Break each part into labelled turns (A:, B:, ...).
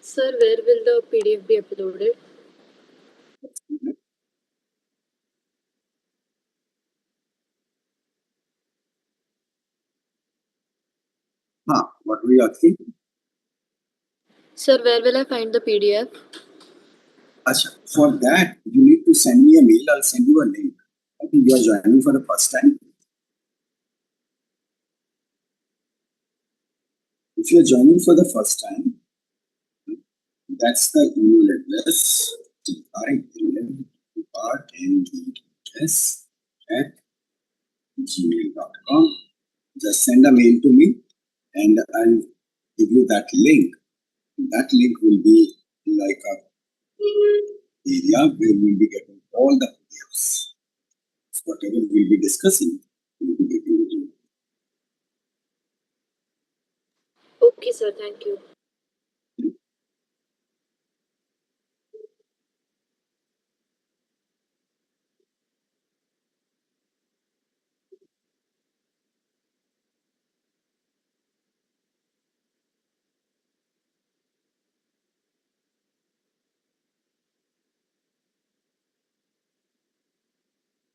A: Sir, where will the PDF be uploaded?
B: What were you asking?
A: Sir, where will I find the PDF?
B: For that, you need to send me a mail. I'll send you a link. I think you are joining for the first time. If you are joining for the first time, that's the email address. rnds@gmail.com. Just send a mail to me and I'll give you that link. That link will be like a area where we'll be getting all the PDFs. Whatever we'll be discussing, we'll be getting it.
A: Okay, sir. Thank you.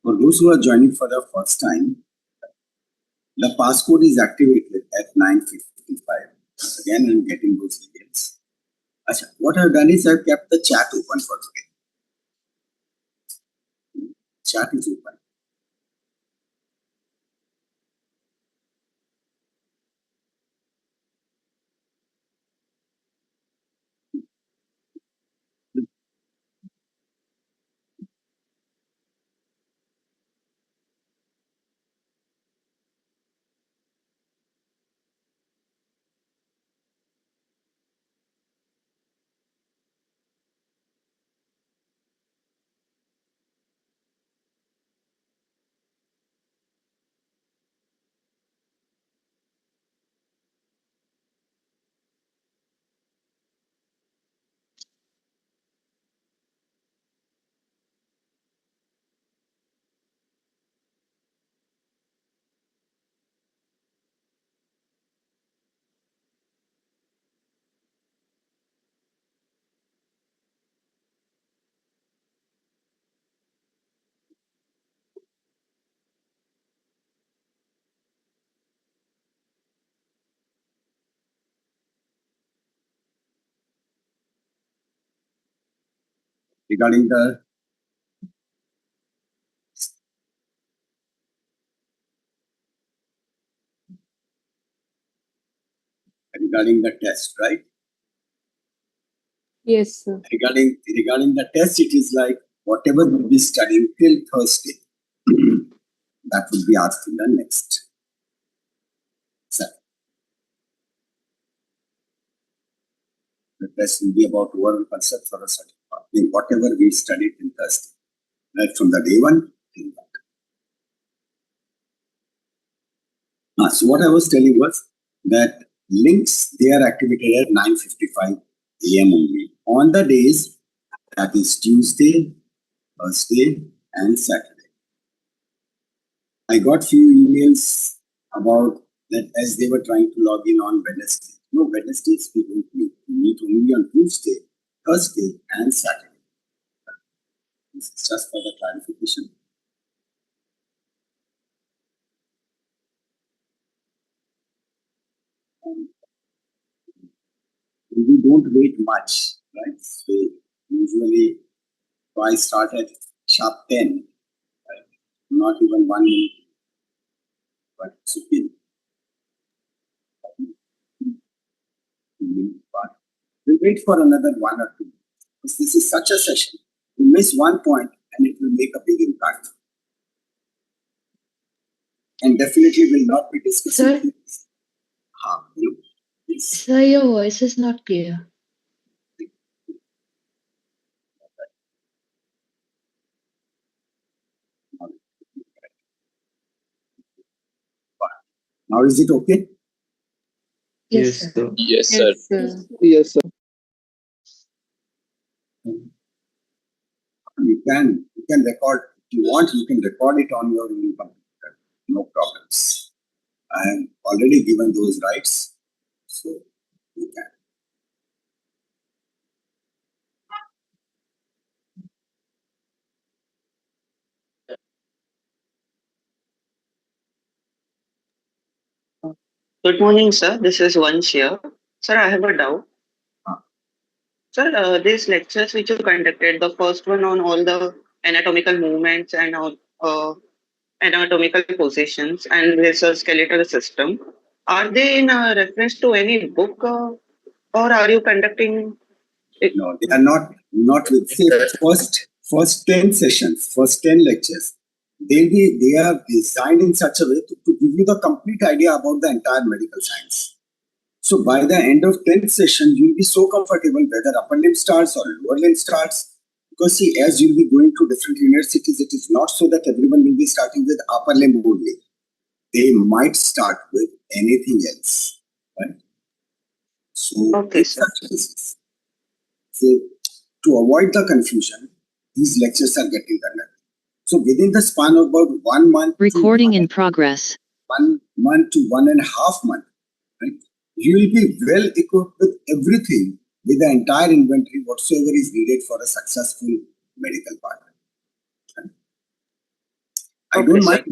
B: For those who are joining for the first time, the passcode is activated at 9:55. Again, I'm getting those emails. What I've done is I've kept the chat open for today. Chat is open. Regarding the test, right?
C: Yes, sir.
B: Regarding the test, it is like whatever we'll be studying till Thursday, that will be asked in the next set. The test will be about overall concepts for a certain part. Whatever we studied in Thursday, right from the day one till that. So what I was telling was that links, they are activated at 9:55 a.m. only on the days, that is Tuesday, Thursday, and Saturday. I got few emails about that as they were trying to log in on Wednesday. No, Wednesdays we don't meet. We meet only on Tuesday, Thursday, and Saturday. This is just for the clarification. We don't wait much, right? So usually I start at sharp 10, right? Not even 1 minute, but it's okay. But we'll wait for another 1 or 2. Because this is such a session. You miss one point and it will make a big impact. And definitely will not be discussing.
C: Sir?
B: Yes.
C: Sir, your voice is not clear.
B: Now is it okay?
C: Yes, sir.
D: Yes, sir.
E: Yes, sir.
B: You can record. If you want, you can record it on your own computer. No problems. I have already given those rights, so you can.
D: Good morning, sir. This is Vansh here. Sir, I have a doubt. Sir, these lectures which you conducted, the first one on all the anatomical movements and all, anatomical positions and this skeletal system, are they in reference to any book or are you conducting it?
B: No, they are not with. Say first 10 sessions, first 10 lectures. They are designed in such a way to give you the complete idea about the entire medical science. So by the end of 10th session, you'll be so comfortable whether upper limb starts or lower limb starts. Because see, as you'll be going to different universities, it is not so that everyone will be starting with upper limb only. They might start with anything else. Right? So
D: Okay,
B: in
D: sir.
B: such cases, so to avoid the confusion, these lectures are getting conducted. So within the span of about 1 month,
E: Recording in progress.
B: 1 month to 1.5 months, right? You will be well equipped with everything, with the entire inventory, whatsoever is needed for a successful medical partner. Right? I
D: Okay,
B: don't
D: sir.
B: mind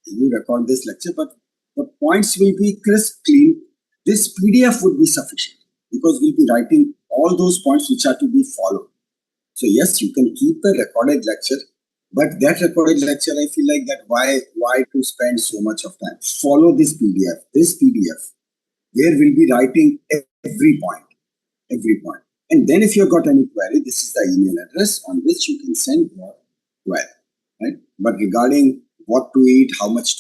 B: you record this lecture, but the points will be crisp, clean. This PDF would be sufficient because we'll be writing all those points which are to be followed. So yes, you can keep the recorded lecture, but that recorded lecture, I feel like that why to spend so much of time? Follow this PDF, where we'll be writing every point. And then if you've got any query, this is the email address on which you can send your query, right? But regarding what to eat, how much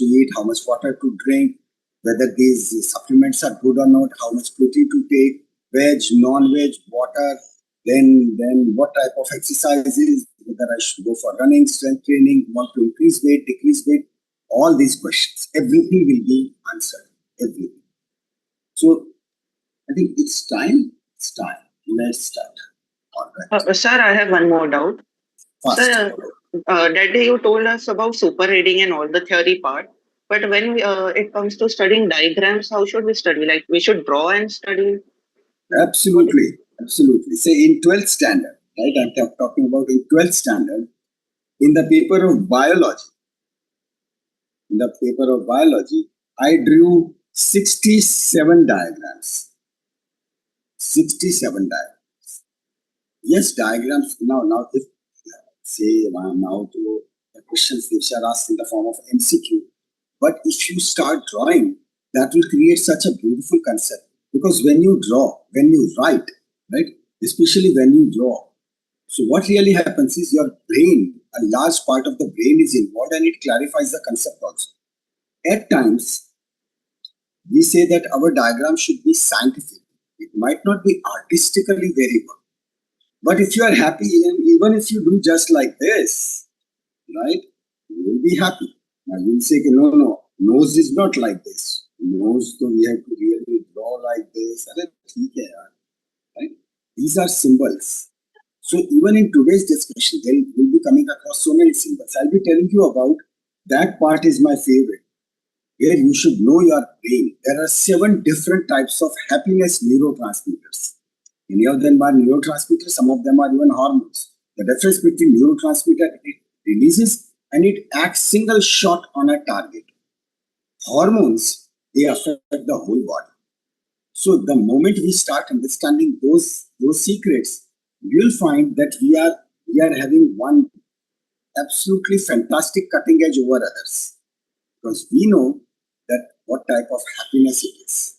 B: water to drink, whether these supplements are good or not, how much protein to take, veg, non-veg, water, then what type of exercises, whether I should go for running, strength training, want to increase weight, decrease weight, all these questions, everything will be answered, everything. So I think it's time. Let's start. All right.
D: Sir, I have one more doubt.
B: Fast.
D: Sir, that day you told us about super reading and all the theory part. But when it comes to studying diagrams, how should we study? Like we should draw and study?
B: Absolutely. Say in 12th standard, right? I'm talking about in 12th standard, in the paper of biology, I drew 67 diagrams. 67 diagrams. Yes, diagrams. Now, if say now to the questions which are asked in the form of MCQ, but if you start drawing, that will create such a beautiful concept. Because when you draw, when you write, right, especially when you draw, so what really happens is your brain, a large part of the brain is involved and it clarifies the concept also. At times, we say that our diagram should be scientific. It might not be artistically very good. But if you are happy, and even if you do just like this, right, you will be happy. Now you will say, no, nose is not like this. Nose, so we have to really draw like this. Right? These are symbols. So even in today's discussion, they will be coming across so many symbols. I'll be telling you about that part is my favorite, where you should know your brain. There are 7 different types of happiness neurotransmitters. Many of them are neurotransmitters, some of them are even hormones. The difference between neurotransmitter, it releases and it acts single shot on a target. Hormones, they affect the whole body. So the moment we start understanding those secrets, you'll find that we are having one absolutely fantastic cutting edge over others. Because we know that what type of happiness it is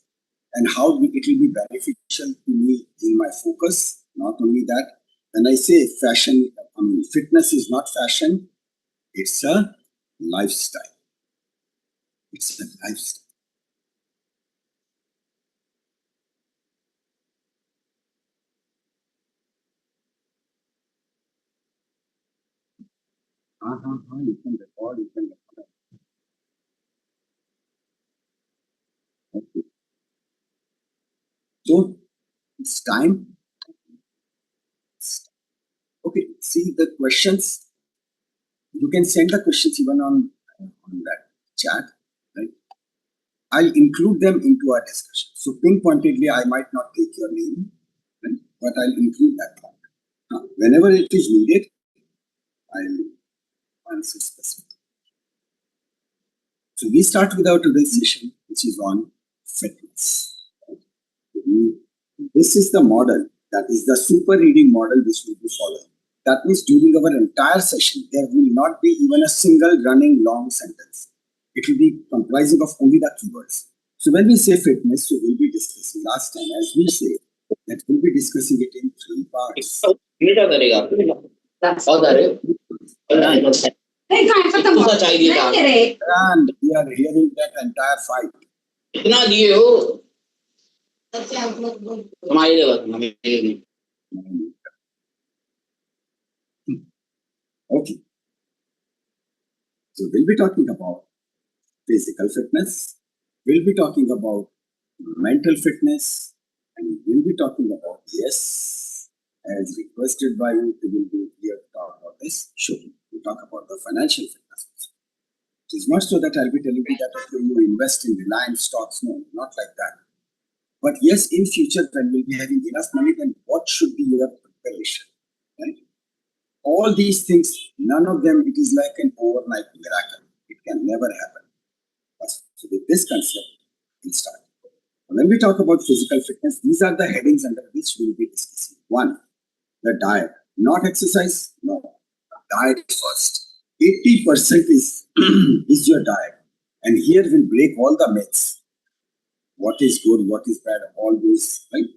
B: and how it will be beneficial to me in my focus. Not only that, when I say fashion, fitness is not fashion, it's a lifestyle. It's a lifestyle. You can record, Okay. So it's time. Okay, see the questions. You can send the questions even on that chat, right? I'll include them into our discussion. So pinpointedly, I might not take your name, right? But I'll include that point. Whenever it is needed, I'll answer specifically. So we start with our today's session, which is on fitness. This is the model, that is the super reading model which will be followed. That means during our entire session, there will not be even a single running long sentence. It will be comprising of only the keywords. So when we say fitness, so we'll be discussing last time, as we say, that we'll be discussing it in 3 parts. And we are hearing that entire fight. Okay. So we'll be talking about physical fitness, we'll be talking about mental fitness, and we'll be talking about, yes, as requested by you, we will be here to talk about this. Sure, we'll talk about the financial fitness. It is not so that I'll be telling you that okay, you invest in Reliance stocks. No, not like that. But yes, in future, when we'll be having enough money, then what should be your preparation? Right? All these things, none of them, it is like an overnight miracle. It can never happen. So with this concept, we'll start. When we talk about physical fitness, these are the headings under which we'll be discussing. 1, the diet. Not exercise, no. Diet first. 80% is your diet. And here we'll break all the myths. What is good, what is bad, all those, right?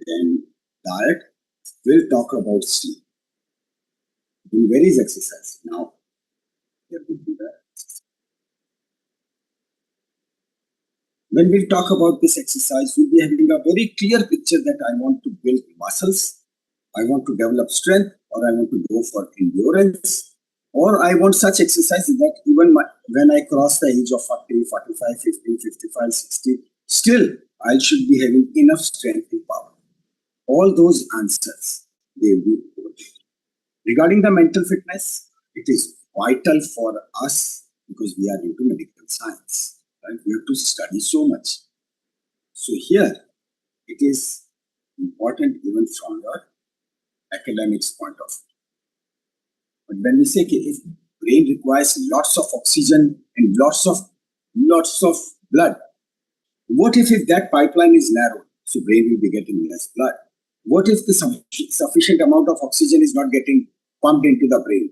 B: Then diet, we'll talk about sleep. Then where is exercise? Now, here we do that. When we talk about this exercise, we'll be having a very clear picture that I want to build muscles, I want to develop strength, or I want to go for endurance, or I want such exercises that even when I cross the age of 40, 45, 50, 55, 60, still I should be having enough strength and power. All those answers, they will be over there. Regarding the mental fitness, it is vital for us because we are into medical science. Right? We have to study so much. So here, it is important even from your academics point of view. But when we say if brain requires lots of oxygen and lots of blood, what if that pipeline is narrow? So brain will be getting less blood. What if the sufficient amount of oxygen is not getting pumped into the brain?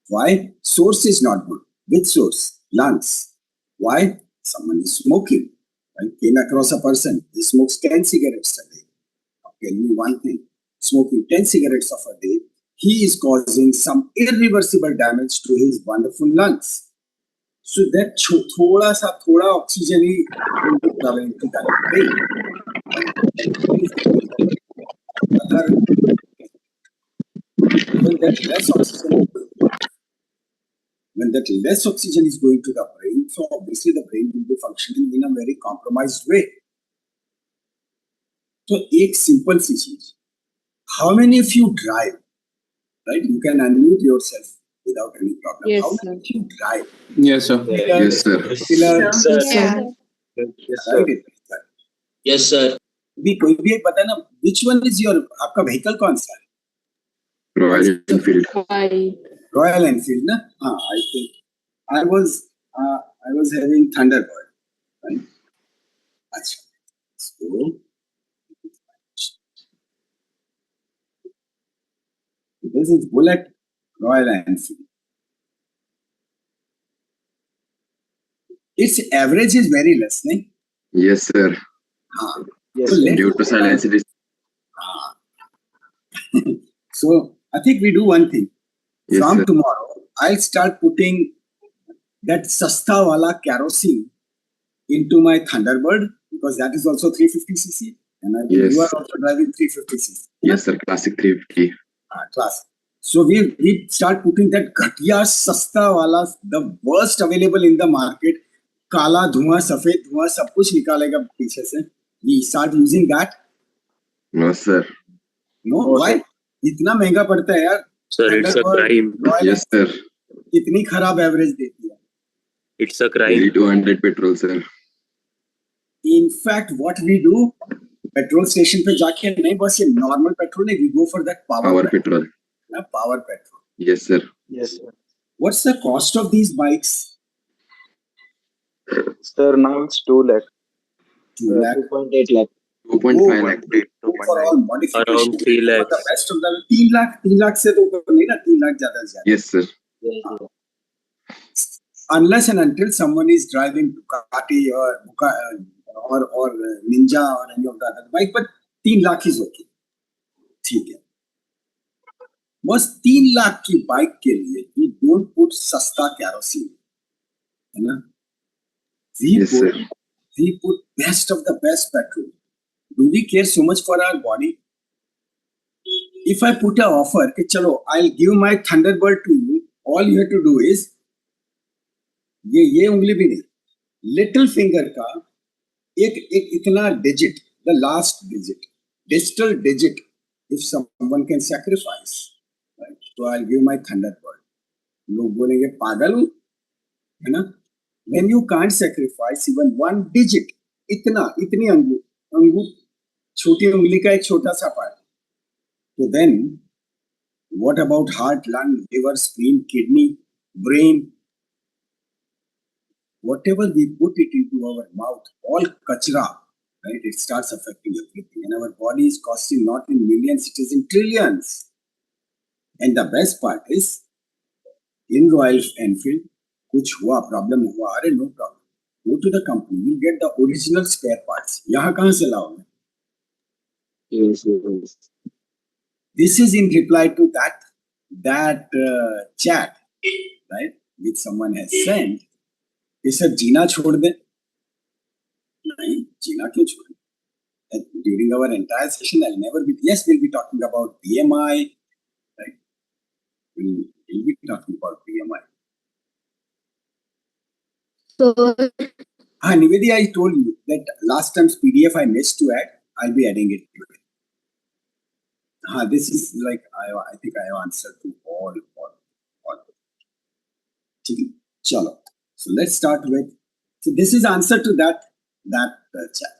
B: Why? Source is not good. Which source? Lungs. Why? Someone is smoking. I came across a person, he smokes 10 cigarettes a day. I'll tell you one thing, smoking 10 cigarettes of a day, he is causing some irreversible damage to his wonderful lungs. So that thoda oxygen will be traveling to the brain. When that less oxygen is going to the brain, so obviously the brain will be functioning in a very compromised way. So, एक simple सी चीज. How many of you drive? Right? You can unmute yourself without any problem.
C: Yes,
B: How many of you drive?
E: Yes, sir.
B: Yes, sir.
D: Yes, sir.
B: कोई भी एक बता ना, which one is your, आपका vehicle कौन सा है?
E: Royal Enfield.
B: Royal Enfield, na? I think I was having Thunderbird, right? Achha. So this is Bullet Royal Enfield. Its average is very less, right?
E: Yes, sir.
B: Yes, so
E: due to silence, it is.
B: So I think we do one thing.
E: Yes,
B: From
E: sir.
B: tomorrow, I'll start putting that sasta wala kerosene into my Thunderbird because that is also 350cc, and I think
E: Yes.
B: you are also driving 350cc.
E: Yes, sir. Classic 350.
B: Class. So we start putting that घटिया सस्ता वाला, the worst available in the market, काला धुआं सफेद धुआं सब कुछ निकालेगा पीछे से. We start using that.
E: No, sir.
B: No, why? इतना महंगा पड़ता है यार.
F: Sir, it's a crime.
E: Yes, sir.
B: कितनी खराब एवरेज देती है.
F: It's a crime.
E: 8200 petrol, sir.
B: In fact, what we do, petrol station पे जाके नहीं बस ये normal petrol नहीं, we go for that power
E: petrol.
B: Power petrol.
E: Yes, sir.
G: Yes, sir.
B: What's the cost of these bikes?
G: Sir, now it's 2 lakh.
B: 2 lakh.
C: 2.8 lakh.
E: 2.5 lakh.
B: Go for all modification.
F: Around 3
B: For
F: lakhs.
B: the best of the 3 lakh से तो ऊपर नहीं ना, 3 lakh ज़्यादा से ज़्यादा.
E: Yes, sir.
B: Unless and until someone is driving Ducati or Ninja or any of the other bike, but 3 lakh is okay. ठीक है. बस 3 लाख की बाइक के लिए we don't put सस्ता kerosene, है ना?
E: Yes, sir.
B: We put best of the best petrol. Do we care so much for our body? If I put an offer, कि चलो, I'll give my Thunderbird to you. All you have to do is ये उंगली भी नहीं, little finger का एक इतना digit, the last digit, distal digit. If someone can sacrifice, right? So I'll give my Thunderbird. लोग बोलेंगे पागल हूँ, है ना? When you can't sacrifice even one digit, इतनी अंगूठ, छोटी उंगली का एक छोटा सा part. So then, what about heart, lung, liver, spleen, kidney, brain? Whatever we put it into our mouth, all kachra, right? It starts affecting everything. And our body is costing not in millions, it is in trillions. And the best part is, in Royal Enfield, kuch hua, problem hua, are no problem. Go to the company, you'll get the original spare parts. Yahan kahan se laoge?
C: Yes.
B: This is in reply to that chat, right? Which someone has sent. He said, जीना छोड़ दे. नहीं, जीना क्यों छोड़? And during our entire session, I'll never be. Yes, we'll be talking about BMI, right? We'll be talking about BMI.
A: So,
B: Nivedi, I told you that last time's PDF I missed to add. I'll be adding it today. This is like I think I have answered to all. Chalo. So let's start with. So this is answer to that chat.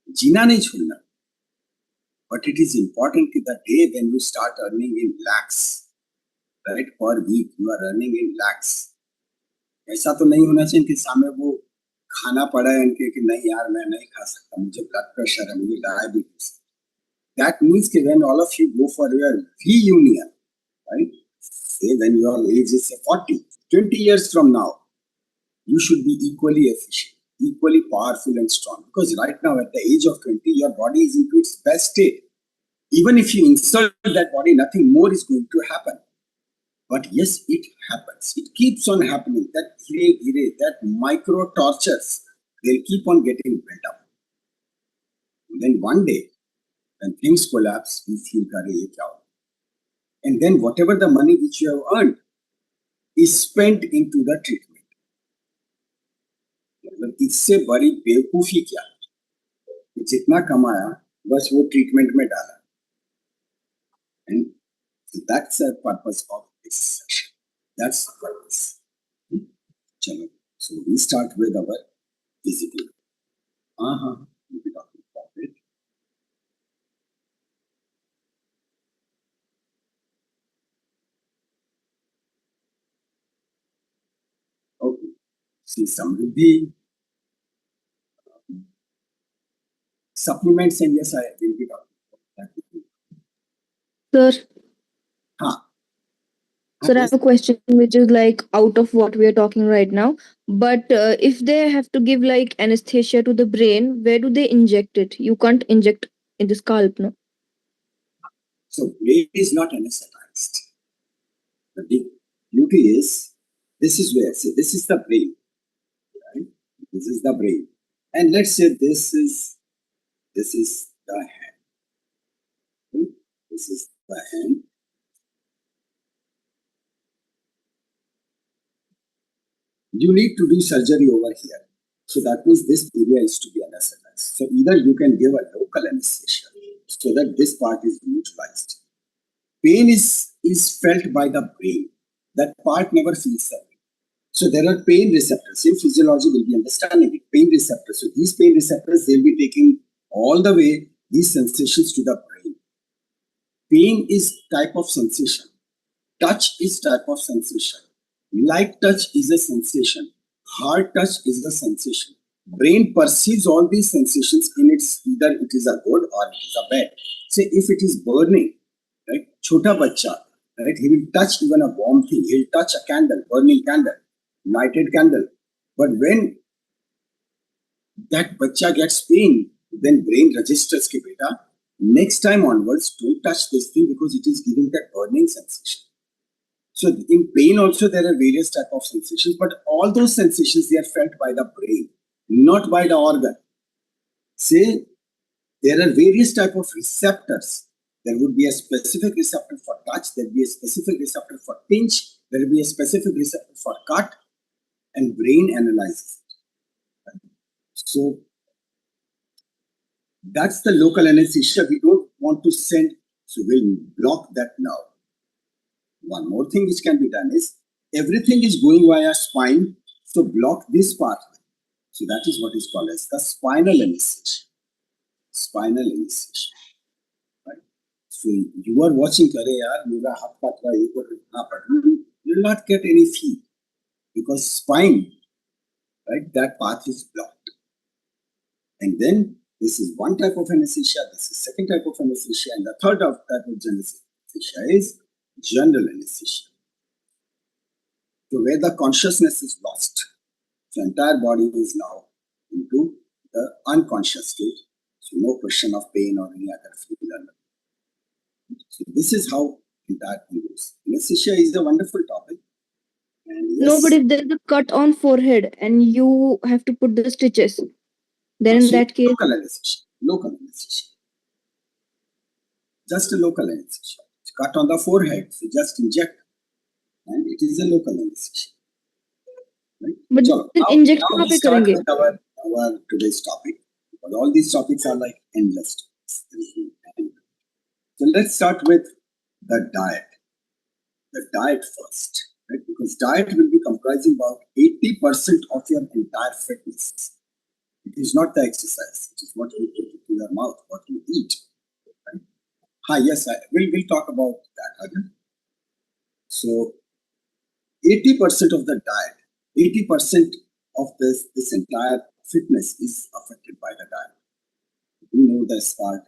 B: जीना नहीं छोड़ना. But it is important that the day when you start earning in lakhs, right, per week, you are earning in lakhs. ऐसा तो नहीं होना चाहिए कि सामने वो खाना पड़ा है इनके कि नहीं यार मैं नहीं खा सकता, मुझे ब्लड प्रेशर है, मुझे diabetes. That means that when all of you go for your reunion, right, say when your age is say 40, 20 years from now, you should be equally efficient, equally powerful and strong. Because right now at the age of 20, your body is into its best state. Even if you insult that body, nothing more is going to happen. But yes, it happens. It keeps on happening. That micro tortures, they'll keep on getting built up. And then one day, when things collapse, we feel ye kya ho? And then whatever the money which you have earned is spent into the treatment. इससे बड़ी बेवकूफी क्या है? जितना कमाया बस वो treatment में डाला. And that's the purpose of this session. That's the purpose. Chalo. So we start with our physical. We'll be talking about it. Okay. See, Samriddhi. Supplements and yes, I will be talking about that.
A: sir, sir, I have a question which is like out of what we are talking right now. But if they have to give like anesthesia to the brain, where do they inject it? You can't inject in the scalp, no?
B: So brain is not anesthetized. The beauty is, this is where, see, this is the brain, right? This is the brain. And let's say this is the hand. Okay? This is the hand. You need to do surgery over here. So that means this area is to be anesthetized. So either you can give a local anesthesia so that this part is neutralized. Pain is felt by the brain. That part never feels that way. So there are pain receptors. In physiology, we'll be understanding it. Pain receptors. So these pain receptors, they'll be taking all the way these sensations to the brain. Pain is type of sensation. Touch is type of sensation. Light touch is a sensation. Hard touch is a sensation. Brain perceives all these sensations in its, either it is a good or it is a bad. Say if it is burning, right? Chota bacha, right? He will touch even a warm thing. He'll touch a candle, burning candle, lighted candle. But when that bacha gets pain, then brain registers ki beta, next time onwards, don't touch this thing because it is giving that burning sensation. So in pain also there are various type of sensations, but all those sensations they are felt by the brain, not by the organ. Say there are various type of receptors. There would be a specific receptor for touch, there will be a specific receptor for pinch, there will be a specific receptor for cut, and brain analyzes it. So that's the local anesthesia. We don't want to send, so we'll block that now. One more thing which can be done is, everything is going via spine, so block this pathway. So that is what is called as the spinal anesthesia. Spinal anesthesia. Right? So you are watching, you will not get any feel because spine, right, that path is blocked. And then this is one type of anesthesia, this is second type of anesthesia, and the third type of anesthesia is general anesthesia. So where the consciousness is lost. So entire body is now into the unconscious state. So no question of pain or any other feeling. So this is how entire thing goes. Anesthesia is a wonderful topic. And yes,
A: No, but if there's a cut on forehead and you have to put the stitches, then in
B: so
A: that case,
B: local anesthesia. Local anesthesia. Just a local anesthesia. It's cut on the forehead, so just inject. And it is a local anesthesia. Right?
A: but
B: So
A: injection
B: now
A: कहाँ
B: we
A: पे
B: start
A: करेंगे?
B: with our today's topic. But all these topics are like endless topics. There is no end. So let's start with the diet. The diet first, right? Because diet will be comprising about 80% of your entire fitness. It is not the exercise, it is what you put into your mouth, what you eat. Right? Yes, we'll talk about that again. So 80% of the diet, 80% of this entire fitness is affected by the diet. You know this part.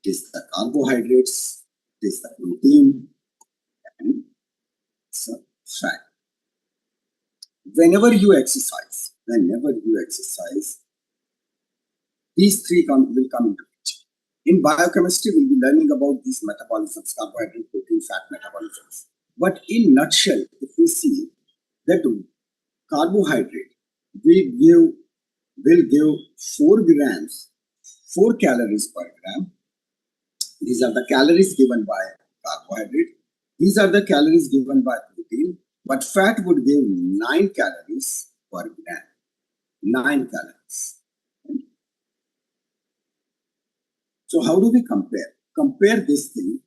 B: It is the carbohydrates, it is the protein, and so fat. Whenever you exercise, these three will come into picture. In biochemistry, we'll be learning about these metabolisms, carbohydrate, protein, fat metabolisms. But in nutshell, if we see that carbohydrate will give 4 grams, 4 calories per gram. These are the calories given by carbohydrate. These are the calories given by protein. But fat would give 9 calories per gram. 9 calories. So how do we compare? Compare this thing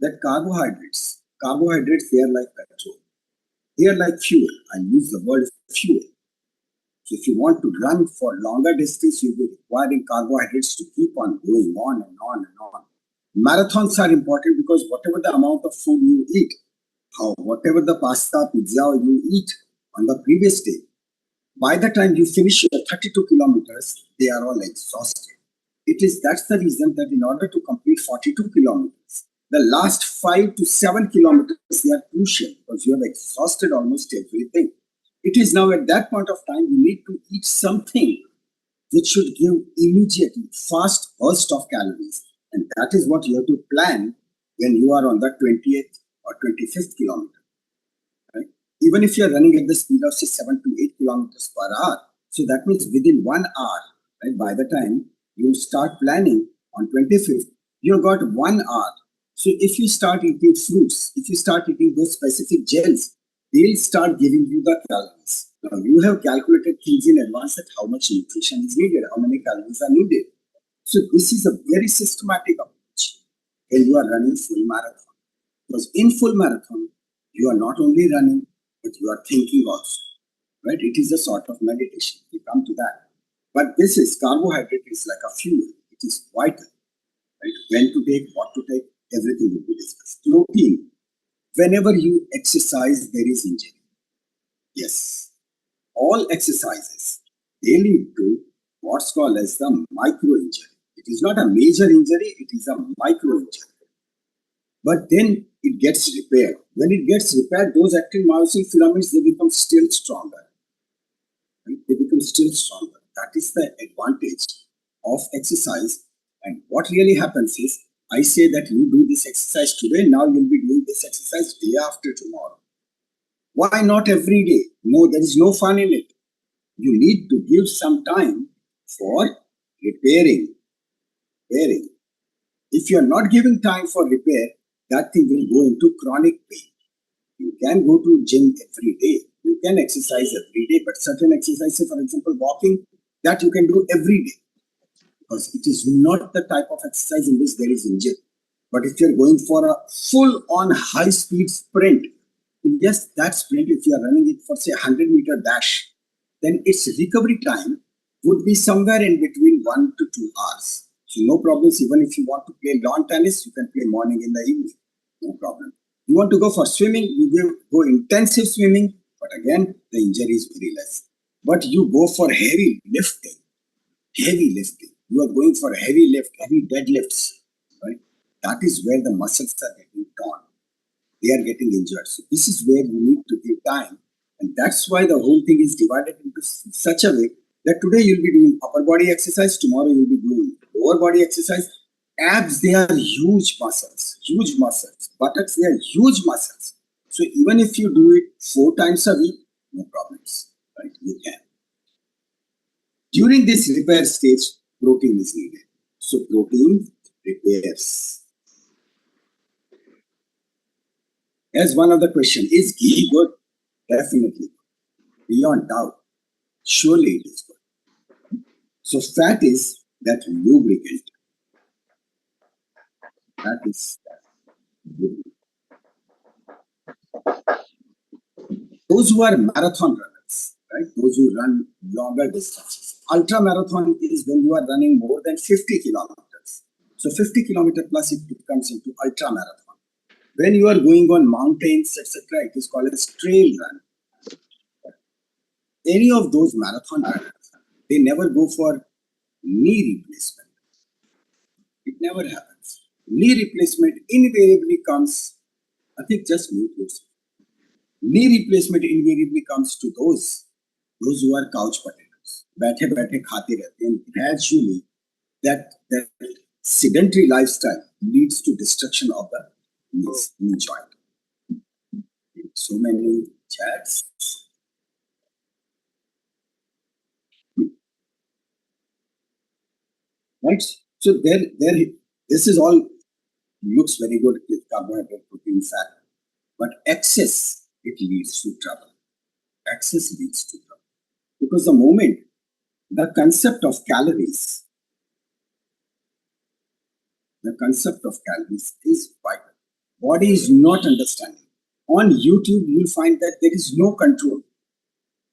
B: that carbohydrates, they are like petrol. They are like fuel. I use the word fuel. So if you want to run for longer distance, you'll be requiring carbohydrates to keep on going on and on and on. Marathons are important because whatever the amount of food you eat, whatever the pasta, pizza you eat on the previous day, by the time you finish your 32 kilometers, they are all exhausted. That's the reason that in order to complete 42 kilometers, the last 5 to 7 kilometers, they are crucial because you have exhausted almost everything. It is now at that point of time, you need to eat something which should give immediately fast burst of calories. And that is what you have to plan when you are on the 20th or 25th kilometer. Right? Even if you are running at the speed of say 7 to 8 kilometers per hour, so that means within 1 hour, right, by the time you start planning on 25th, you've got 1 hour. So if you start eating fruits, if you start eating those specific gels, they'll start giving you the calories. Now you have calculated things in advance that how much nutrition is needed, how many calories are needed. So this is a very systematic approach when you are running full marathon. Because in full marathon, you are not only running, but you are thinking also. Right? It is a sort of meditation. We come to that. But this is carbohydrate is like a fuel. It is vital. Right? When to take, what to take, everything will be discussed. Protein. Whenever you exercise, there is injury. Yes. All exercises, they lead to what's called as the micro injury. It is not a major injury, it is a micro injury. But then it gets repaired. When it gets repaired, those active myosin filaments, they become still stronger. Right? They become still stronger. That is the advantage of exercise. And what really happens is, I say that you do this exercise today, now you'll be doing this exercise day after tomorrow. Why not every day? No, there is no fun in it. You need to give some time for repairing. If you are not giving time for repair, that thing will go into chronic pain. You can go to gym every day. You can exercise every day, but certain exercises, for example, walking, that you can do every day. Because it is not the type of exercise in which there is injury. But if you're going for a full-on high-speed sprint, yes, that sprint, if you are running it for, say, 100-meter dash, then its recovery time would be somewhere in between 1 to 2 hours. So no problems. Even if you want to play lawn tennis, you can play morning in the evening. No problem. You want to go for swimming, you go intensive swimming, but again, the injury is very less. But you go for heavy lifting. You are going for heavy deadlifts, right? That is where the muscles are getting torn. They are getting injured. So this is where you need to give time. And that's why the whole thing is divided into such a way that today you'll be doing upper body exercise, tomorrow you'll be doing lower body exercise. Abs, they are huge muscles. Buttocks, they are huge muscles. So even if you do it 4 times a week, no problems, right? You can. During this repair stage, protein is needed. So protein repairs. As one of the questions, is ghee good? Definitely. Beyond doubt. Surely it is good. So fat is that lubricant. That is lubricant. Those who are marathon runners, right? Those who run longer distances. Ultra marathon is when you are running more than 50 kilometers. So 50 kilometer plus it comes into ultra marathon. When you are going on mountains, etc., it is called a trail run. Any of those marathon runners, they never go for knee replacement. It never happens. Knee replacement invariably comes, I think just mute yourself. Knee replacement invariably comes to those who are couch potatoes. Baithe khate rehte hain. Gradually, that sedentary lifestyle leads to destruction of the knee joint. So many chats. Right? So this is all looks very good with carbohydrate, protein, fat. But excess, it leads to trouble. Excess leads to trouble. Because the moment the concept of calories is vital. Body is not understanding. On YouTube, you'll find that there is no control.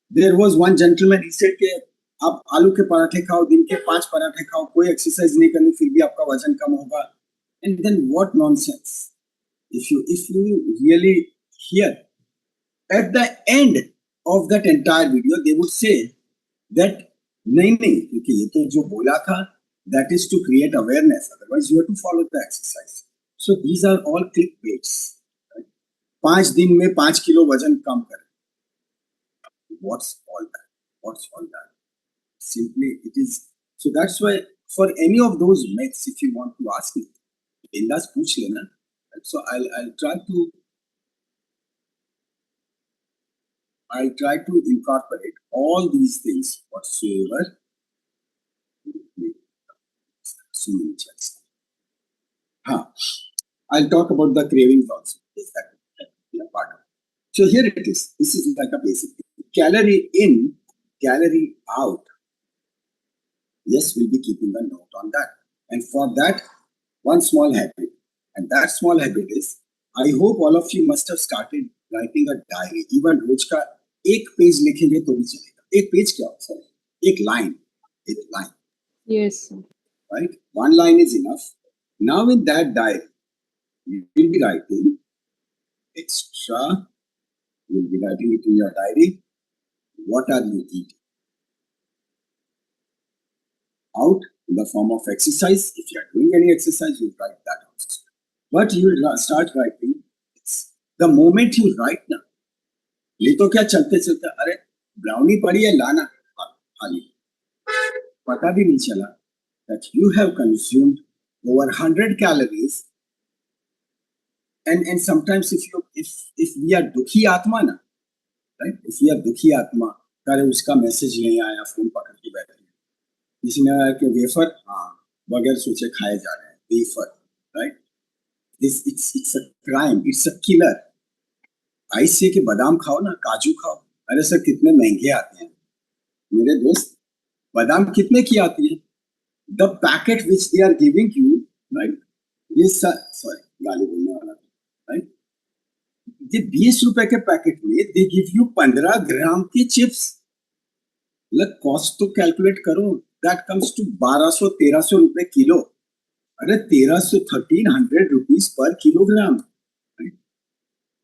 B: There was one gentleman, he said कि आप आलू के पराठे खाओ, दिन के 5 पराठे खाओ, कोई एक्सरसाइज नहीं करनी, फिर भी आपका वजन कम होगा. And then what nonsense? If you really hear, at the end of that entire video, they would say that नहीं, क्योंकि ये तो जो बोला था, that is to create awareness. Otherwise, you have to follow the exercise. So these are all clickbaits. Right? 5 दिन में 5 kilo वजन कम कर. What's all that? Simply, it is. So that's why for any of those myths, if you want to ask me, बिंदास पूछ लेना. So I'll try to incorporate all these things whatsoever. So many chats. I'll talk about the cravings also. Is that part of it? So here it is. This is like a basic thing. Calorie in, calorie out. Yes, we'll be keeping a note on that. And for that, one small habit. And that small habit is, I hope all of you must have started writing a diary. Even रोज का एक page लिखेंगे तो भी चलेगा. एक page क्या होता है? एक line.
A: Yes.
B: Right? One line is enough. Now in that diary, you will be writing extra. You will be writing it in your diary. What are you eating? out in the form of exercise. If you are doing any exercise, you write that also. But you will start writing this. The moment you write now, ये तो क्या चलते चलते अरे brownie पड़ी है लाना खाली पता भी नहीं चला that you have consumed over 100 calories and sometimes if we are dukhi atma na right if we are dukhi atma करे उसका मैसेज नहीं आया फोन पकड़ के बैठे किसी ने आया कि वेफर हाँ बगैर सोचे खाए जा रहे हैं wafer right this it's a crime it's a killer ice से कि बादाम खाओ ना काजू खाओ अरे सर कितने महंगे आते हैं मेरे दोस्त बादाम कितने की आती है the packet which they are giving you right ये सॉरी गाली बोलने वाला राइट ये 20 रुपए के पैकेट में दे गिव यू 15 ग्राम के चिप्स मतलब कॉस्ट तो कैलकुलेट करो दैट कम्स टू 1200-1300 रुपए किलो अरे 1300 रुपीज पर किलोग्राम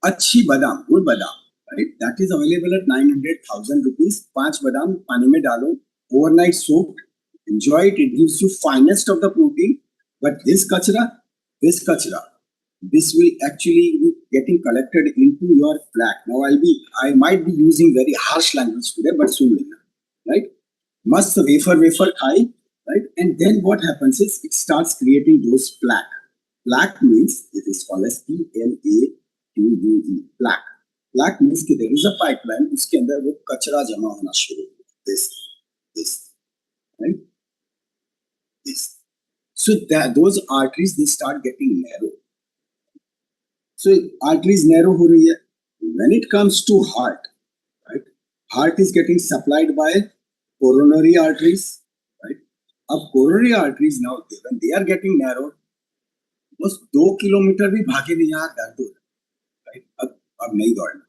B: अच्छी बादाम गुड बादाम right that is available at 900,000 rupees 5 बादाम पानी में डालो overnight soaked enjoy it gives you finest of the protein but this kachra this will actually be getting collected into your plaque now I might be using very harsh language today but soon right must wafer khai right and then what happens is it starts creating those plaque means it is called as PLAQUE plaque means कि there is a pipeline उसके अंदर वो कचरा जमा होना शुरू this right this so that those arteries they start getting narrow so arteries narrow हो रही है when it comes to heart right heart is getting supplied by coronary arteries right अब coronary arteries now when they are getting narrowed बस 2 kilometre भी भागे नहीं यार दर्द हो रहा right अब नहीं दौड़ना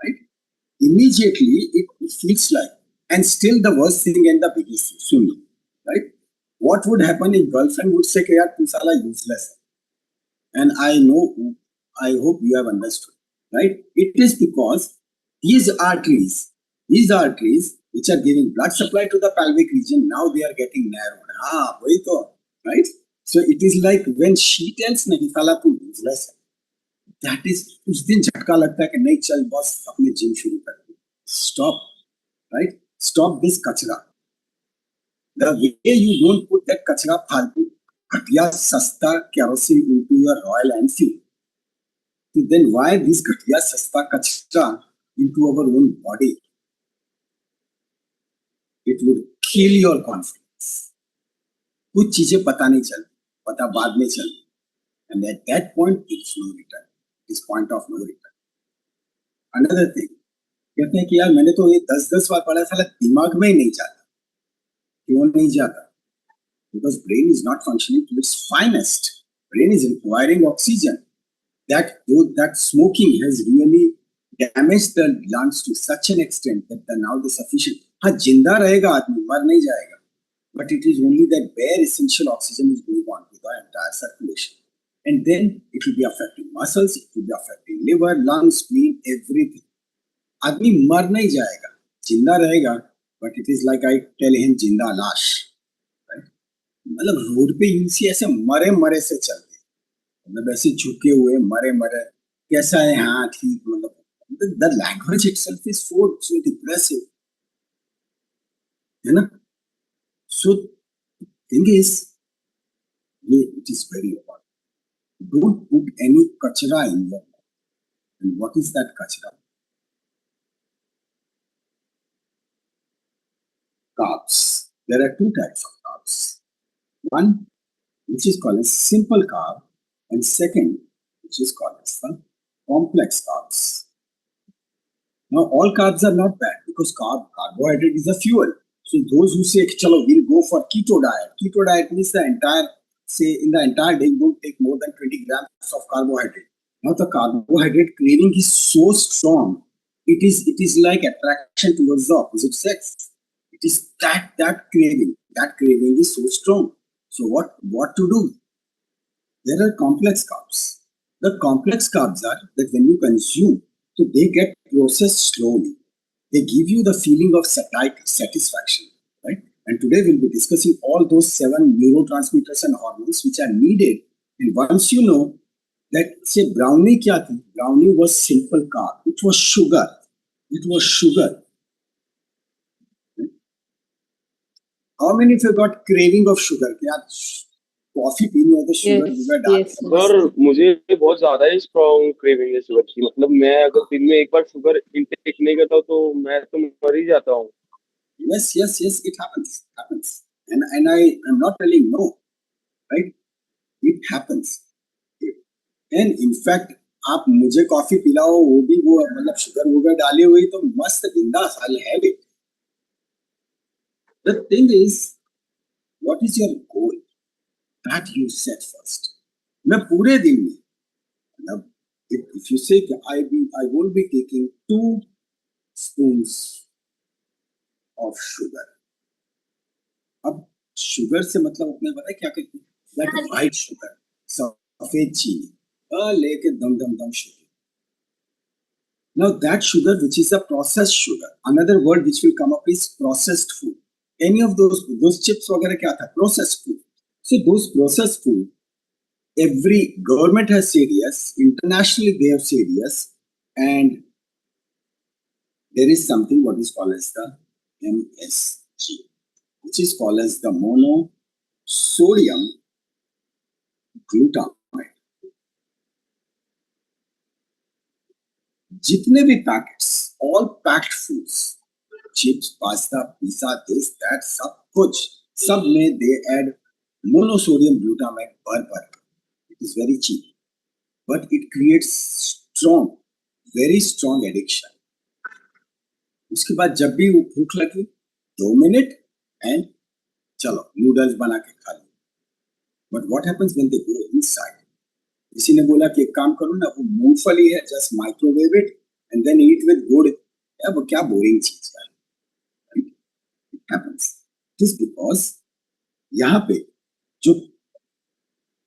B: right immediately it feels like and still the worst thing and the biggest thing right what would happen if girlfriend would say yaar tu sala useless and I hope you have understood right it is because these arteries which are giving blood supply to the pelvic region now they are getting narrowed wahi to right so it is like when she tells nahi sala tu useless that is उस दिन झटका लगता है कि नहीं चल boss अपने gym शुरू कर stop right stop this kachra the way you don't put that kachra फालतू घटिया सस्ता kerosene into your Royal Enfield so then why this घटिया सस्ता kachra into our own body it would kill your confidence कुछ चीजें पता नहीं चल पता बाद में चल and at that point it's no return it's point of no return another thing कहते हैं कि यार मैंने तो ये 10 बार पढ़ा साला दिमाग में ही नहीं जाता क्यों नहीं जाता because brain is not functioning to its finest brain is requiring oxygen that smoking has really damaged the lungs to such an extent that now the sufficient हाँ जिंदा रहेगा आदमी मर नहीं जाएगा but it is only that bare essential oxygen is going on to the entire circulation and then it will be affecting muscles it will be affecting liver lungs spleen everything आदमी मर नहीं जाएगा जिंदा रहेगा but it is like I tell him जिंदा लाश मतलब road पे यूसी ऐसे मरे से चलते मतलब ऐसे झुके हुए मरे कैसा है हाँ ठीक मतलब the language itself is so depressive है ना सो थिंग इज ये it is very important don't put any kachra in your and what is that kachra carbs. There are two types of carbs. One, which is called as simple carb, and second, which is called as the complex carbs. Now, all carbs are not bad because carbohydrate is a fuel. So, those who say, "Chalo, we'll go for keto diet means in the entire day, you don't take more than 20 grams of carbohydrate. Now, the carbohydrate craving is so strong, it is like attraction towards the opposite sex. It is that craving is so strong. So what to do? There are complex carbs. The complex carbs are that when you consume, so they get processed slowly. They give you the feeling of satiety, satisfaction, right? And today we'll be discussing all those 7 neurotransmitters and hormones which are needed. And once you know that, say, brownie kya thi? Brownie was simple carb. It was sugar. It was sugar. How many of you got craving of sugar? Coffee पीनी हो तो sugar डाल
E: sir मुझे बहुत ज्यादा ही strong craving है sugar की. मतलब मैं अगर दिन में एक बार शुगर इंटेक नहीं करता हूं तो मैं तो मर ही जाता हूं.
B: Yes, it happens. And I'm not telling no, right? It happens. And in fact, आप मुझे कॉफी पिलाओ वो भी वो मतलब शुगर वगैरह डाले हुए तो मस्त बिंदास, I'll have it. The thing is, what is your goal that you set first? मैं पूरे दिन में मतलब if you say I won't be taking 2 spoons of sugar. अब शुगर से मतलब अपने पता है क्या कहते हैं? That white sugar, सफेद चीनी, लेके दम sugar. Now that sugar, which is a processed sugar, another word which will come up is processed food. Any of those chips वगैरह क्या था? Processed food. So those processed food, every government has said yes, internationally they have said yes, and there is something what is called as the MSG, which is called as the monosodium glutamate. जितने भी packets, all packed foods, chips, pasta, pizza, this, that, सब में they add monosodium glutamate per. It is very cheap, but it creates very strong addiction. उसके बाद जब भी वो भूख लगी 2 मिनट and चलो नूडल्स बना के खा लो. But what happens when they go inside? किसी ने बोला कि एक काम करो ना, वो मूंगफली है, just microwave it and then eat with गुड़. यार वो क्या बोरिंग चीज है. It happens. It is because यहाँ पे जो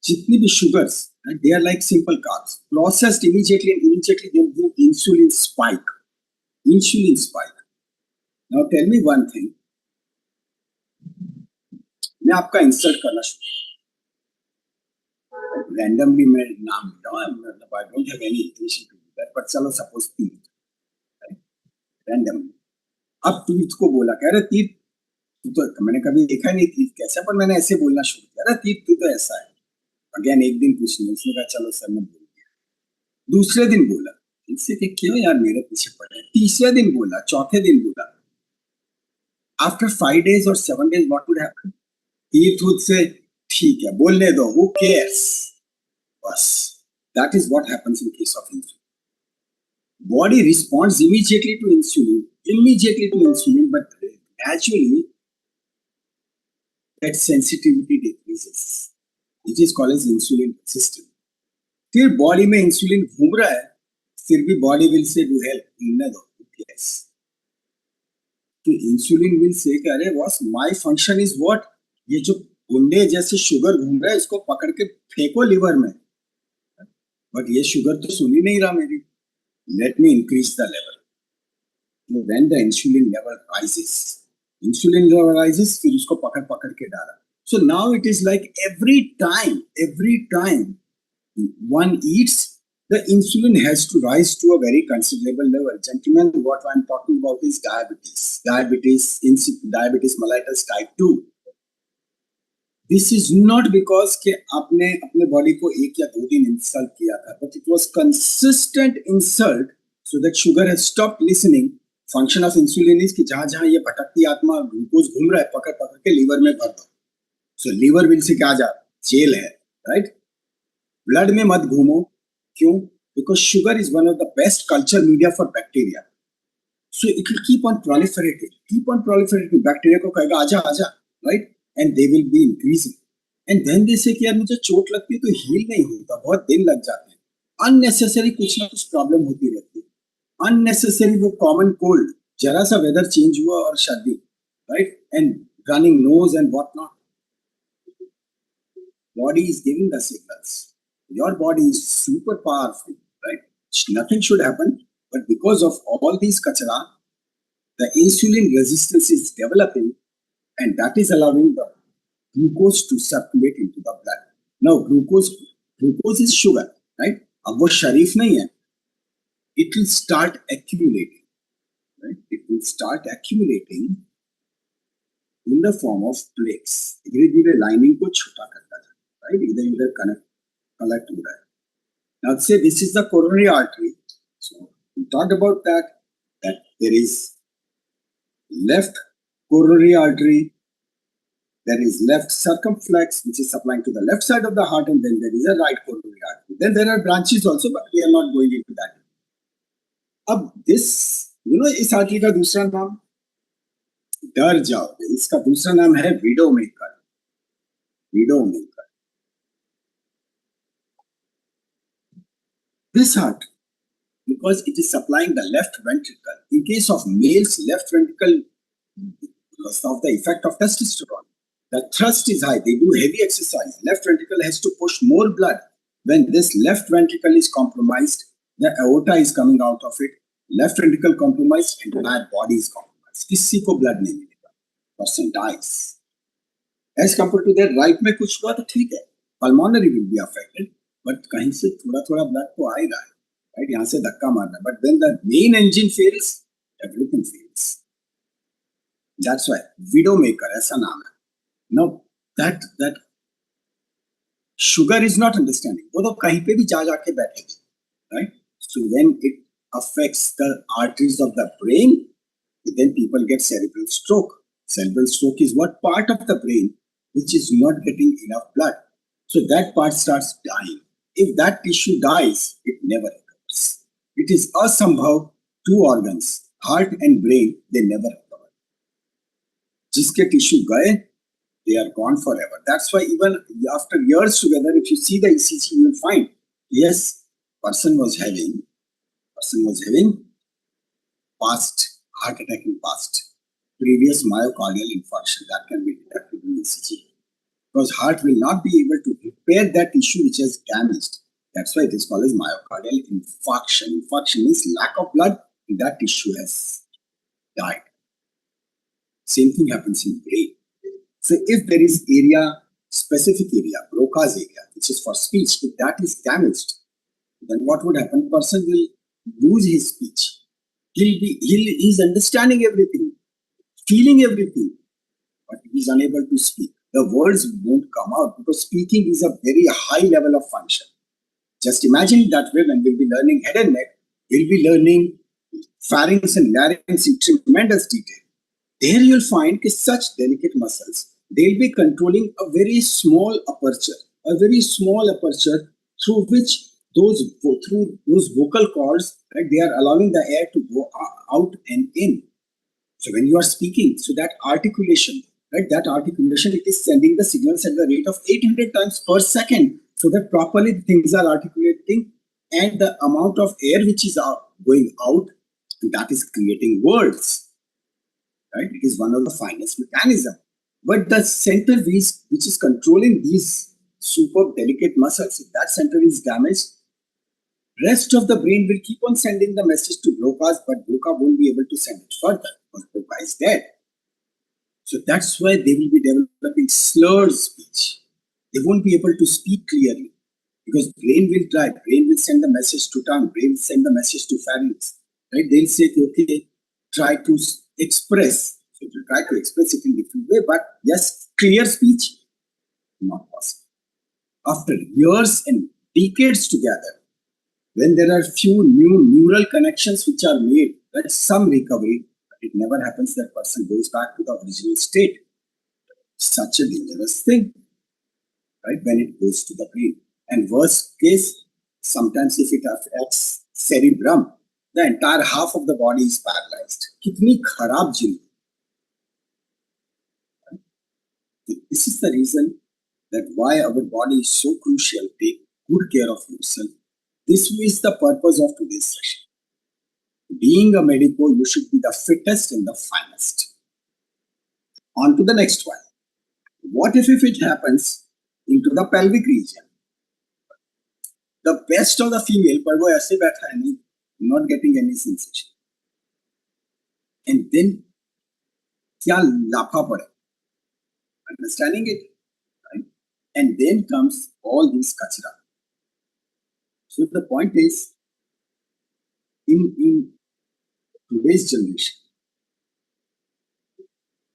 B: जितनी भी sugars, they are like simple carbs. Processed immediately they give insulin spike. Now tell me one thing. मैं आपका इंसल्ट करना शुरू रैंडमली मैं नाम मतलब I don't have any intention to do that, but चलो सपोज तीर्थ रैंडमली. अब तीर्थ को बोला कह रहे तीर्थ तू तो, मैंने कभी देखा नहीं तीर्थ कैसा, पर मैंने ऐसे बोलना शुरू किया, अरे तीर्थ तू तो ऐसा है. अगेन एक दिन कुछ नहीं, उसने कहा चलो सर मैं बोल दिया. दूसरे दिन बोला, इससे कि क्यों यार मेरे पीछे पड़े. तीसरे दिन बोला, चौथे दिन बोला. After 5 days or 7 days what would happen? तीर्थ would say ठीक है बोलने दो, who cares? बस. That is what happens in case of insulin. Body responds immediately to insulin, but gradually that sensitivity decreases. It is called as insulin resistance. फिर body में insulin घूम रहा है, फिर भी body will say do help, बोलने दो, who cares? तो इंसुलिन विल से कि अरे boss my function is what, ये जो गुंडे जैसे शुगर घूम रहा है इसको पकड़ के फेंको लिवर में. बट ये शुगर तो सुन ही नहीं रहा मेरी. Let me increase the level. When the insulin level rises, फिर उसको पकड़ के डाला. So now it is like every time one eats, the insulin has to rise to a very considerable level. Gentlemen, what I'm talking about is diabetes mellitus type 2. This is not because कि आपने अपने body को 1 या 2 दिन insult किया था, but it was consistent insult so that sugar has stopped listening. Function of insulin is कि जहां ये भटकती आत्मा ग्लूकोज घूम रहा है, पकड़ के लीवर में भर दो. So लीवर विल से क्या जा जेल है, right? ब्लड में मत घूमो. क्यों? Because sugar is one of the best culture media for bacteria. So it will keep on proliferating. Bacteria को कहेगा आजा, right? And they will be increasing. And then they say कि यार मुझे चोट लगती है तो हील नहीं होता, बहुत दिन लग जाते हैं. Unnecessary कुछ ना कुछ प्रॉब्लम होती रहती है. Unnecessary वो कॉमन कोल्ड, जरा सा वेदर चेंज हुआ और सर्दी, right? And running nose and what not. Body is giving the signals. Your body is super powerful, right? Nothing should happen, but because of all these kachara, the insulin resistance is developing, and that is allowing the glucose to circulate into the blood. Now, glucose is sugar, right? अब वो शरीफ नहीं है. It will start accumulating, right? It will start accumulating in the form of plaques. धीरे-धीरे lining को छोटा करता है, right? इधर collect हो रहा है. Now, say this is the coronary artery. So we talked about that there is left coronary artery, there is left circumflex, which is supplying to the left side of the heart, and then there is a right coronary artery. Then there are branches also, but we are not going into that. अब this, इस artery का दूसरा नाम, डर जाओगे, इसका दूसरा नाम है window maker. This heart, because it is supplying the left ventricle. In case of males, left ventricle, because of the effect of testosterone, the thrust is high. They do heavy exercise. Left ventricle has to push more blood. When this left ventricle is compromised, the aorta is coming out of it. Left ventricle compromised, entire body is compromised. किसी को blood नहीं मिलेगा. Person dies. As compared to that, right में कुछ हुआ तो ठीक है. Pulmonary will be affected, but कहीं से थोड़ा blood तो आएगा. Right? यहाँ से धक्का मारना. But when the main engine fails, everything fails. That's why widowmaker ऐसा नाम है. Now that sugar is not understanding. वो तो कहीं पे भी जाके बैठेगी, right? So when it affects the arteries of the brain, then people get cerebral stroke. Cerebral stroke is what part of the brain which is not getting enough blood. So that part starts dying. If that tissue dies, it never recovers. It is asambhav, two organs, heart and brain, they never recover. जिसके tissue गए, they are gone forever. That's why even after years together, if you see the ECG, you will find, yes, person was having past heart attack in past, previous myocardial infarction, that can be detected in ECG. Because heart will not be able to repair that tissue which has damaged. That's why it is called as myocardial infarction. Infarction means lack of blood, and that tissue has died. Same thing happens in brain. So if there is specific area, Broca's area, which is for speech, if that is damaged, then what would happen? Person will lose his speech. He's understanding everything, feeling everything, but he is unable to speak. The words won't come out because speaking is a very high level of function. Just imagine that way when we'll be learning head and neck, we'll be learning pharynx and larynx in tremendous detail. There you'll find such delicate muscles, they'll be controlling a very small aperture through which those vocal cords, right, they are allowing the air to go out and in. So when you are speaking, so that articulation, right, it is sending the signals at the rate of 800 times per second, so that properly things are articulating, and the amount of air which is going out, that is creating words. Right? It is one of the finest mechanisms. But the center which is controlling these super delicate muscles, if that center is damaged, rest of the brain will keep on sending the message to Broca's, but Broca won't be able to send it further because Broca is dead. So that's why they will be developing slurred speech. They won't be able to speak clearly because brain will try. Brain will send the message to tongue. Brain will send the message to pharynx. Right? They'll say, okay, try to express. So to try to express it in different way, but yes, clear speech, not possible. After years and decades together, when there are few new neural connections which are made, that's some recovery, but it never happens that person goes back to the original state. Such a dangerous thing, right, when it goes to the brain. And worst case, sometimes if it affects cerebrum, the entire half of the body is paralyzed. Kitni kharab jindi. This is the reason that why our body is so crucial. Take good care of yourself. This is the purpose of today's session. Being a medico, you should be the fittest and the finest. On to the next one. What if it happens into the pelvic region? The best of the female, but wo aise baitha hai, not getting any sensation. And then, kya lapha pade? understanding it, right? And then comes all this kachra. So the point is, in today's generation,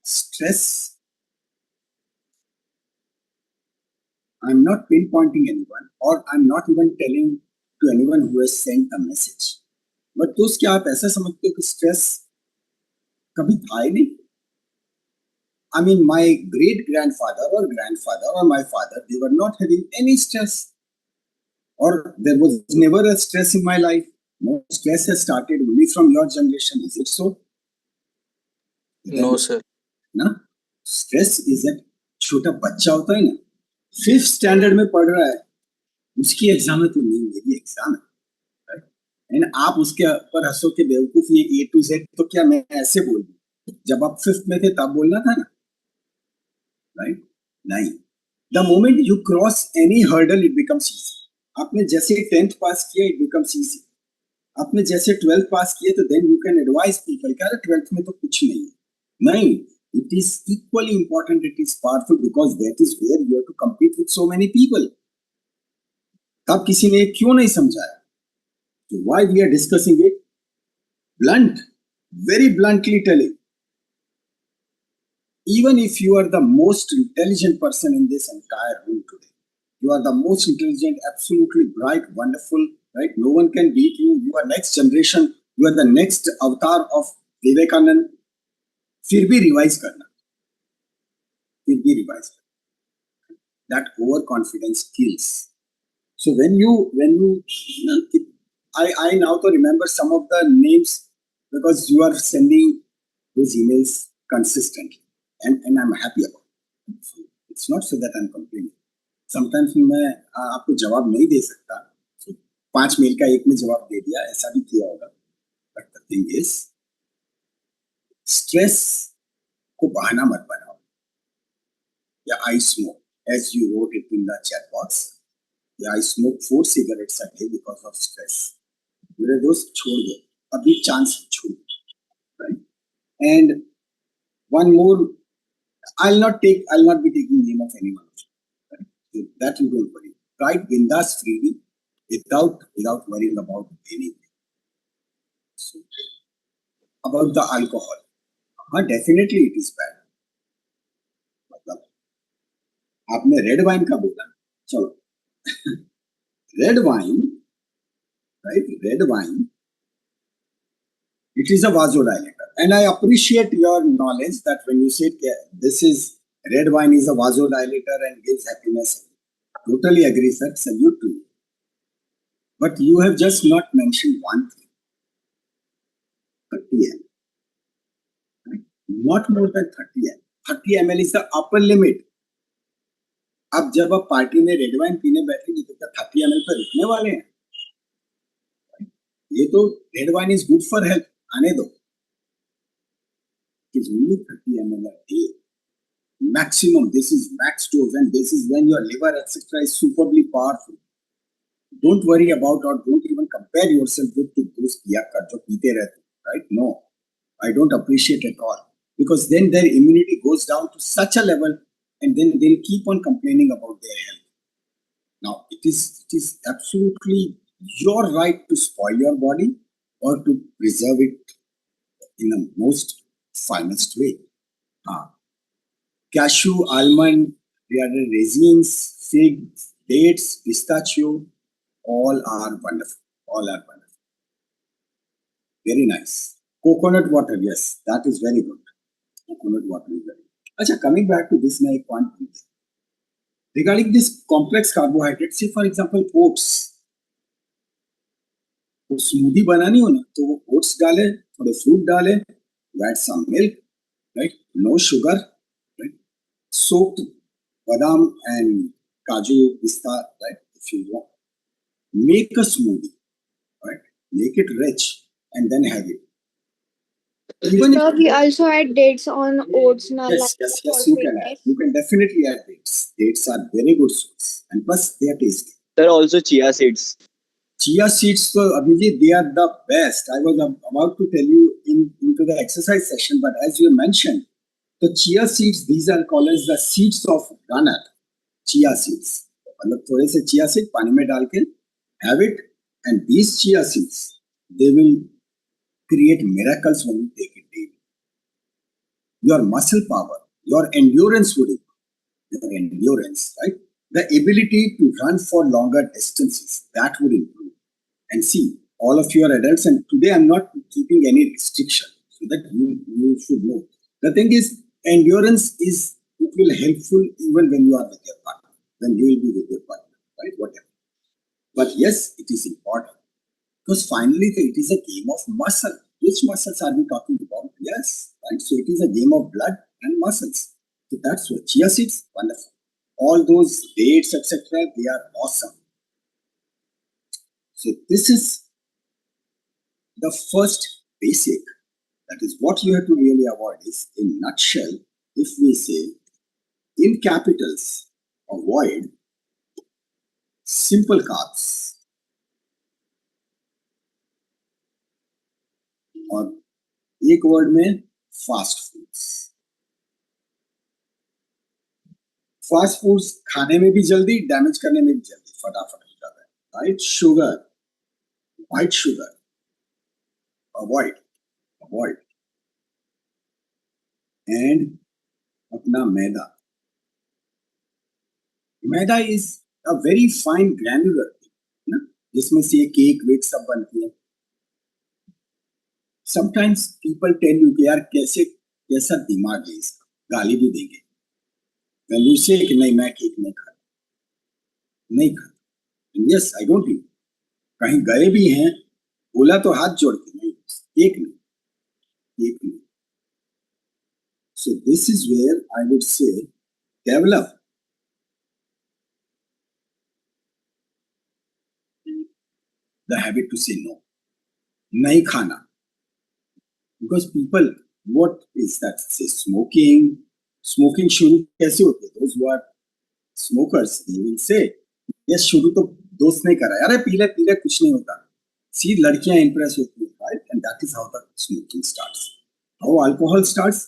B: stress, I'm not pinpointing anyone, or I'm not even telling to anyone who has sent a message. But दोस्त क्या आप ऐसा समझते हो कि stress कभी था ही नहीं? I mean, my great grandfather or grandfather or my father, they were not having any stress, or there was never a stress in my life. No, stress has started only from your generation. Is it so?
C: No, sir.
B: ना stress is a छोटा बच्चा होता है ना, 5th standard में पढ़ रहा है, उसकी एग्जाम है तो नहीं, मेरी एग्जाम है, राइट? एंड आप उसके ऊपर हंसो के बेवकूफ ये A to Z, तो क्या मैं ऐसे बोल दूं? जब आप 5th में थे तब बोलना था ना, राइट? नहीं, the moment you cross any hurdle it becomes easy. आपने जैसे 10th पास किया इट बिकम्स इजी. आपने जैसे 12th पास किए तो then you can advise people कि अरे 12th में तो कुछ नहीं है. नहीं, it is equally important, it is powerful, because that is where you have to compete with so many people. तब किसी ने क्यों नहीं समझाया? So why we are discussing it? Blunt, very bluntly telling, even if you are the most intelligent person in this entire room today, you are the most intelligent, absolutely bright, wonderful, right? No one can beat you. You are next generation. You are the next avatar of Vivekanand. फिर भी revise करना, that overconfidence kills. So when you I now to remember some of the names because you are sending those emails consistently, and I'm happy about it. So it's not so that I'm complaining. Sometimes मैं आपको जवाब नहीं दे सकता, so 5 mail का एक में जवाब दे दिया, ऐसा भी किया होगा. But the thing is, stress को बहाना मत बनाओ. या I smoke, as you wrote it in the chat box. Yeah, I smoke 4 cigarettes a day because of stress. मेरे दोस्त छोड़ दो, अभी चांस छोड़ दो, right? And one more, I'll not be taking name of anyone, right? So that you don't worry. Right, bindas freely, without worrying about anything. So, about the alcohol, definitely it is bad. मतलब आपने red wine का बोला, चलो red wine, right? Red wine, it is a vasodilator, and I appreciate your knowledge that when you said this is red wine is a vasodilator and gives happiness. Totally agree, sir. Salute to you. But you have just not mentioned one thing: 30 ml. Right? Not more than 30 ml. 30 ml is the upper limit. अब जब आप party में red wine पीने बैठेंगे तो क्या 30 ml पर रुकने वाले हैं? ये तो red wine is good for health, आने दो. It's only 30 ml a day. Maximum, this is max dose, and this is when your liver, etc. is superbly powerful. Don't worry about, or don't even compare yourself with those piyakar jo peete rehte, right? No, I don't appreciate at all, because then their immunity goes down to such a level, and then they'll keep on complaining about their health. Now, it is absolutely your right to spoil your body or to preserve it in the most finest way. Cashew, almond, raisins, figs, dates, pistachio, all are wonderful. All are wonderful. Very nice. Coconut water, yes, that is very good. Coconut water is very good. Achha, coming back to this, my point regarding this complex carbohydrate, say for example oats. तो smoothie बनानी हो ना तो वो oats डाले, थोड़े fruit डाले, add some milk, right? No sugar, right? Soaked badam and kaju, pista, right? If you want, make a smoothie, right? Make it rich and then have it. Even
G: Sir, we also add dates on oats now.
B: yes, you can add. You can definitely add dates. Dates are very good source, and plus they are tasty.
C: There are also chia seeds.
B: Chia seeds, so Abhijit, they are the best. I was about to tell you into the exercise session, but as you mentioned, The chia seeds, these are called as the seeds of runner. Chia seeds. मतलब थोड़े से chia seed पानी में डाल के have it, and these chia seeds, they will create miracles when you take it daily. Your muscle power, your endurance would improve. Your endurance, right? The ability to run for longer distances, that would improve. And see, all of you are adults, and today I'm not keeping any restriction, so that you should know. The thing is, endurance it will helpful even when you are with your partner, when you will be with your partner, right? Whatever. But yes, it is important, because finally it is a game of muscle. Which muscles are we talking about? Yes, right? So it is a game of blood and muscles. So that's what chia seeds, wonderful. All those dates, etc., they are awesome. So this is the first basic. That is what you have to really avoid is, in nutshell, if we say in capitals, avoid simple carbs, और एक word में fast foods. Fast foods खाने में भी जल्दी, damage करने में भी जल्दी, फटाफट हो जाता है, right? Sugar, white sugar, avoid, and अपना maida is a very fine granular thing, जिसमें से केक वेक सब बनती है. समटाइम्स पीपल टेल यू कि यार कैसा दिमाग है इसका, गाली भी देंगे when you say कि नहीं मैं केक नहीं खाता. Yes, I don't eat. कहीं गए भी हैं, बोला तो हाथ जोड़ के नहीं, केक नहीं. So this is where I would say develop the habit to say no. नहीं खाना. Because people, what is that? Say smoking शुरू कैसे होते हैं? Those who are smokers, they will say, yes, शुरू तो दोस्त ने करा, अरे पीले कुछ नहीं होता. See, लड़कियां impress होती हैं, right? And that is how the smoking starts. How alcohol starts?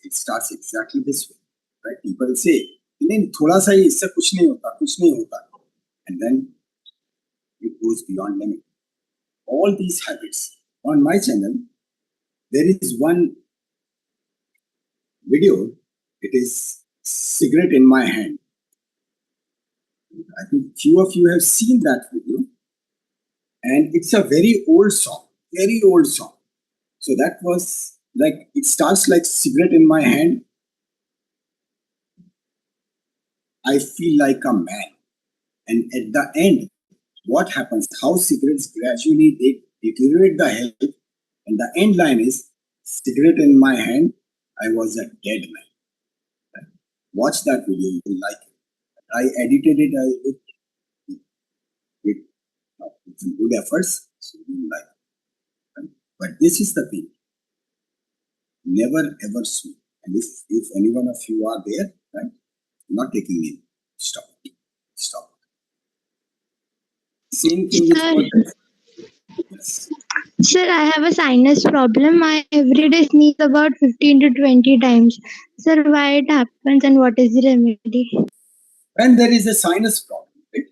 B: It starts exactly this way, right? People say, नहीं थोड़ा सा ही, इससे कुछ नहीं होता, and then it goes beyond limit. All these habits. On my channel, there is one video. It is cigarette in my hand. I think few of you have seen that video, and it's a very old song. So that was like, it starts like cigarette in my hand. I feel like a man. And at the end, what happens? How cigarettes gradually they deteriorate the health. And the end line is, cigarette in my hand, I was a dead man. Watch that video, you will like it. I edited it with some good efforts, so you will like it. But this is the thing. Never ever smoke. And if any one of you are there, right, not taking it, stop. Same thing is for this. Yes.
G: Sir, I have a sinus problem. I every day sneeze about 15 to 20 times. Sir, why it happens and what is the remedy?
B: When there is a sinus problem, right?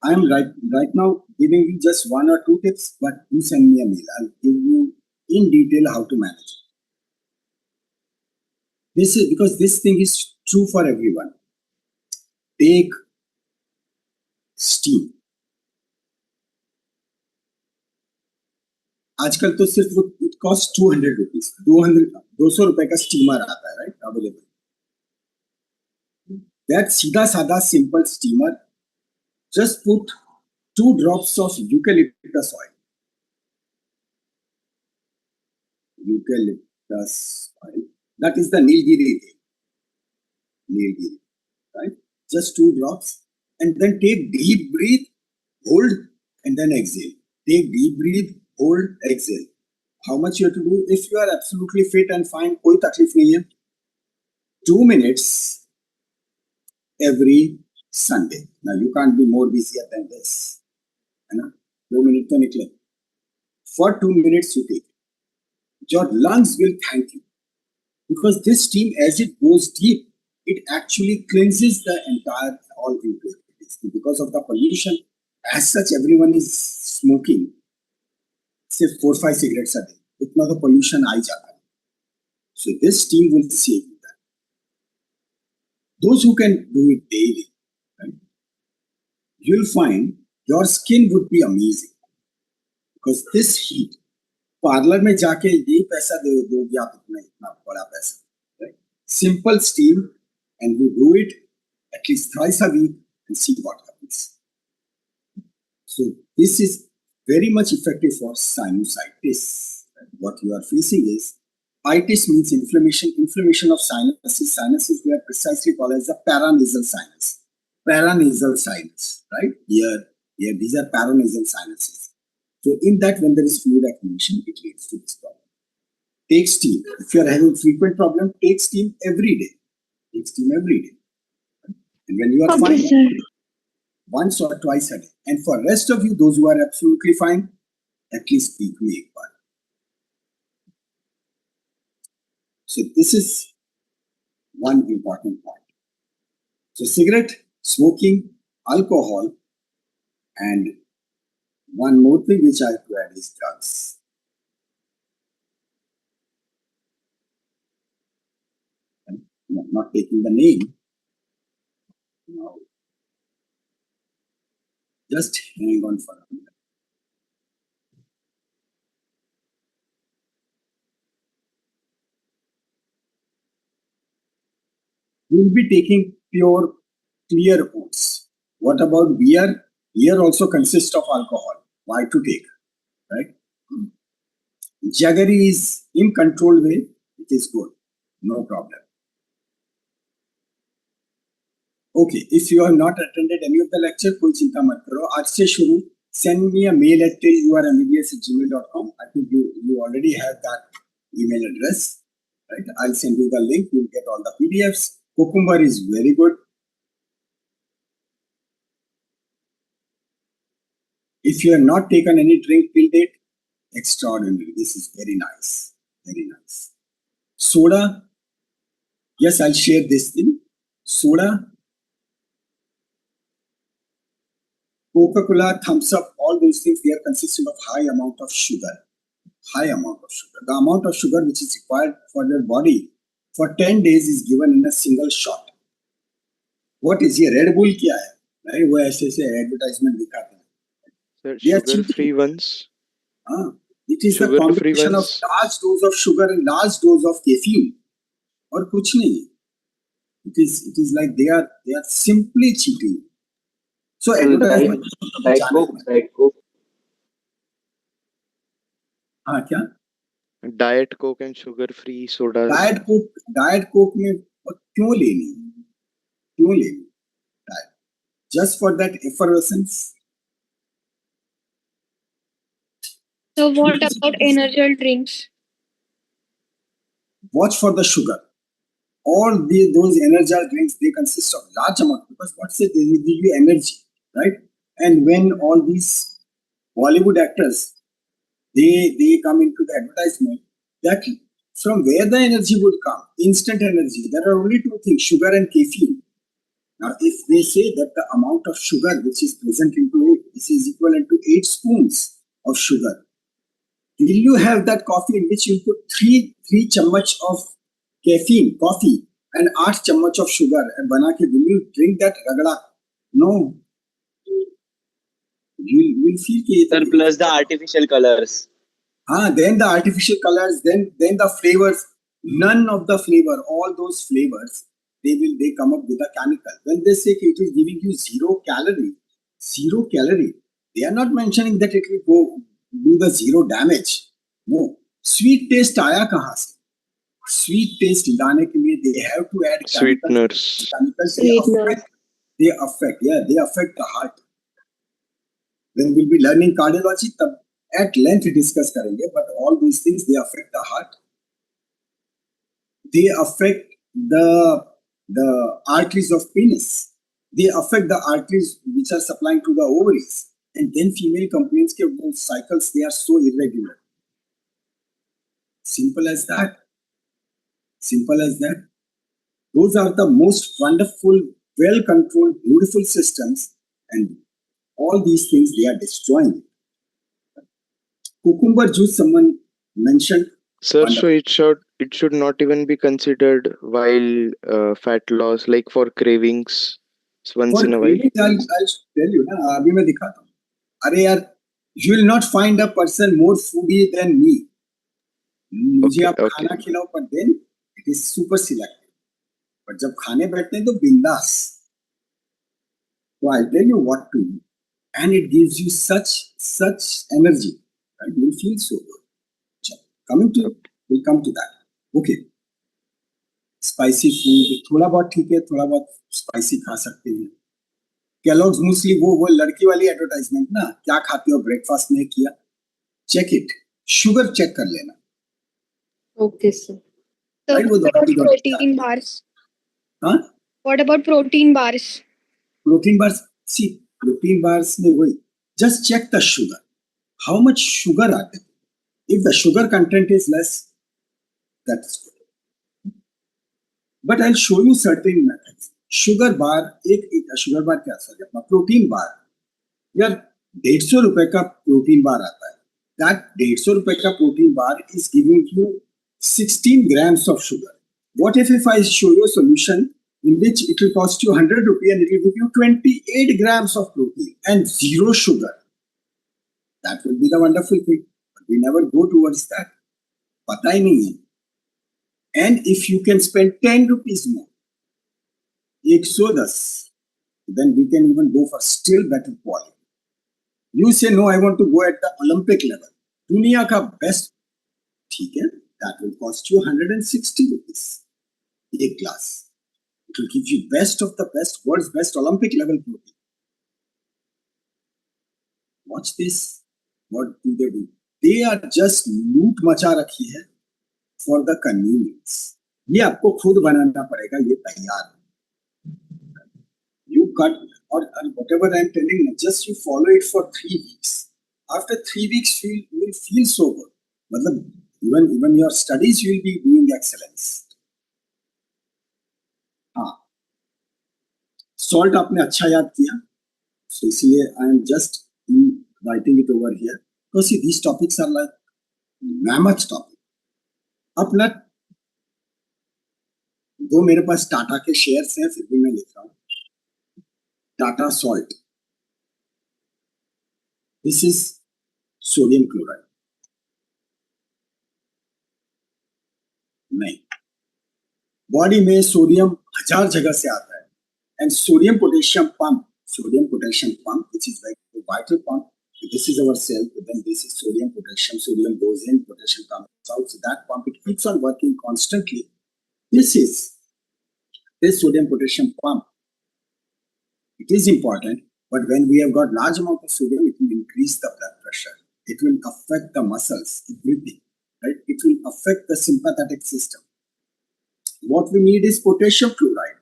B: I am right now giving you just one or two tips, but you send me a mail. I'll give you in detail how to manage it. This is because this thing is true for everyone. Take steam. आजकल तो सिर्फ it costs 200 rupees. 200 रुपए का steamer आता है, right? Available. That सीधा साधा simple steamer. Just put 2 drops of eucalyptus oil. That is the Nilgiri, right? Just 2 drops, and then take deep breath, hold, and then exhale. Take deep breath, hold, exhale. How much you have to do? If you are absolutely fit and fine, कोई तकलीफ नहीं है. 2 minutes every Sunday. Now you can't be more busier than this. है ना? 2 minutes तो निकले. For 2 minutes you take. your lungs will thank you. Because this steam, as it goes deep, it actually cleanses the entire all impurities. Because of the pollution, as such, everyone is smoking, say 4-5 cigarettes a day. Itna the pollution aa jata hai. So this steam will save you that. Those who can do it daily, right, you'll find your skin would be amazing. Because this heat, parlour में जाके ये पैसा दोगे आप इतना बड़ा पैसा, right? Simple steam, and we do it at least thrice a week and see what happens. So this is very much effective for sinusitis. What you are facing is itis means inflammation of sinuses. Sinuses we are precisely called as the paranasal sinus. Paranasal sinus, right? Here these are paranasal sinuses. So in that, when there is fluid accumulation, it leads to this problem. Take steam. If you are having frequent problem, take steam every day. Take steam every day. And when you are
G: Okay,
B: fine,
G: sir.
B: once or twice a day. And for rest of you, those who are absolutely fine, at least week में एक बार. So this is one important point. So cigarette, smoking, alcohol, and one more thing which I have to add is drugs. And not taking the name. Now, just hang on for a minute. We will be taking pure, clear oats. What about beer? Beer also consists of alcohol. Why to take, right? Jaggery is in controlled way. It is good, no problem. Okay, if you have not attended any of the lecture, कोई चिंता मत करो. आज से शुरू. Send me a mail at tillyourmbs@gmail.com. I think you already have that email address, right? I'll send you the link. You'll get all the PDFs. Cucumber is very good. If you have not taken any drink till date, extraordinary. This is very nice. Very nice. Soda. Yes, I'll share this thing. Soda, Coca-Cola, Thumbs Up, all those things, they are consisting of high amount of sugar. High amount of sugar. The amount of sugar which is required for your body for 10 days is given in a single shot. What is here? Red Bull क्या है? Right? वो ऐसे advertisement दिखाते हैं.
H: Sir,
B: They are
H: sugar-free
B: cheating.
H: ones.
B: It is the
H: Sugar-free
B: combination of
H: ones.
B: large dose of sugar and large dose of caffeine. और कुछ नहीं. It is like they are simply cheating. So advertisement.
C: Diet Coke.
B: हाँ क्या?
H: Diet Coke and sugar-free sodas.
B: Diet Coke में क्यों लेनी? क्यों लेनी? Just for that effervescence.
A: So what about energy drinks?
B: Watch for the sugar. All those energy drinks, they consist of large amount, because what's it? They will give you energy, right? And when all these Bollywood actors, they come into the advertisement, that from where the energy would come, instant energy. There are only two things: sugar and caffeine. Now, if they say that the amount of sugar which is present into it, this is equivalent to 8 spoons of sugar. Will you have that coffee in which you put 3 chammach of caffeine, coffee, and 8 chammach of sugar and bana ke, will you drink that ragda? No. You will feel कि
C: Sir, plus the artificial colors.
B: Then the artificial colors, then the flavors. None of the flavor, all those flavors, they come up with a chemical. When they say it is giving you 0 calorie, they are not mentioning that it will go do the 0 damage. No. Sweet taste आया कहाँ से? Sweet taste लाने के लिए they have to add
H: Sweeteners.
B: chemicals. They affect the heart. When we'll be learning cardiology, तब at length discuss करेंगे, but all these things, they affect the heart. They affect the arteries of penis. They affect the arteries which are supplying to the ovaries. And then female complaints के those cycles, they are so irregular. Simple as that. Simple as that. Those are the most wonderful, well-controlled, beautiful systems, and all these things they are destroying. Cucumber juice, someone mentioned.
H: Sir, so
B: Wonderful.
H: it should not even be considered while fat loss, like for cravings once
B: For
H: in a while.
B: cravings, I'll tell you ना अभी मैं दिखाता हूँ. अरे यार, you will not find a person more foodie than me. मुझे
H: Okay,
B: आप
H: okay.
B: खाना खिलाओ, but then it is super selective. But जब खाने बैठते हैं तो बिंदास. So I'll tell you what to do, and it gives you such energy, right? You will feel so good. We'll come to that. Okay. Spicy food थोड़ा बहुत ठीक है, थोड़ा बहुत स्पाइसी खा सकते हैं. केलॉग्स मूसली, वो लड़की वाली एडवर्टाइजमेंट ना, क्या खाते हो ब्रेकफास्ट में किया, चेक इट, शुगर चेक कर लेना.
A: Okay, sir.
I: So
B: Right, वो
I: what about
B: दौड़ती
I: protein bars?
B: हाँ,
I: What about protein bars?
B: Protein bars. See, protein bars में वही, just check the sugar, how much sugar आते हैं. If the sugar content is less, that's good. But I'll show you certain methods. Sugar bar, एक sugar bar क्या sir, अपना protein bar, यार 150 रुपए का प्रोटीन बार आता है. That 150 रुपए का protein bar is giving you 16 grams of sugar. What if I show you a solution in which it will cost you 100 rupees and it will give you 28 grams of protein and zero sugar? That would be the wonderful thing. But we never go towards that. पता ही नहीं है. And if you can spend 10 rupees more, 110, then we can even go for still better quality. You say, no, I want to go at the Olympic level. दुनिया का best, ठीक है, that will cost you 160 rupees. एक glass. It will give you best of the best, world's best Olympic level protein. Watch this. What do? They are just लूट मचा रखी है for the convenience. ये आपको खुद बनाना पड़ेगा, ये तैयार. You cut or whatever I'm telling you, just you follow it for 3 weeks. After 3 weeks, you will feel so good. मतलब even your studies, you will be doing excellence. हाँ, salt आपने अच्छा याद किया, so इसलिए I am just writing it over here. Because see, these topics are like mammoth topic. अपना दो मेरे पास टाटा के शेयर्स हैं, फिर भी मैं लिख रहा हूं. Tata salt, this is sodium chloride. नहीं, बॉडी में सोडियम 1000 जगह से आता है. And sodium potassium pump, which is like a vital pump. This is our cell, then this is sodium potassium, sodium goes in, potassium comes out. So that pump, it keeps on working constantly. This sodium potassium pump, it is important, but when we have got large amount of sodium, it will increase the blood pressure. It will affect the muscles, everything, right? It will affect the sympathetic system. What we need is potassium chloride.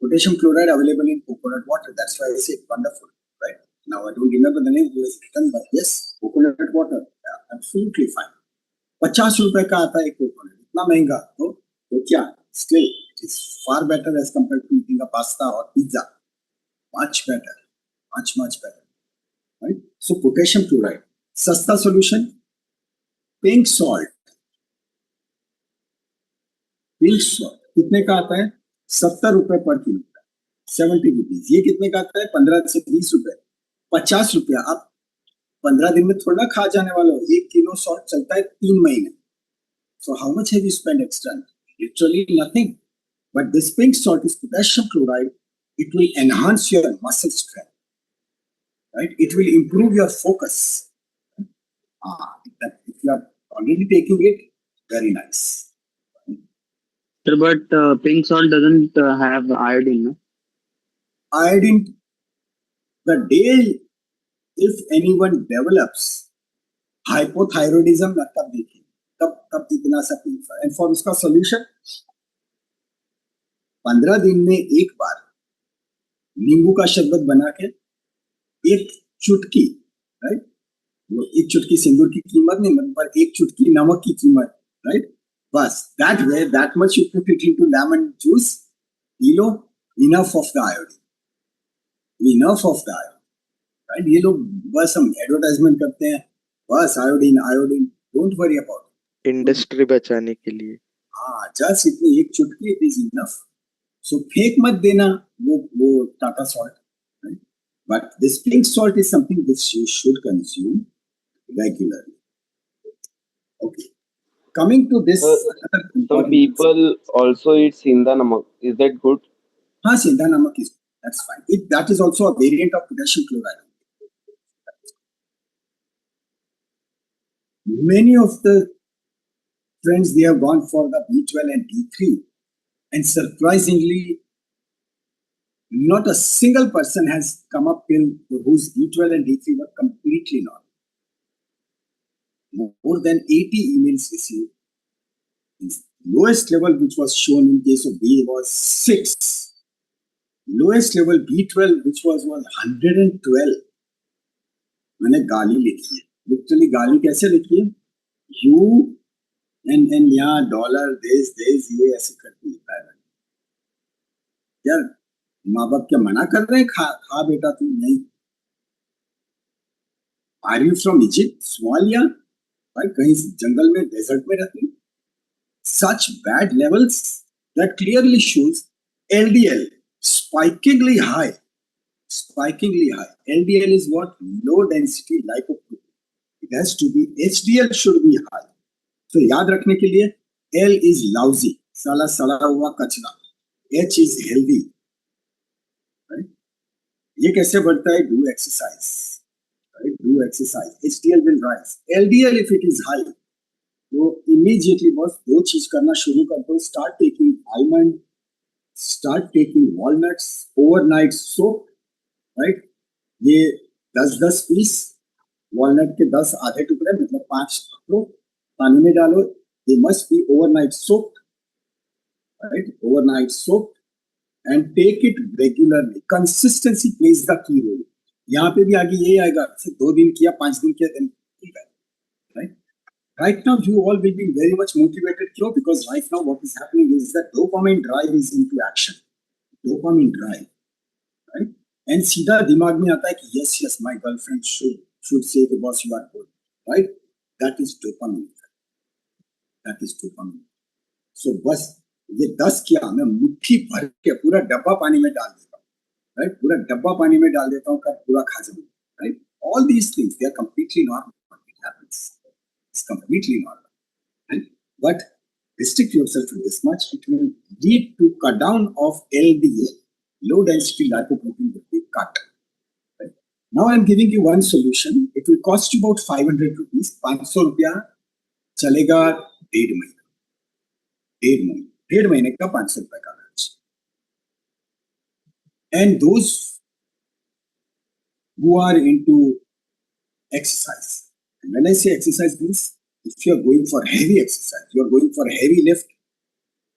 B: Potassium chloride available in coconut water. That's why I say wonderful, right? Now I don't remember the name who is written, but yes, coconut water, yeah, absolutely fine. 50 रुपए का आता है coconut, इतना महंगा, तो क्या, still it is far better as compared to eating a pasta or pizza. Much better, much better, right? So potassium chloride, सस्ता solution, pink salt. कितने का आता है? 70 रुपए पर किलो, 70 रुपीज. ये कितने का आता है? 15 से 20 रुपए, 50 रुपया. आप 15 दिन में थोड़ा खा जाने वाला हो. 1 किलो सॉल्ट चलता है 3 महीने. So how much have you spent extra? Literally nothing. But this pink salt is potassium chloride. It will enhance your muscle strength, right? It will improve your focus. If you are already taking it, very nice.
D: Sir, but pink salt doesn't have iodine, no?
B: Iodine, the day if anyone develops hypothyroidism, तब देखिए, तब इतना सा पीता. And for उसका solution, 15 दिन में एक बार नींबू का शरबत बना के, एक चुटकी, राइट, वो एक चुटकी सिंदूर की कीमत नहीं, पर एक चुटकी नमक की कीमत, राइट? बस that way, that much you put it into lemon juice, enough of the iodine, right? ये लोग बस हम एडवर्टाइजमेंट करते हैं, बस iodine iodine, don't worry about
H: industry बचाने के लिए।
B: हाँ, जस्ट इतनी एक चुटकी it is enough. So fake मत देना वो Tata salt, right? But this pink salt is something which you should consume regularly. Okay, coming to this,
E: Some people also eat sinda namak. Is that good?
B: हाँ, सेंधा नमक is, that's fine. That is also a variant of potassium chloride. Many of the friends, they have gone for the B12 and D3, and surprisingly, not a single person has come up till whose B12 and D3 were completely normal. More than 80 emails received. Lowest level which was shown in case of B was 6. Lowest level B12 which was 112. मैंने गाली लिखी है, literally गाली कैसे लिखी है, you and यहाँ dollar देश देश ये ऐसे करके लिखा है यार। माँ बाप क्या मना कर रहे हैं, खा बेटा तू, नहीं। Are you from Egypt, Somalia, भाई कहीं जंगल में डेजर्ट में रहती? Such bad levels that clearly shows LDL spikingly high. LDL is what? Low density lipoprotein. It has to be, HDL should be high. So याद रखने के लिए L is lousy, साला सड़ा हुआ कचरा, H is healthy, right? ये कैसे बढ़ता है? Do exercise, right? Do exercise. HDL will rise. LDL if it is high, तो immediately बस दो चीज करना शुरू कर दो. Start taking almond, start taking walnuts overnight soaked, right? ये 10-10 पीस वॉलनट के 10 आधे टुकड़े, मतलब 5 पकड़ो, पानी में डालो. They must be overnight soaked, right? Overnight soaked, and take it regularly. Consistency plays the key role. यहाँ पे भी आगे ये आएगा, 2 दिन किया, 5 दिन किया, then right? Right now you all will be very much motivated. क्यों? Because right now what is happening is that dopamine drive is into action. Dopamine drive, right? And सीधा दिमाग में आता है कि yes, my girlfriend should say the boss you are good, right? That is dopamine. So बस ये 10 किया, मैं मुट्ठी भर के पूरा डब्बा पानी में डाल देता हूँ, right? पूरा डब्बा पानी में डाल देता हूँ, कर पूरा खा जाऊँ, right? All these things, they are completely normal. It happens. It's completely normal, right? But restrict yourself to this much. It will lead to cut down of LDL. Low density lipoprotein will be cut. Right? Now I'm giving you one solution. It will cost you about 500 rupees. 500 रुपया चलेगा 1.5 महीना. 1.5 महीने का 500 रुपए का खर्च. And those who are into exercise, and when I say exercise means if you are going for heavy exercise, you are going for heavy lift,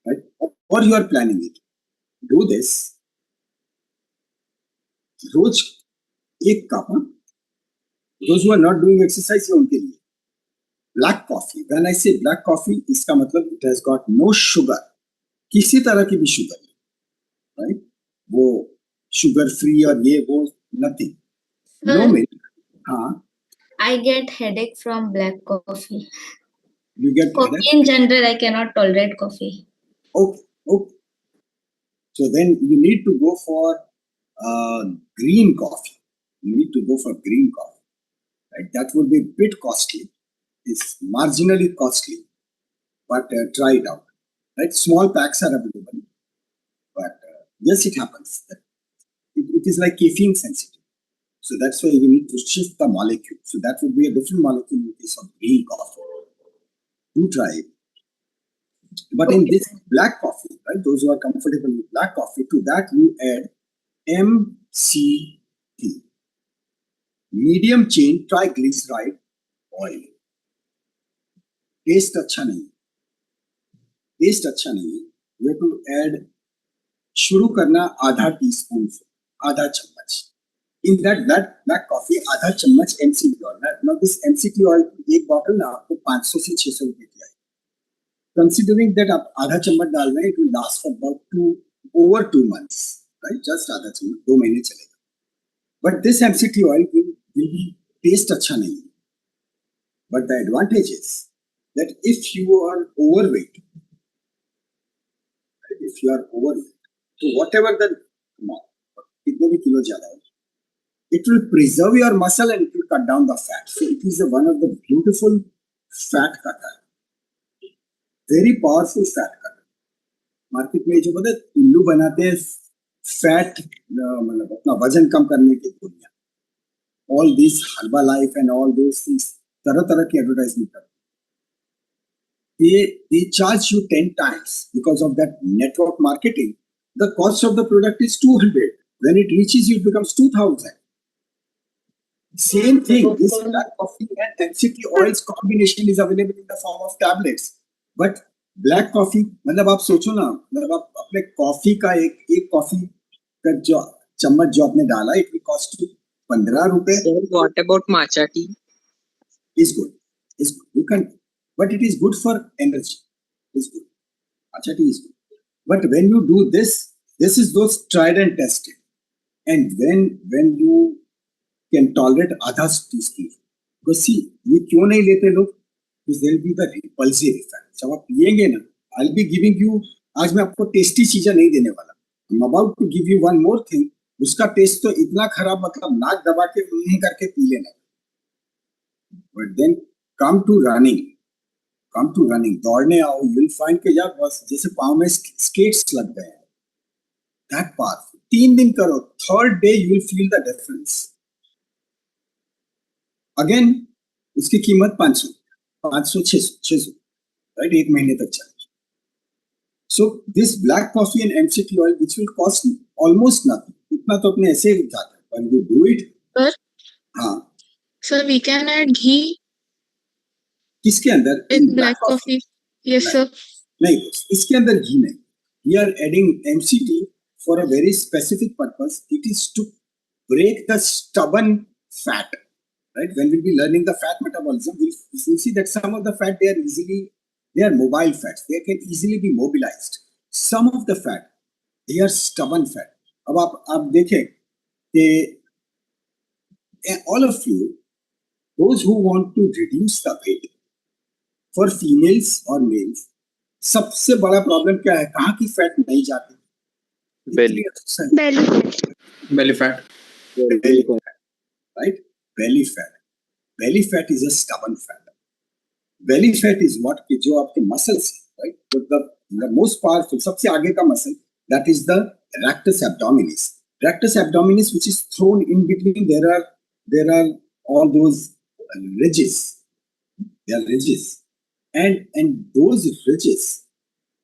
B: right? Or you are planning it, do this. रोज 1 cup. Those who are not doing exercise, ये उनके लिए. Black coffee. When I say black coffee, इसका मतलब it has got no sugar. किसी तरह की भी शुगर, right? वो sugar free और ये वो nothing. No milk. हाँ.
J: I get headache from black coffee.
B: You get
J: Coffee
B: headache?
J: in general, I cannot tolerate coffee.
B: Okay. So then you need to go for green coffee. Right? That would be a bit costly. It's marginally costly, but try it out. Right? Small packs are available, but yes, it happens. It is like caffeine sensitive. So that's why you need to shift the molecule. So that would be a different molecule in case of green coffee. Do try it. But in this black coffee, right? Those who are comfortable with black coffee, to that you add MCT, medium chain triglyceride oil. Taste अच्छा नहीं. You have to add, शुरू करना आधा teaspoon से, आधा चम्मच, in that black coffee आधा चम्मच MCT oil. Now this MCT oil एक bottle ना आपको 500 से 600 रुपए की आएगी. Considering that आप आधा चम्मच डाल रहे हैं, it will last for about over 2 months, right? Just आधा चम्मच 2 महीने चलेगा. But this MCT oil will be taste अच्छा नहीं. But the advantage is that if you are overweight, so whatever the amount, कितने भी किलो ज्यादा हो, it will preserve your muscle and it will cut down the fat. So it is one of the beautiful fat cutter, very powerful fat cutter. Market में जो बोलते उल्लू बनाते हैं फैट मतलब अपना वजन कम करने की दुनिया, all these Herbalife and all those things तरह की एडवर्टाइजमेंट करते हैं. They charge you 10 times because of that network marketing. The cost of the product is 200. When it reaches you, it becomes 2000. Same thing. This black coffee and MCT oils combination is available in the form of tablets. But black coffee, मतलब आप सोचो ना, मतलब आप अपने coffee का एक coffee का जो चम्मच जो आपने डाला, it will cost you 15 रुपए.
K: Sir, what about matcha tea?
B: Is good. You can, but it is good for energy. It's good. Matcha tea is good. But when you do this is those tried and tested. And when you can tolerate other teaspoons, because see, ये क्यों नहीं लेते लोग? Because there will be the repulsive effect. जब आप पिएंगे ना, I'll be giving you, आज मैं आपको टेस्टी चीजें नहीं देने वाला. I'm about to give you one more thing. उसका टेस्ट तो इतना खराब, मतलब नाक दबा के नहीं करके पी लेना. But then come to running. दौड़ने आओ, you will find कि यार बस जैसे पाँव में skates लग गए हैं. That powerful. 3 दिन करो, third day you will feel the difference. Again, इसकी कीमत 500, 600, right? 1 महीने तक चलेगी. So this black coffee and MCT oil, which will cost almost nothing. इतना तो अपने ऐसे ही जाता है. When you do it,
I: Sir?
B: हाँ.
I: Sir, we can add ghee
B: किसके अंदर?
I: in black coffee. Yes, sir.
B: नहीं दोस्त, इसके अंदर घी नहीं. We are adding MCT for a very specific purpose. It is to break the stubborn fat, right? When we'll be learning the fat metabolism, we'll see that some of the fat, they are mobile fats. They can easily be mobilized. Some of the fat, they are stubborn fat. अब आप देखें कि all of you, those who want to reduce the weight, for females or males, सबसे बड़ा problem क्या है? कहाँ की फैट नहीं जाती?
H: Belly.
K: Belly fat.
B: Right? Belly fat. Belly fat is a stubborn fat. Belly fat is what कि जो आपके muscles, right? But the most powerful, सबसे आगे का muscle, that is the rectus abdominis. Rectus abdominis, which is thrown in between. There are all those ridges. They are ridges. And those ridges,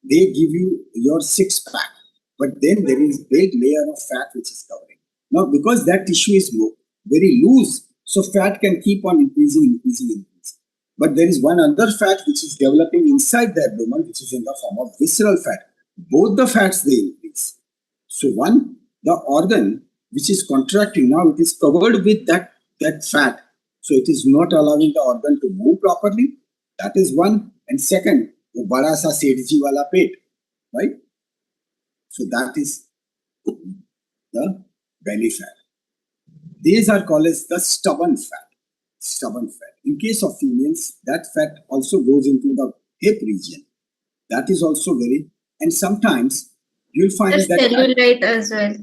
B: they give you your six pack, but then there is big layer of fat which is covering. Now, because that tissue is very loose, so fat can keep on increasing. But there is one other fat which is developing inside the abdomen, which is in the form of visceral fat. Both the fats, they increase. So one, the organ which is contracting now, it is covered with that fat. So it is not allowing the organ to move properly. That is one. And second, the bada sa sedji wala pet, right? So that is the belly fat. These are called as the stubborn fat. In case of females, that fat also goes into the hip region. That is also very, and sometimes you'll find
J: Just
B: that
J: cellulite as well.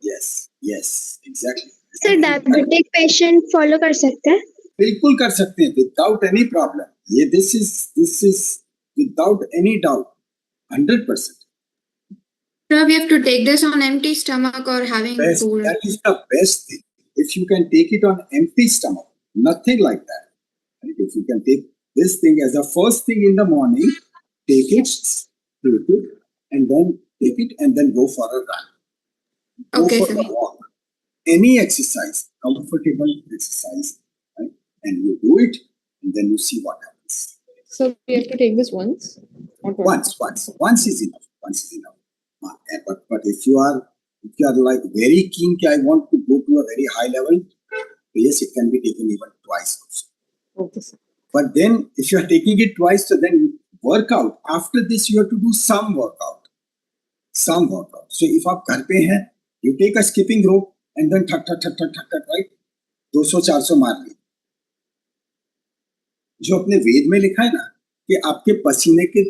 B: Yes, exactly.
G: Sir diabetic patient follow कर सकते हैं?
B: बिल्कुल कर सकते हैं without any problem. This is without any doubt, 100%.
I: Sir, we have to take this on empty stomach or having food.
B: That is the best thing. If you can take it on empty stomach, nothing like that. Right? If you can take this thing as the first thing in the morning, take it, and then take it and then go for a run. Go for a walk. Any exercise, comfortable exercise, right? And you do it, and then you see what happens.
A: So we have to take this once?
B: Once is enough. But if you are If you are like very keen, I want to go to a very high level, yes, it can be taken even twice also.
A: Okay, sir.
B: But then if you are taking it twice, so then workout. After this, you have to do some workout. Some workout. So if आप घर पे हैं, you take a skipping rope and then ठक ठक ठक ठक ठक ठक, right? 200-400 मार ली. जो अपने वेद में लिखा है ना कि आपके पसीने के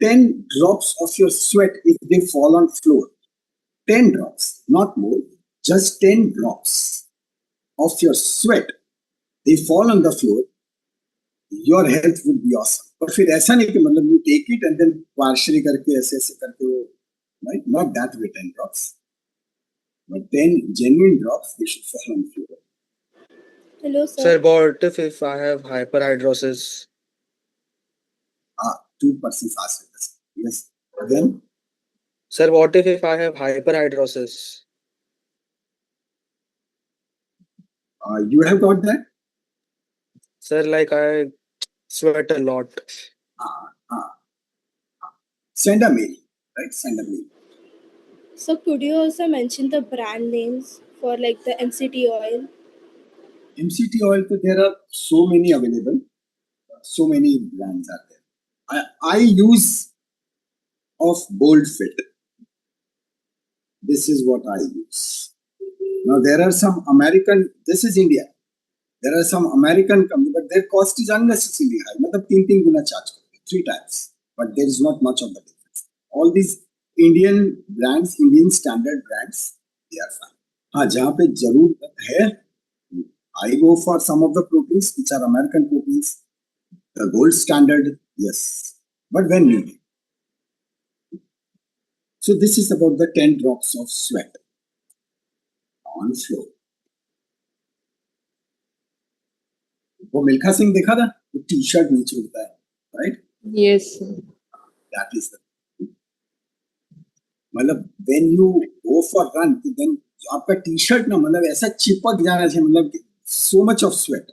B: 10 drops of your sweat if they fall on floor. 10 drops, not more, just 10 drops of your sweat, they fall on the floor, your health would be awesome. But फिर ऐसा नहीं कि मतलब you take it and then partially करके ऐसे करके वो, right? Not that way 10 drops, but 10 genuine drops they should fall on the floor.
L: Hello, sir.
K: Sir, what if I have hyperhidrosis?
B: 2 persons asked this. Yes. Again.
K: Sir, what if I have hyperhidrosis?
B: You have got that?
K: Sir, like I sweat a lot.
B: Send a mail, right? Send a mail.
L: So could you also mention the brand names for like the MCT oil?
B: MCT oil, there are so many available. So many brands are there. I use of Bold Fit. This is what I use. Now there are some American, this is India. There are some American companies, but their cost is unnecessarily high. मतलब 3 guna charge, 3 times. But there is not much of the difference. All these Indian brands, Indian standard brands, they are fine. हाँ, जहाँ पे जरूरत है, I go for some of the proteins which are American proteins, the gold standard, yes, but when needed. So this is about the 10 drops of sweat on floor. वो मिल्खा सिंह देखा था, वो T-shirt नीचे उड़ता है, right?
A: Yes.
B: That is the. मतलब when you go for run, then आपका T-shirt ना मतलब ऐसा चिपक जाना चाहिए, मतलब so much of sweat.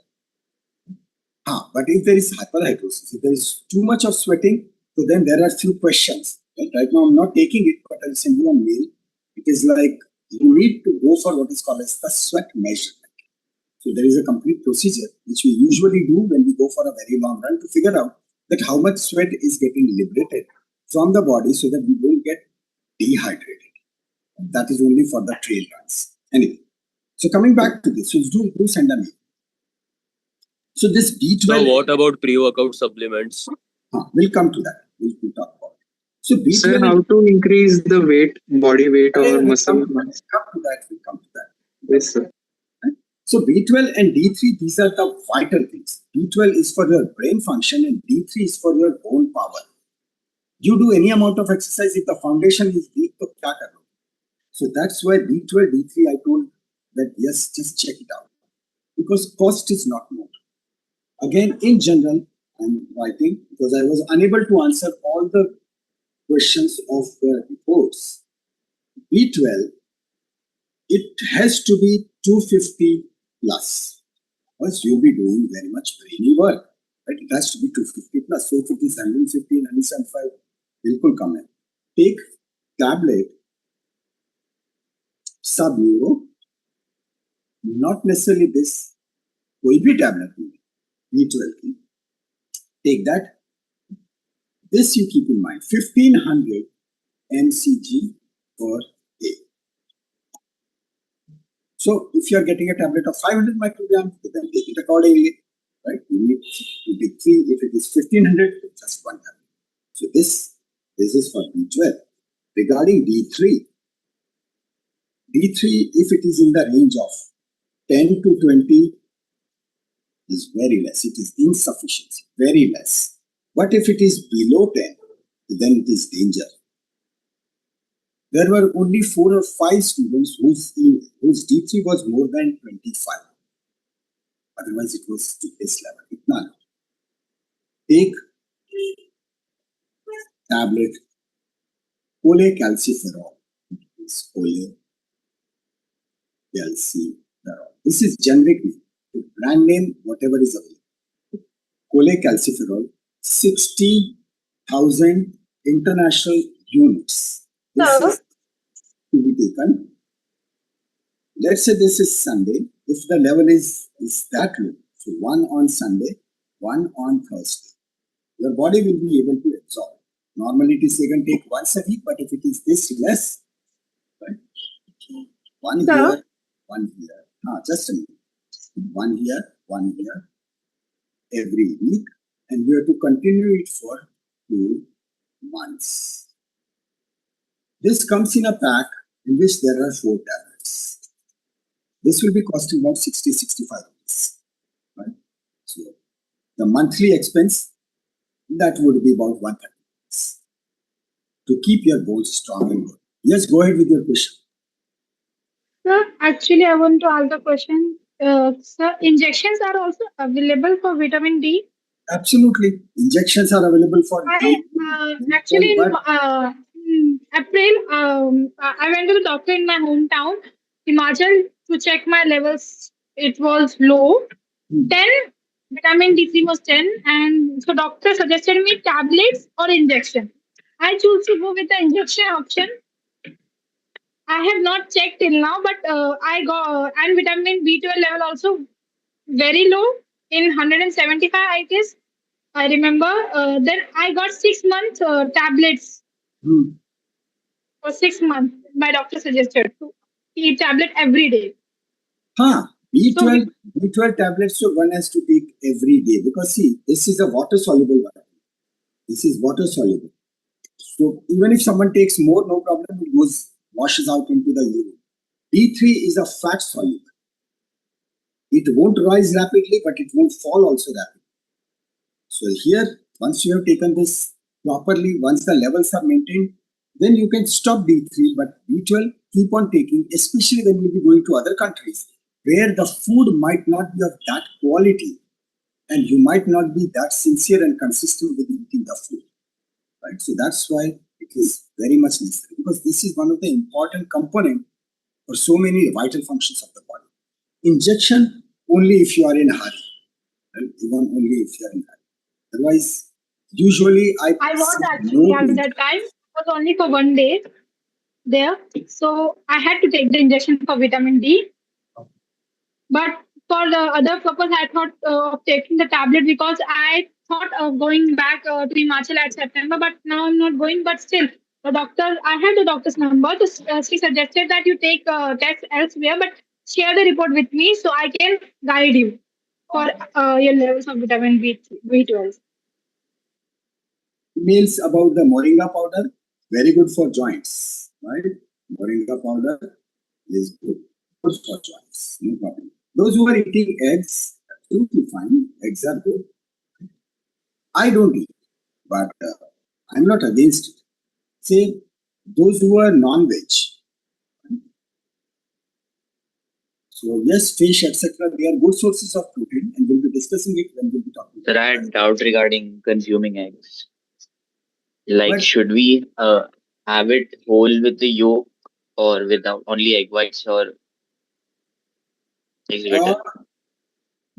B: हाँ, but if there is hyperhidrosis, if there is too much of sweating, so then there are few questions. Right now I'm not taking it, but I'll send you a mail. It is like you need to go for what is called as the sweat measurement. So there is a complete procedure which we usually do when we go for a very long run to figure out that how much sweat is getting liberated from the body so that we don't get dehydrated. That is only for the trail runs. Anyway, so coming back to this, so do send a mail. So this B12.
F: So what about pre-workout supplements?
B: We'll come to that. We'll talk about it. So B12.
K: Sir, how to increase the weight, body weight or muscle mass?
B: We'll come to that.
K: Yes, sir.
B: So B12 and D3, these are the vital things. B12 is for your brain function and D3 is for your bone power. You do any amount of exercise, if the foundation is weak, to kya karo? So that's why B12, D3, I told that yes, just check it out. Because cost is not more. Again, in general, I'm writing because I was unable to answer all the questions of the reports. B12, it has to be 250 plus. Because you'll be doing very much brainy work. Right? It has to be 250 plus. 450, 750, 975 will come in. Take tablet, sub-neuro, not necessarily this, koi bhi tablet B12. Take that. This you keep in mind, 1500 mcg per day. So if you are getting a tablet of 500 micrograms, then take it accordingly. Right? You need to take 3. If it is 1500, just 1 tablet. So this is for B12. Regarding D3, if it is in the range of 10 to 20, is very less. It is insufficiency, very less. But if it is below 10, then it is danger. There were only 4 or 5 students whose D3 was more than 25. Otherwise, it was to this level. Itna. Take tablet, cholecalciferol. Cholecalciferol. This is generic name. Brand name, whatever is available. Cholecalciferol, 60,000 international units. This is to be taken. Let's say this is Sunday. If the level is that low, so 1 on Sunday, 1 on Thursday, your body will be able to absorb. Normally it is taken take once a week, but if it is this less, right? 1 here, 1 here. Just a minute. 1 here, 1 here, every week, and we have to continue it for 2 months. This comes in a pack in which there are 4 tablets. This will be costing about 60-65 rupees. Right? So the monthly expense, that would be about 130 rupees to keep your bones strong and good. Yes, go ahead with your question.
M: Sir, actually, I want to ask the question. Sir, injections are also available for vitamin D?
B: Absolutely. Injections are available for D.
M: Actually, in April, I went to the doctor in my hometown, Himachal, to check my levels. It was low. 10, vitamin D3 was 10. And so doctor suggested me tablets or injection. I choose to go with the injection option. I have not checked till now, but I got and vitamin B12 level also very low in 175, I guess. I remember. Then I got 6 months tablets for 6 months. My doctor suggested to eat tablet every day.
B: B12, B12 tablets, so one has to take every day because see, this is a water soluble vitamin. This is water soluble. So even if someone takes more, no problem, it washes out into the urine. D3 is a fat soluble. It won't rise rapidly, but it won't fall also rapidly. So here, once you have taken this properly, once the levels are maintained, then you can stop D3, but B12 keep on taking, especially when you will be going to other countries where the food might not be of that quality and you might not be that sincere and consistent with eating the food. Right? So that's why it is very much necessary because this is one of the important components for so many vital functions of the body. Injection only if you are in a hurry. Right? Even only if you are in a hurry. Otherwise, usually I
M: was actually at that time. It was only for 1 day there. So I had to take the injection for vitamin D. But for the other purpose, I thought of taking the tablet because I thought of going back to Himachal at September, but now I'm not going. But still, the doctor, I had the doctor's number. She suggested that you take tests elsewhere, but share the report with me so I can guide you for your levels of vitamin B12.
B: Emails about the moringa powder, very good for joints, right? Moringa powder is good for joints, no problem. Those who are eating eggs, absolutely fine. Eggs are good. I don't eat, but I'm not against it. Say, those who are non-veg. So yes, fish, etc., they are good sources of protein, and we'll be discussing it when we'll be talking.
C: Sir, I had doubt regarding consuming eggs. Like, should we have it whole with the yolk or without only egg whites or eggs better?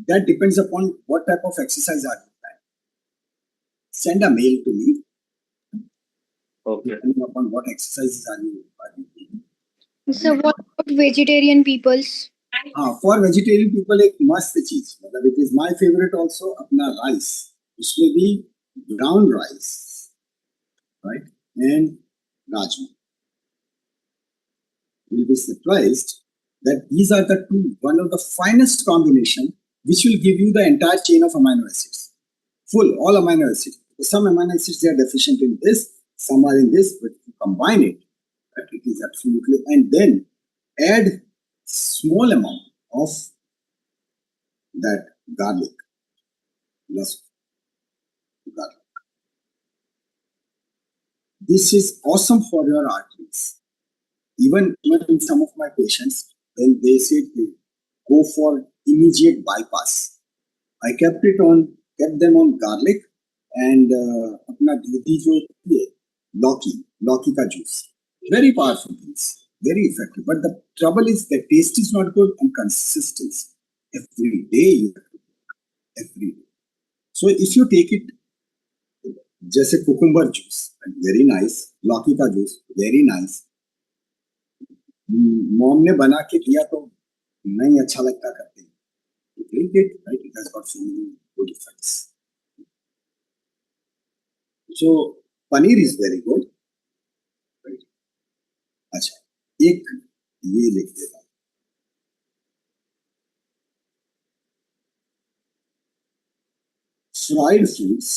B: That depends upon what type of exercise are you planning. Send a mail to me.
C: Okay.
B: Depending upon what exercises are you doing.
A: So what about vegetarian peoples?
B: For vegetarian people, एक मस्त चीज मतलब it is my favorite also अपना rice. उसमें भी brown rice, right, and rajma. You will be surprised that these are the two, one of the finest combination which will give you the entire chain of amino acids. Full, all amino acids. Some amino acids they are deficient in this, some are in this, but if you combine it, right, it is absolutely, and then add small amount of that garlic. Garlic. This is awesome for your arteries. Even in some of my patients, when they said go for immediate bypass, I kept them on garlic and अपना दूधी जो है लौकी का juice. Very powerful things, very effective. But the trouble is the taste is not good and consistency. Every day you have to do it. Every day. So if you take it, जैसे cucumber juice, very nice, लौकी का juice, very nice. Mom ने बना के दिया तो नहीं अच्छा लगता करते हैं. Drink it, right? It has got so many good effects. So paneer is very good. Right? अच्छा, एक ये लिख देता हूँ. Fried foods,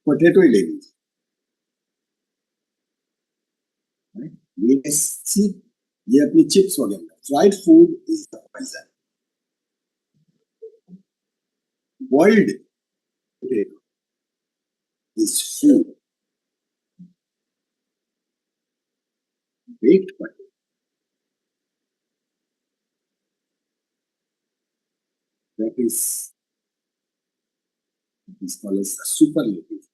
B: potato ही ले लीजिए. Right? ये सी ये अपनी चिप्स वगैरह. Fried food is the poison. Boiled potato is food. Baked potato. That is called as a superlative.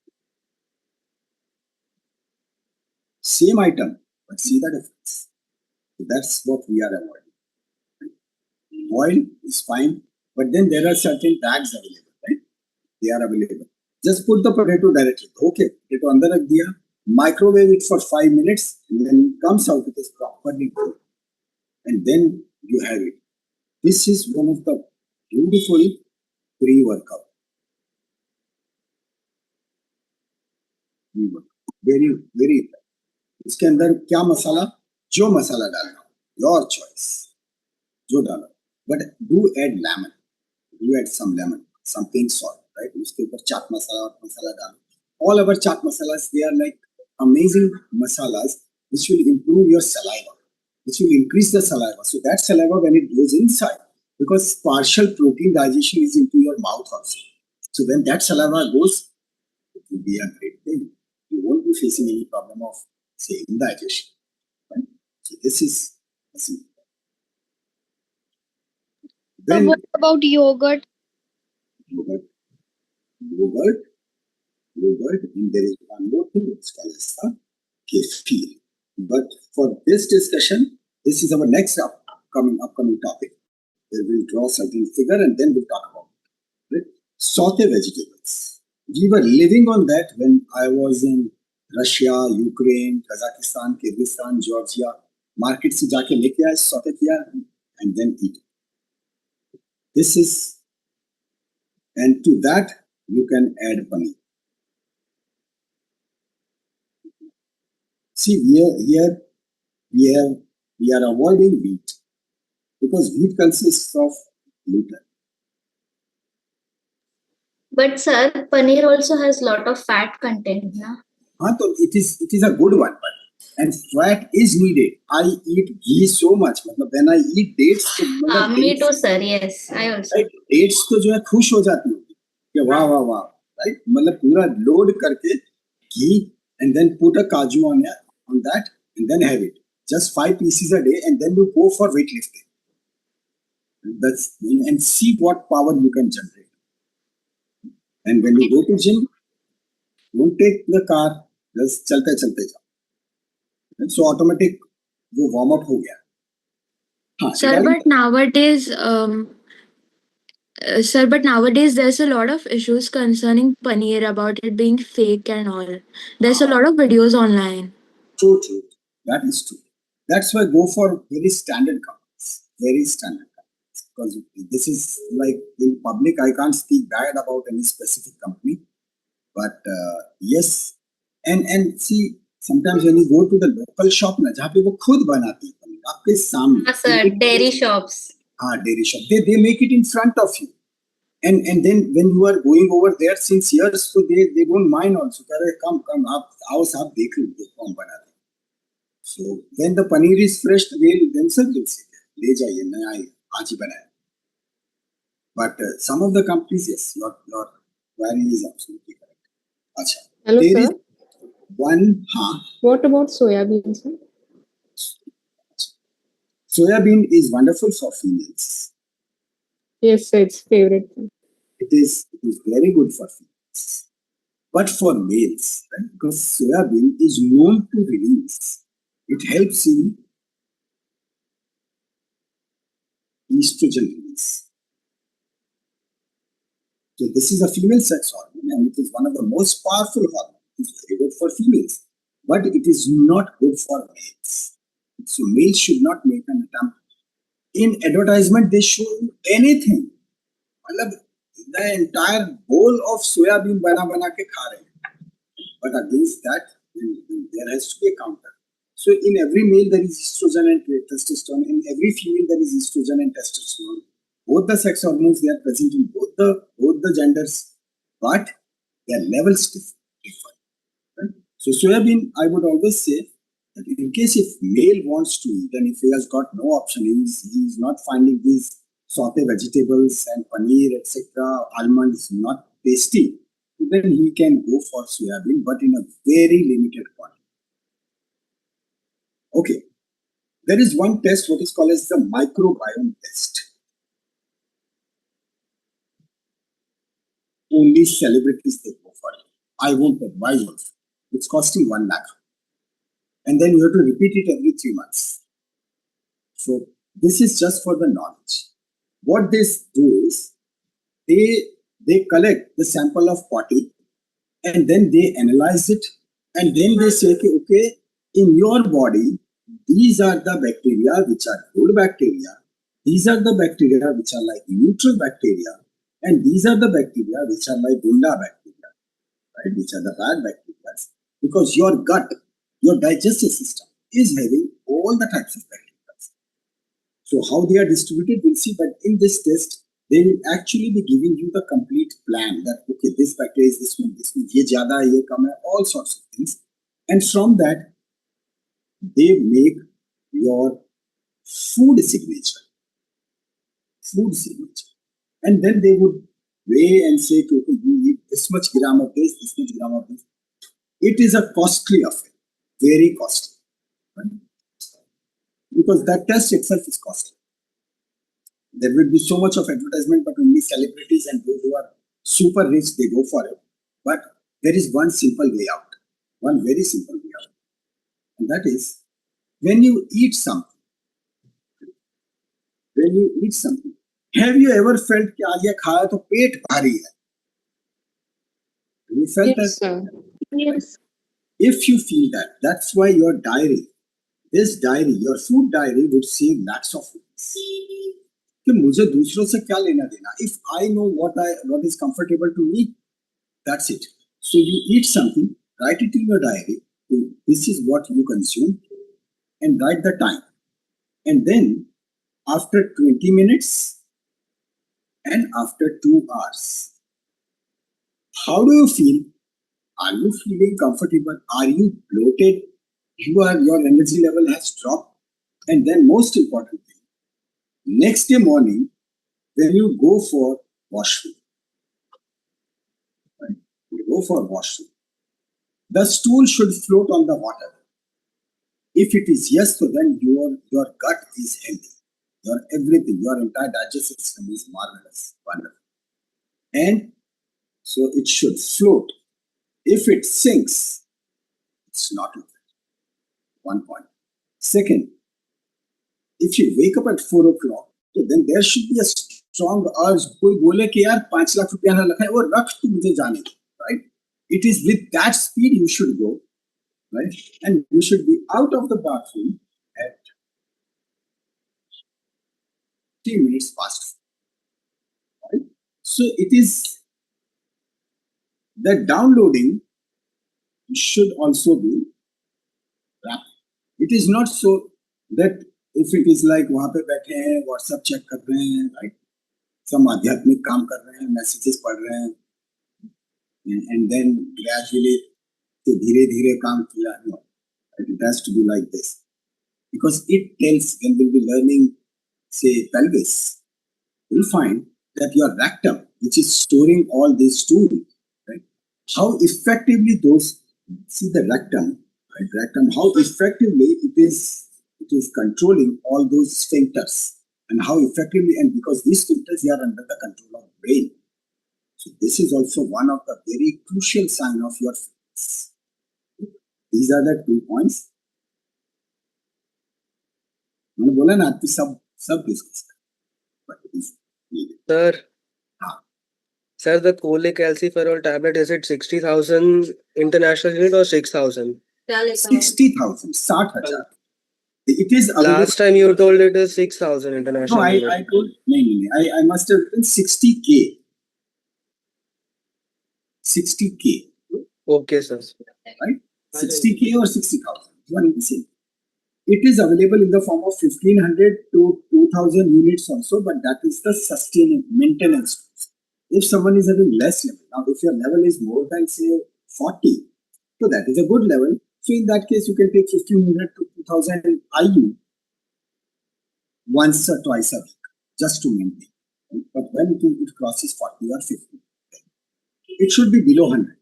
B: Same item, but see the difference. So that's what we are avoiding. Boil is fine, but then there are certain tags available, right? They are available. Just put the potato directly. Okay, potato अंदर रख दिया, microwave it for 5 minutes, and then it comes out, it is properly cooked, and then you have it. This is one of the beautiful pre-workout. Very, very. इसके अंदर क्या मसाला? जो मसाला डालना, your choice. जो डालो, but do add lemon. Do add some lemon, some pink salt, right? उसके ऊपर चाट मसाला और मसाला डालो. All our chaat masalas, they are like amazing masalas which will improve your saliva, which will increase the saliva. So that saliva, when it goes inside, because partial protein digestion is into your mouth also. So when that saliva goes, it will be a great thing. You won't be facing any problem of, say, indigestion. Right? So this is simple.
G: So what about yogurt?
B: Yogurt, and there is one more thing, it's called as the kefir. But for this discussion, this is our next upcoming topic. Where we'll draw certain figure and then we'll talk about it. Right? Saute vegetables. We were living on that when I was in Russia, Ukraine, Kazakhstan, Kyrgyzstan, Georgia. Market से जाके लेके आए, saute किया, and then eat. This is, and to that you can add paneer. See, here we are avoiding wheat because wheat consists of gluten.
J: But sir, paneer also has lot of fat content, na?
B: So it is a good one, and fat is needed. I eat ghee so much. When I eat dates,
J: Me too, sir. Yes, I also.
B: Right? Dates तो जो है खुश हो जाती होगी कि वाह वाह वाह, right? मतलब पूरा load करके ghee and then put a kaju on that and then have it. Just 5 pieces a day, and then you go for weightlifting. That's, and see what power you can generate. And when you go to gym, don't take the car, just चलते जाओ. So automatic वो warm up हो गया.
N: Sir, but nowadays there's a lot of issues concerning paneer about it being fake and all. There's a lot of videos online.
B: True. That is true. That's why go for very standard companies. Very standard companies. Because this is like in public, I can't speak bad about any specific company. But yes, and see, sometimes when you go to the local shop, ना जहाँ पे वो खुद बनाती है पनीर आपके सामने.
J: Sir, dairy shops.
B: Dairy shop. They make it in front of you. And then when you are going over there since years, so they don't mind also. Come, आप आओ साहब देख लो कौन बनाते. So when the paneer is fresh, they themselves will say, ले जाइए नया आज ही बनाया. But some of the companies, yes, your query is absolutely correct. Achha.
O: Hello,
B: There
O: sir.
B: is one.
O: What about soya beans?
B: Soya bean is wonderful for females.
O: Yes, sir, it's favorite.
B: It is very good for females. But for males, right? Because soya bean is known to release. It helps in estrogen release. So this is a female sex hormone, and it is one of the most powerful hormones. It's very good for females. but it is not good for males. So males should not make an attempt. In advertisement, they show you anything. The entire bowl of soya bean bana ke kha rahe hain. But against that, there has to be a counter. So in every male there is estrogen and testosterone. In every female there is estrogen and testosterone. Both the sex hormones, they are present in both the genders, but their levels differ. Right? So soybean, I would always say that in case if male wants to eat and if he has got no option, he is not finding these saute vegetables and paneer, etc., almonds not tasty, then he can go for soybean, but in a very limited quantity. Okay, there is one test what is called as the microbiome test. Only celebrities they go for it. I won't advise also. It's costing 1 lakh. And then you have to repeat it every 3 months. So this is just for the knowledge. What they do is they collect the sample of potty and then they analyze it and then they say, okay, in your body, these are the bacteria which are good bacteria. These are the bacteria which are like neutral bacteria. And these are the bacteria which are like gunda bacteria, right? Which are the bad bacteria. Because your gut, your digestive system is having all the types of bacteria. So how they are distributed, we'll see. But in this test, they will actually be giving you the complete plan that, okay, this bacteria is this one, ye jyada, ye kam hai, all sorts of things. And from that, they make your food signature. And then they would weigh and say, okay, you eat this much gram of this much gram of this. It is a costly affair, very costly. Right? Because that test itself is costly. There will be so much of advertisement, but only celebrities and those who are super rich, they go for it. But there is one simple way out, one very simple way out. And that is, when you eat something, have you ever felt कि आज ये खाया तो पेट भारी है? Have you felt
O: Yes,
B: that?
O: sir.
J: Yes.
B: If you feel that, that's why your diary, this diary, your food diary would save lakhs of rupees. कि मुझे दूसरों से क्या लेना देना? If I know what is comfortable to me, that's it. So you eat something, write it in your diary. This is what you consume, and write the time. And then after 20 minutes and after 2 hours, how do you feel? Are you feeling comfortable? Are you bloated? Your energy level has dropped. And then most important thing, next day morning, when you go for washroom, right? You go for washroom, the stool should float on the water. If it is yes, so then your gut is healthy. Your everything, your entire digestive system is marvelous, wonderful. And so it should float. If it sinks, it's not good. 1 point. Second, if you wake up at 4 o'clock, so then there should be a strong urge. कोई बोले कि यार 5 लाख रुपया ना लगाए वो रख तू मुझे जाने दे, right? It is with that speed you should go, right? And you should be out of the bathroom at 3 minutes past. Right? So it is the downloading should also be rapid. It is not so that if it is like वहाँ पे बैठे हैं WhatsApp check कर रहे हैं, right? Some आध्यात्मिक काम कर रहे हैं, messages पढ़ रहे हैं, and then gradually धीरे धीरे काम किया. No, it has to be like this because it tells when we'll be learning, say pelvis, you'll find that your rectum, which is storing all these stools, right? How effectively those see the rectum, right? Rectum, how effectively it is controlling all those sphincters, and how effectively, and because these sphincters are under the control of brain. So this is also one of the very crucial sign of your fitness. These are the 2 points. मैंने बोला ना आपकी सब discuss
F: Sir, sir, the cholecalciferol tablet, is it 60,000 international unit or 6,000?
B: 60,000, 60,000. It is available.
P: Last time you told it is 6,000
B: No,
P: international.
B: I told, I must have written 60K. 60K.
P: Okay, sir.
B: Right? 60K or 60,000. One is the same. It is available in the form of 1,500 to 2,000 units also, but that is the sustainable maintenance. If someone is having less level, now if your level is more than say 40, so that is a good level. So in that case, you can take 1,500 to 2,000 IU once or twice a week, just to maintain. But when it crosses 40 or 50, it should be below 100.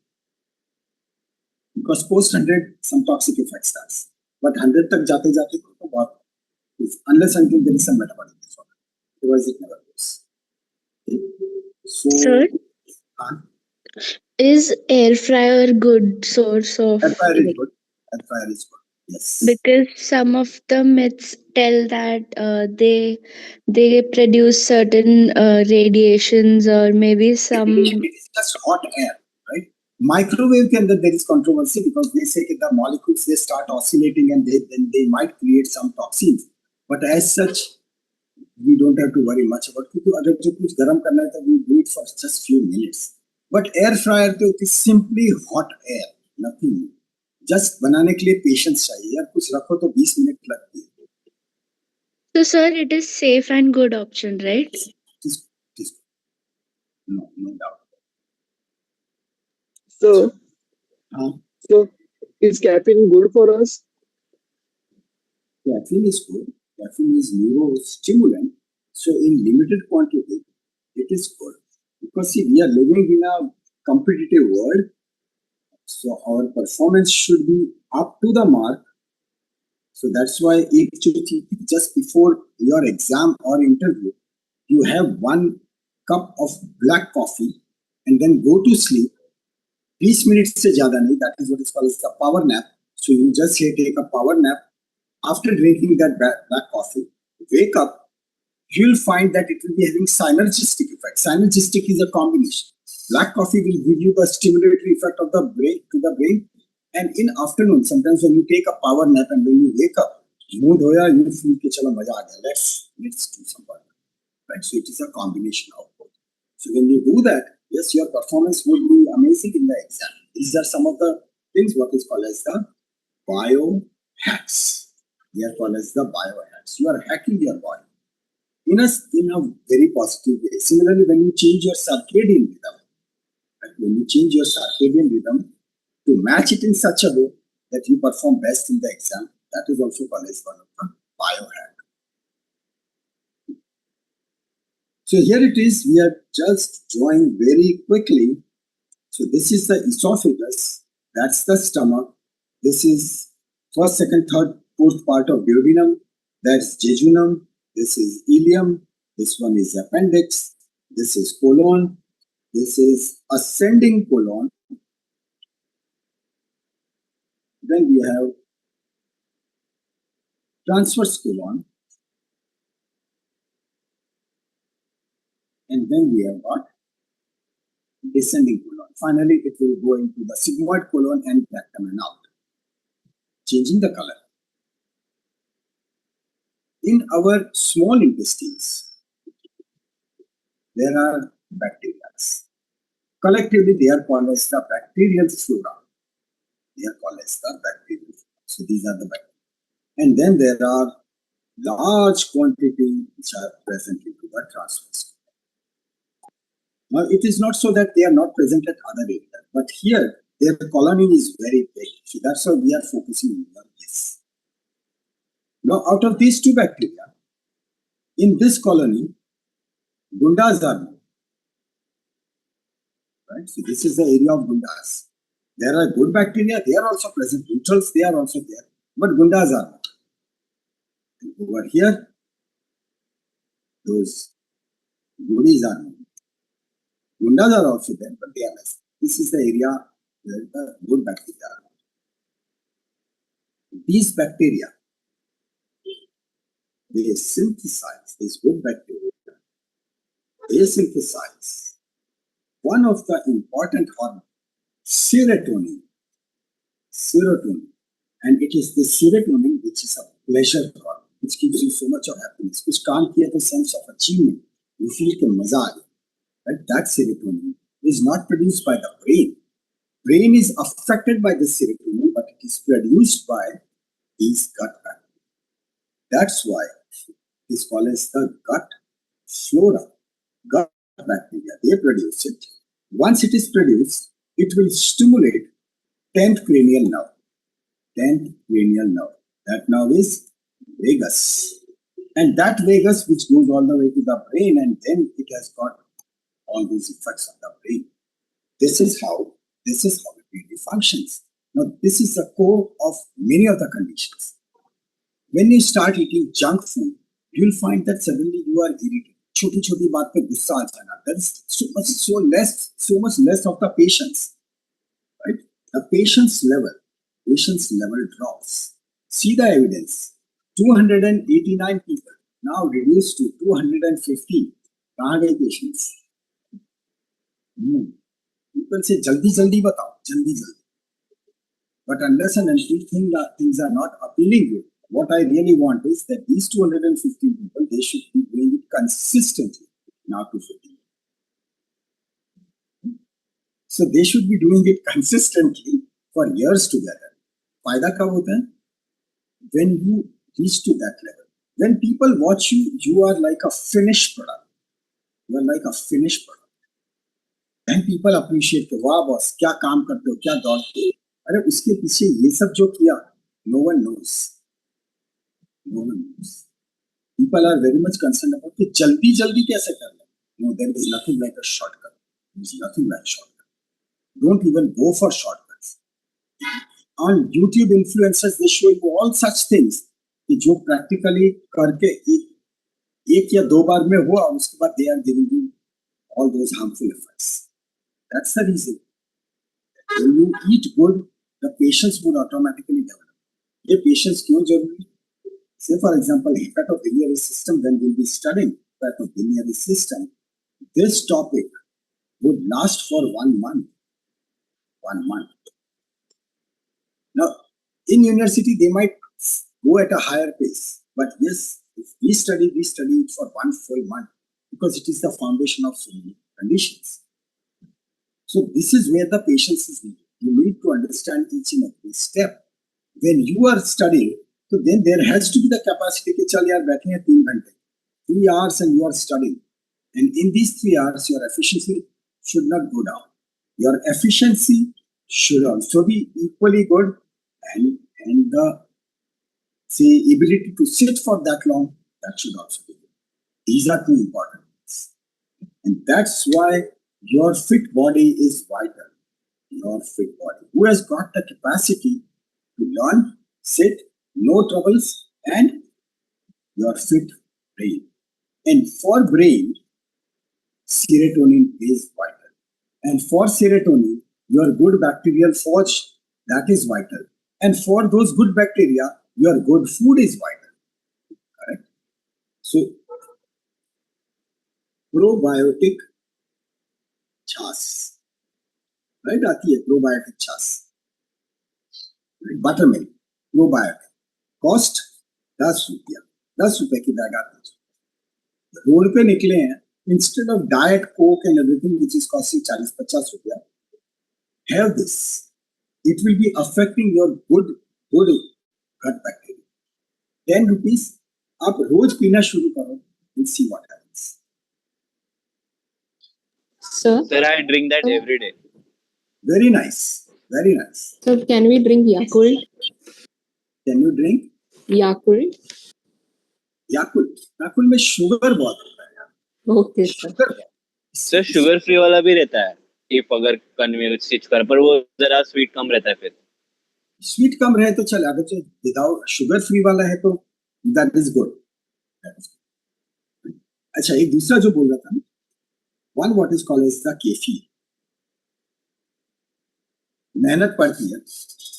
B: Because post 100, some toxic effect starts. But 100 tak jate unless until there is some metabolic disorder. Otherwise, it never goes. Okay. So,
G: Sir, is air fryer good source of?
B: Air fryer is good. Air fryer is good. Yes.
G: Because some of the myths tell that they produce certain radiations or maybe some.
B: It is just hot air, right? Microwave can there is controversy because they say that the molecules they start oscillating and then they might create some toxins. But as such, we don't have to worry much about it. Agar jo kuch garam karna hai, we do it for just few minutes. But air fryer to it is simply hot air, nothing. Just बनाने के लिए patience चाहिए यार कुछ रखो तो 20 minute लगती है.
G: So sir, it is safe and good option, right?
B: It is no doubt.
K: So is caffeine good for us?
B: Caffeine is good. Caffeine is neurostimulant. So in limited quantity, it is good. Because see, we are living in a competitive world. So our performance should be up to the mark. So that's why just before your exam or interview, you have 1 cup of black coffee and then go to sleep. 20 minutes se zyada nahi, that is what is called as the power nap. So you just take a power nap. After drinking that black coffee, wake up, you'll find that it will be having synergistic effect. Synergistic is a combination. Black coffee will give you the stimulatory effect of the brain to the brain. And in afternoon, sometimes when you take a power nap and when you wake up, mood hoya, you feel ke chalo maza aa gaya. Let's do some work. Right? So it is a combination of both. So when you do that, yes, your performance will be amazing in the exam. These are some of the things what is called as the biohacks. They are called as the biohacks. You are hacking your body in a very positive way. Similarly, when you change your circadian rhythm, right? When you change your circadian rhythm to match it in such a way that you perform best in the exam, that is also called as one of the biohack. So here it is. We are just drawing very quickly. So this is the esophagus. That's the stomach. This is first, second, third, fourth part of duodenum. That's jejunum. This is ileum. This one is appendix. This is colon. This is ascending colon. Then we have transverse colon. And then we have got descending colon. Finally, it will go into the sigmoid colon and rectum and out, changing the color. In our small intestines, there are bacteria. Collectively, they are called as the bacterial flora. They are called as the bacterial flora. So these are the bacteria. And then there are large quantity which are present into the transverse. Now, it is not so that they are not present at other areas, but here their colony is very big. So that's why we are focusing on this. Now, out of these 2 bacteria, in this colony, gundas are known. Right? So this is the area of gundas. There are good bacteria, they are also present. Neutrals, they are also there. But gundas are not. Over here, those goodies are known. Gundas are also there, but they are less. This is the area where the good bacteria are. These bacteria, they synthesize, these good bacteria, they synthesize one of the important hormones, serotonin. Serotonin. and it is the serotonin which is a pleasure hormone, which gives you so much of happiness. कुछ काम किया तो sense of achievement, you feel कि मजा आ गया, right? That serotonin is not produced by the brain. Brain is affected by the serotonin, but it is produced by these gut bacteria. That's why it is called as the gut flora. Gut bacteria, they produce it. Once it is produced, it will stimulate 10th cranial nerve. 10th cranial nerve. That nerve is vagus. And that vagus which goes all the way to the brain, and then it has got all those effects on the brain. This is how it really functions. Now, this is the core of many of the conditions. When you start eating junk food, you'll find that suddenly you are irritated. छोटी-छोटी बात पे गुस्सा आ जाना. There is so much less of the patience, right? The patience level drops. See the evidence. 289 people now reduced to 250. कहाँ गए patients? People say जल्दी बताओ, जल्दी. But unless and until things are not appealing you, what I really want is that these 250 people, they should be doing it consistently, not to 50. So they should be doing it consistently for years together. फायदा कब होता है? When you reach to that level. When people watch you, you are like a finished product. You are like a finished product. And people appreciate कि वाह boss क्या काम करते हो, क्या दौड़ते हो. अरे उसके पीछे ये सब जो किया, no one knows. People are very much concerned about कि जल्दी कैसे करना. No, there is nothing like a shortcut. There is nothing like a shortcut. Don't even go for shortcuts. On YouTube influencers, they show you all such things कि जो practically करके एक या दो बार में हुआ, उसके बाद they are giving you all those harmful effects. That's the reason. When you eat good, the patience would automatically develop. ये patience क्यों जरूरी? Say for example, hepatobiliary system, when we'll be studying hepatobiliary system, this topic would last for 1 month. 1 month. Now, in university, they might go at a higher pace. But yes, if we study it for 1 full month, because it is the foundation of so many conditions. So this is where the patience is needed. You need to understand each and every step. When you are studying, so then there has to be the capacity कि चल यार बैठे हैं 3 घंटे, 3 hours and you are studying. And in these 3 hours, your efficiency should not go down. Your efficiency should also be equally good, and the ability to sit for that long, that should also be good. These are 2 important things. And that's why your fit body is vital. Your fit body. Who has got the capacity to learn, sit, no troubles, and your fit brain. And for brain, serotonin is vital. And for serotonin, your good bacterial forge, that is vital. And for those good bacteria, your good food is vital. Correct? So, probiotic chas. Right? आती है probiotic chas. Right? Buttermilk, probiotic. Cost 10 रुपया, 10 रुपए की bag आती है. Road पे निकले हैं, instead of diet coke and everything which is costing 40-50 रुपया, have this. It will be affecting your good gut bacteria. 10 rupees, आप रोज पीना शुरू करो, we'll see what happens.
O: Sir,
C: I drink that every day.
B: Very nice, very nice.
O: sir, can we drink Yakult?
B: Can you drink
O: Yakult?
B: Yakult में sugar बहुत होता है यार.
O: Okay, sir.
C: Sir sugar free वाला भी रहता है if अगर कन्वीनियंस स्विच कर, पर वो जरा स्वीट कम रहता है. फिर
B: स्वीट कम रहे तो चल, अगर जो विदाउट शुगर फ्री वाला है तो दैट इज गुड. अच्छा, एक दूसरा जो बोल रहा था, one what is called as the केफी. मेहनत पड़ती है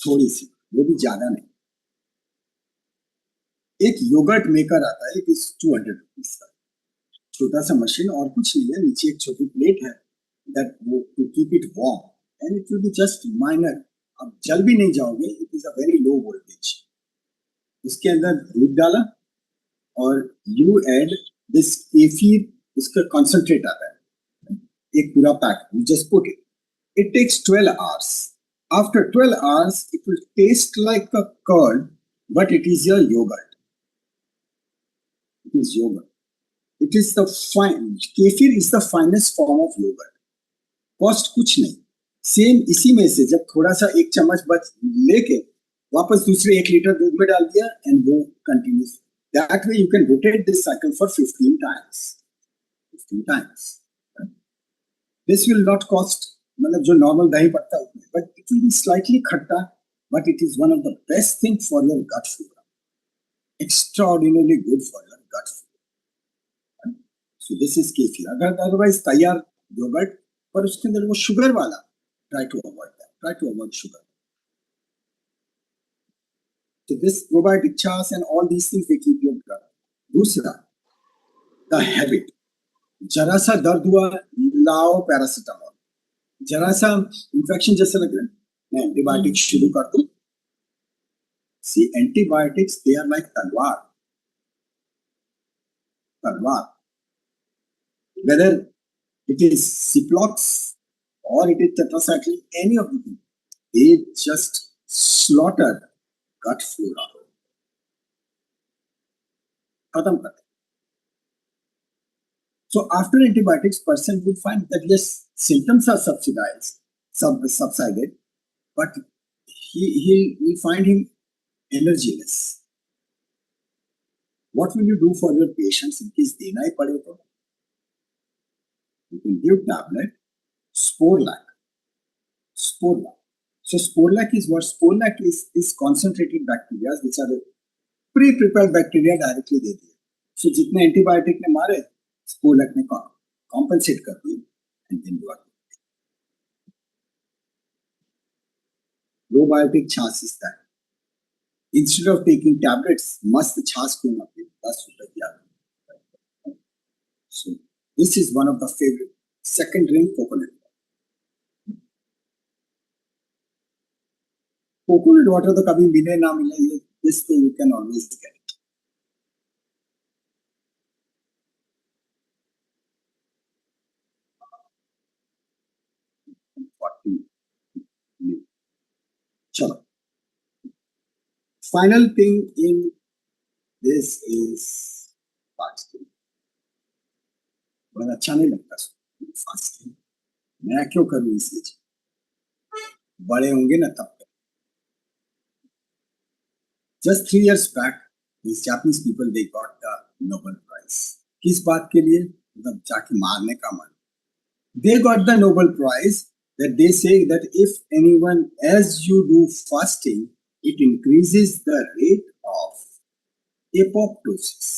B: थोड़ी सी, वो भी ज्यादा नहीं. एक योगर्ट मेकर आता है, इट इज 200 रुपीज का, छोटा सा मशीन और कुछ नहीं है, नीचे एक छोटी प्लेट है, that to keep it warm, and it will be just minor अब जल भी नहीं जाओगे, it is a very low voltage. उसके अंदर दूध डाला और यू ऐड दिस केफीर, उसका कॉन्सेंट्रेट आता है, एक पूरा pack, you just put it, it takes 12 hours. After 12 hours, it will taste like a curd, but it is your yogurt. It is yogurt. It is the fine, kefir is the finest form of yogurt. Cost कुछ नहीं, same इसी में से जब थोड़ा सा एक चम्मच बच लेके वापस दूसरे 1 लीटर दूध में डाल दिया and वो continues. That way you can rotate this cycle for 15 times. 15 times. This will not cost, मतलब जो नॉर्मल दही पड़ता है, but it will be slightly खट्टा, but it is one of the best thing for your gut flora. Extraordinarily good for your gut flora. So this is kefir. अगर otherwise तैयार yogurt पर उसके अंदर वो शुगर वाला, try to avoid that. Try to avoid sugar. So this probiotic chas and all these things they keep your gut. दूसरा, the habit. जरा सा दर्द हुआ, लाओ पैरासिटामोल। जरा सा इंफेक्शन जैसा लग रहा है, मैं एंटीबायोटिक शुरू कर दूं। See, antibiotics, they are like तलवार। Whether it is Ciplox or it is tetracycline, any of them, they just slaughter gut flora. खत्म कर। So after antibiotics, person will find that yes, symptoms are subsided, but he will find him energyless. What will you do for your patients in case देना ही पड़े तो? You can give tablet, Sporlac. So Sporlac is what? Sporlac is concentrated bacteria which are pre-prepared bacteria directly दे दिए. So जितने antibiotic ने मारे, Sporlac ने compensate कर दिए, and then you are good. Probiotic chas is that. Instead of taking tablets, must chas क्यों ना पिए? 10 रुपए की आदत. So this is one of the favorite. Second drink, coconut water. Coconut water तो कभी मिले ना मिले, this thing you can always get. Chalo. Final thing in this is fasting. बड़ा अच्छा नहीं लगता fasting. मैं क्यों करूँ इसलिए? बड़े होंगे ना तब. Just 3 years back, these Japanese people, they got the Nobel Prize. किस बात के लिए? मतलब जाके मारने का मन. They got the Nobel Prize that they say that if anyone, as you do fasting, it increases the rate of apoptosis.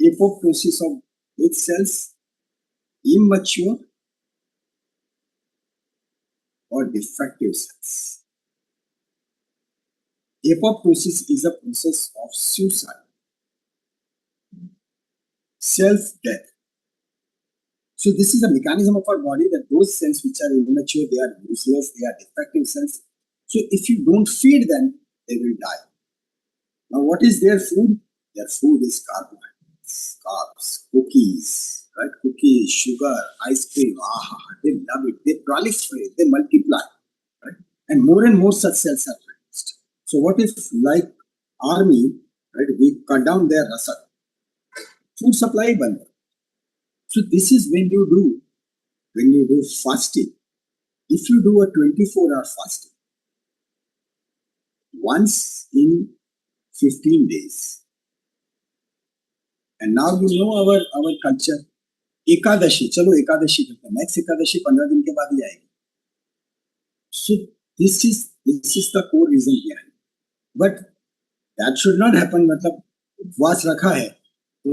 B: Apoptosis of which cells? Immature or defective cells. Apoptosis is a process of suicide, self-death. So this is a mechanism of our body that those cells which are immature, they are useless, they are defective cells. So if you don't feed them, they will die. Now what is their food? Their food is carbohydrates, carbs, cookies, right? Cookies, sugar, ice cream. They love it. They proliferate, they multiply, right? And more such cells are produced. So what if, like army, right? We cut down their rasad. Food supply band. So this is when you do fasting. If you do a 24-hour fasting, once in 15 days, and now you know our culture, Ekadashi, chalo Ekadashi, next Ekadashi 15 दिन के बाद ही आएगी. So this is the core reason behind. But that should not happen. मतलब उपवास रखा है तो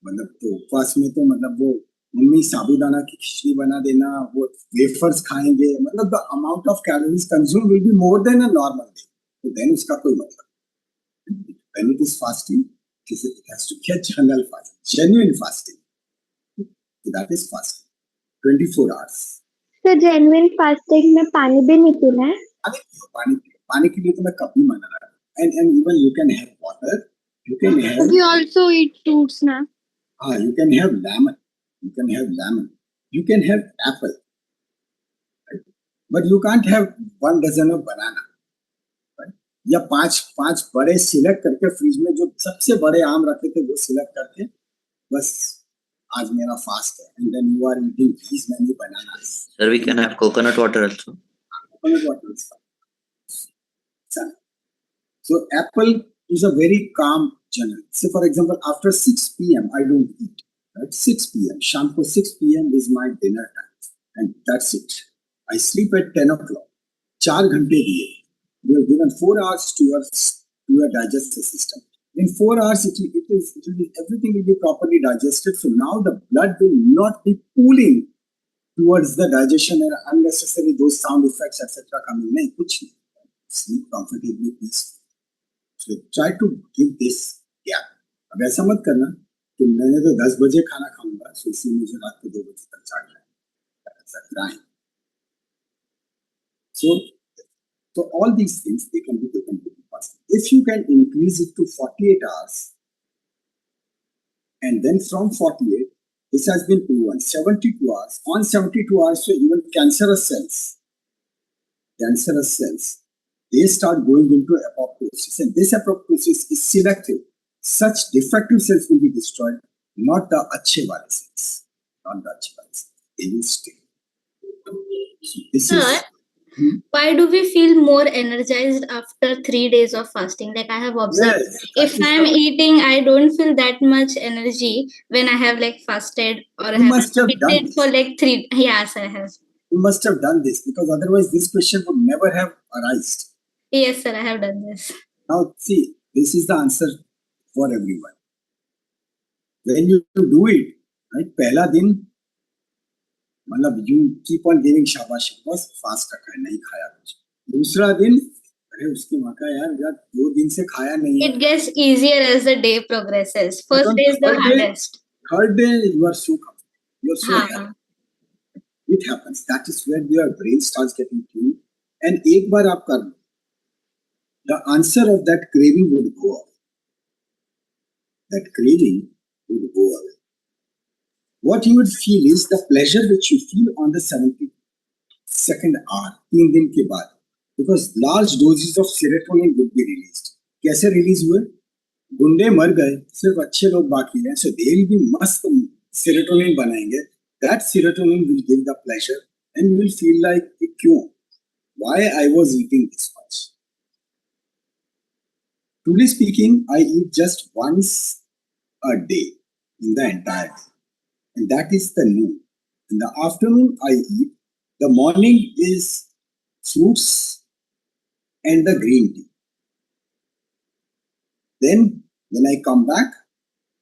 B: मतलब तो उपवास में तो मतलब वो मम्मी साबूदाना की खिचड़ी बना देना, वो वेफर्स खाएंगे, मतलब the amount of calories consumed will be more than a normal day. तो then उसका कोई मतलब. When it is fasting, it has to get general fasting, genuine fasting. So that is fasting. 24 hours.
G: Sir genuine fasting में पानी भी नहीं पीना है?
B: पानी के लिए तो मैं कभी मना रहा हूँ. And even you can have water. You can have.
G: We also eat fruits ना.
B: You can have lemon. You can have lemon. You can have apple. Right? But you can't have 1 dozen of banana. Right? या पांच बड़े select करके fridge में जो सबसे बड़े आम रखे थे वो सिलेक्ट करके बस आज मेरा फास्ट है. And then you are eating these many bananas.
C: Sir, we can have coconut water also.
B: Coconut water is fine. So apple is a very calm general. So for example, after 6 p.m. I don't eat. Right? 6 p.m. Sham ko 6 p.m. is my dinner time. And that's it. I sleep at 10 o'clock. 4 ghante diye. You are given 4 hours to your digestive system. In 4 hours, everything will be properly digested. So now the blood will not be pooling towards the digestion and unnecessary those sound effects, etc. coming. Nahi, kuch nahi. Sleep comfortably, peacefully. So try to give this gap. अब ऐसा मत करना कि मैंने तो 10 बजे खाना खाऊंगा, so इसलिए मुझे रात को 2 बजे तक जागना है. That's a crime. So all these things they can be taken to the fasting. If you can increase it to 48 hours, and then from 48, this has been proven 72 hours. On 72 hours, so even cancerous cells, they start going into apoptosis, and this apoptosis is selective. Such defective cells will be destroyed, not the achhe wale cells. They will stay. So this
J: Sir, why do we feel more energized after 3 days of fasting? Like I have observed, if I am eating, I don't feel that much energy when I have like fasted or I have eaten for like 3. Yes, I have.
B: You must have done this because otherwise this question would never have arisen.
J: Yes, sir, I have done this.
B: Now, see, this is the answer for everyone. When you do it, right, पहला दिन, मतलब you keep on giving शाबाशी, बस fast रखा है, नहीं खाया कुछ. दूसरा दिन, अरे उसकी माँ का यार 2 दिन से खाया नहीं है.
J: It gets easier as the day progresses. First day is the hardest.
B: Third day, you are so comfortable. You are so happy. It happens. That is where your brain starts getting tuned. And एक बार आप कर लो, the answer of that craving would go away. That craving would go away. What you would feel is the pleasure which you feel on the 72nd hour, 3 दिन के बाद, because large doses of serotonin would be released. कैसे release हुए? गुंडे मर गए, सिर्फ अच्छे लोग बाकी हैं, so they will be मस्त serotonin बनाएंगे. That serotonin will give the pleasure, and you will feel like, क्यों? Why I was eating this much? Truly speaking, I eat just once a day in the entire day, and that is the noon. In the afternoon, I eat. The morning is fruits and the green tea. Then, when I come back,